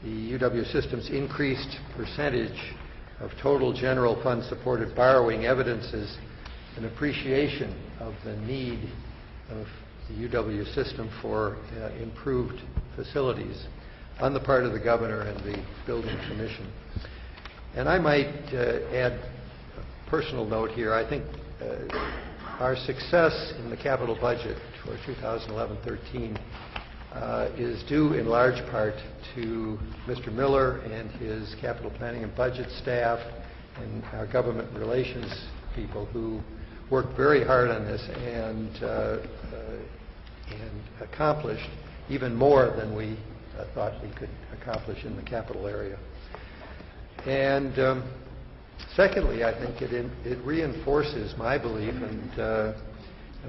the UW system's increased percentage of total general fund supported borrowing evidences an appreciation of the need of the UW system for improved facilities on the part of the governor and the Building Commission. And I might add a personal note here. I think our success in the capital budget for 2011-13 is due in large part to Mr. Miller and his capital planning and budget staff and our government relations people who worked very hard on this and accomplished even more than we thought we could accomplish in the capital area. And secondly, I think it reinforces my belief and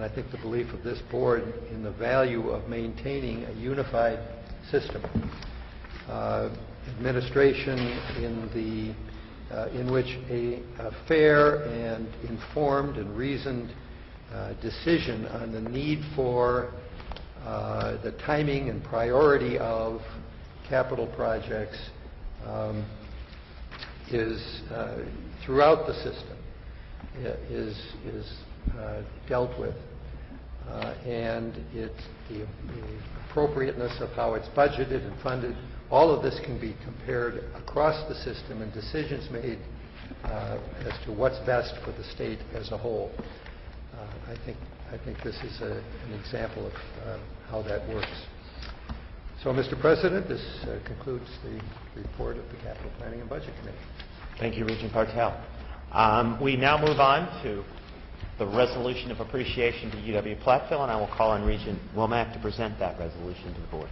I think the belief of this board in the value of maintaining a unified system. Administration in which a fair and informed and reasoned decision on the need for the timing and priority of capital projects is throughout the system is dealt with, and the appropriateness of how it's budgeted and funded. All of this can be compared across the system and decisions made as to what's best for the state as a whole. I think this is an example of how that works. So, Mr. President, this concludes the report of the Capital Planning and Budget Committee. Thank you, Regent Bartel. We now move on to the resolution of appreciation to UW-Platteville, and I will call on Regent Womack to present that resolution to the board.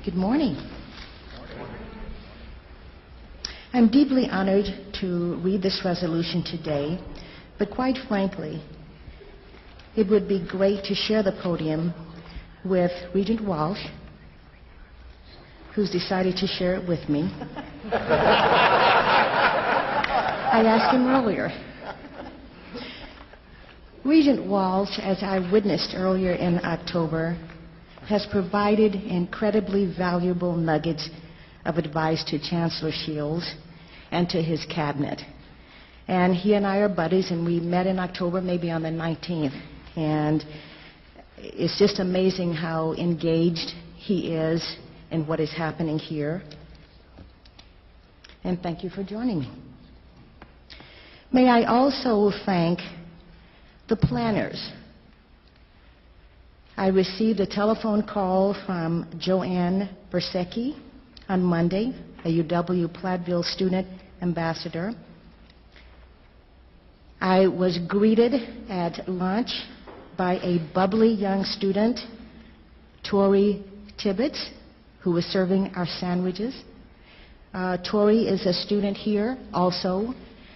Good morning. I'm deeply honored to read this resolution today, but quite frankly, it would be great to share the podium with Regent Walsh, who's decided to share it with me. I asked him earlier. Regent Walsh, as I witnessed earlier in October, has provided incredibly valuable nuggets of advice to Chancellor Shields and to his cabinet. And he and I are buddies, and we met in October, maybe on the 19th, And it's just amazing how engaged he is in what is happening here. And thank you for joining me. May I also thank the planners. I received a telephone call from Joanne Bersecki on Monday, a UW-Platteville student ambassador. I was greeted at lunch by a bubbly young student, Tori Tibbetts, who was serving our sandwiches. Tori is a student here also,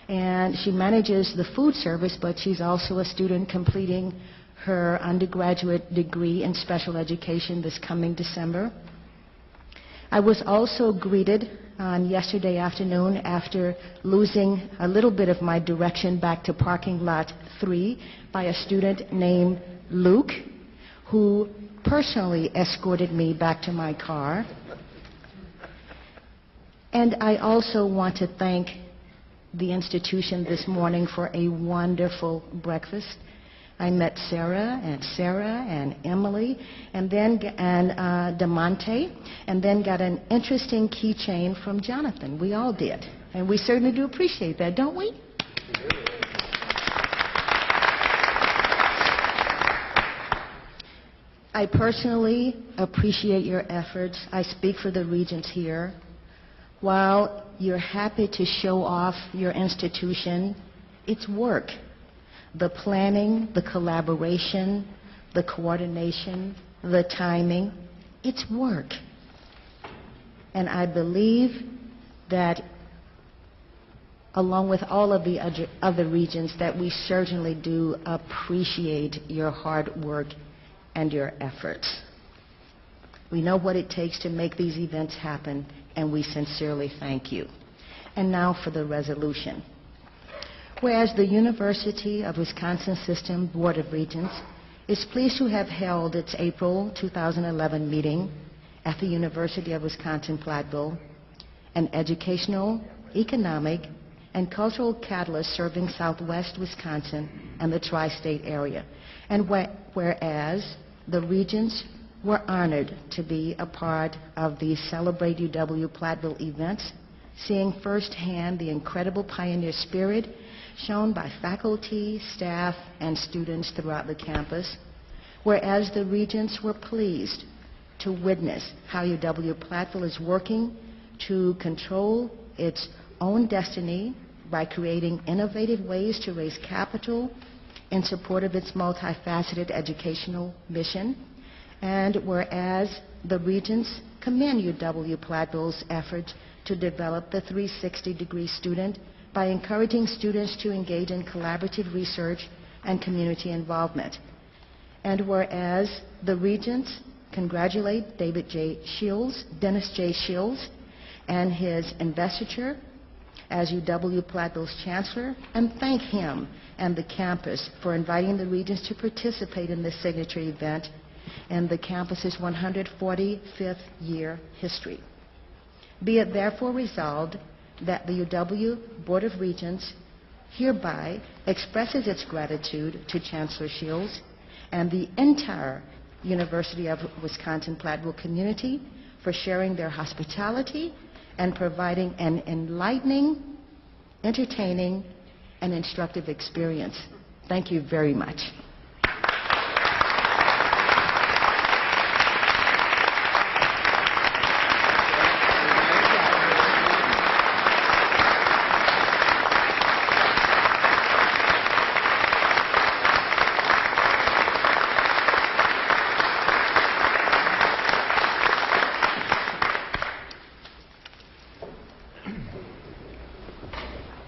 and she manages the food service, but she's also a student completing her undergraduate degree in special education this coming December. I was also greeted on yesterday afternoon after losing a little bit of my direction back to parking lot 3 by a student named Luke, who personally escorted me back to my car. And I also want to thank the institution this morning for a wonderful breakfast. I met Sarah and Emily and DeMonte, and then got an interesting keychain from Jonathan. We all did, and we certainly do appreciate that, don't we? I personally appreciate your efforts. I speak for the Regents here. While you're happy to show off your institution, it's work. The planning, the collaboration, the coordination, the timing, it's work. And I believe that along with all of the other regions, that we certainly do appreciate your hard work and your efforts. We know what it takes to make these events happen, and we sincerely thank you. And now for the resolution. Whereas the University of Wisconsin System Board of Regents is pleased to have held its April 2011 meeting at the University of Wisconsin-Platteville, an educational, economic, and cultural catalyst serving southwest Wisconsin and the tri-state area. And whereas the Regents were honored to be a part of the Celebrate UW-Platteville events, seeing firsthand the incredible pioneer spirit shown by faculty, staff, and students throughout the campus, whereas the Regents were pleased to witness how UW-Platteville is working to control its own destiny by creating innovative ways to raise capital in support of its multifaceted educational mission, and whereas the Regents commend UW-Platteville's efforts to develop the 360-degree student by encouraging students to engage in collaborative research and community involvement. And whereas the Regents congratulate Dennis J. Shields, and his investiture as UW-Platteville's chancellor, and thank him and the campus for inviting the Regents to participate in this signature event in the campus's 145th year history. Be it therefore resolved that the UW Board of Regents hereby expresses its gratitude to Chancellor Shields and the entire University of Wisconsin-Platteville community for sharing their hospitality and providing an enlightening, entertaining, and instructive experience. Thank you very much.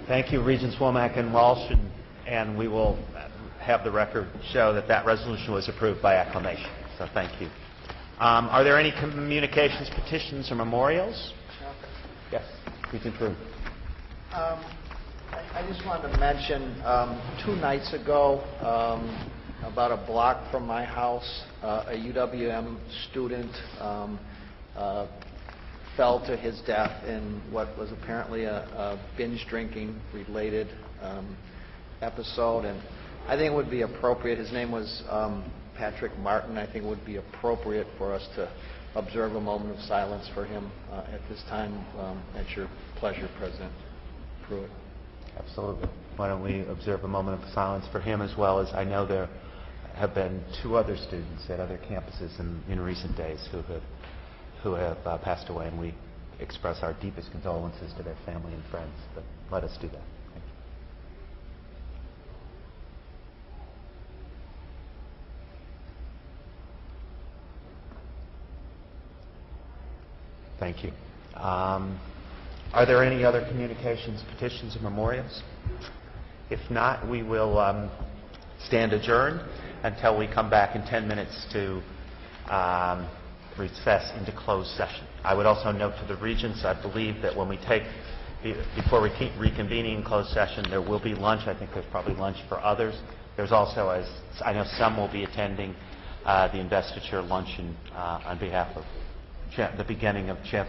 Thank you, Regents Womack and Walsh, and we will have the record show that that resolution was approved by acclamation. So thank you. Are there any communications, petitions, or memorials? Yes, Regent Drew. I just wanted to mention 2 nights ago, about a block from my house, a UWM student fell to his death in what was apparently a binge drinking related episode, and I think it would be appropriate, his name was Patrick Martin, I think it would be appropriate for us to observe a moment of silence for him at this time. At your pleasure, President Pruitt. Absolutely. Why don't we observe a moment of silence for him, as well as I know there have been 2 other students at other campuses in recent days who have passed away, and we express our deepest condolences to their family and friends. But let us do that. Thank you. Are there any other communications, petitions, or memorials? If not, we will stand adjourned until we come back in 10 minutes to recess into closed session. I would also note to the Regents, I believe that when we before reconvening in closed session, there will be lunch. I think there's probably lunch for others. There's also, as I know some will be attending the investiture luncheon on behalf of the beginning of Chancellor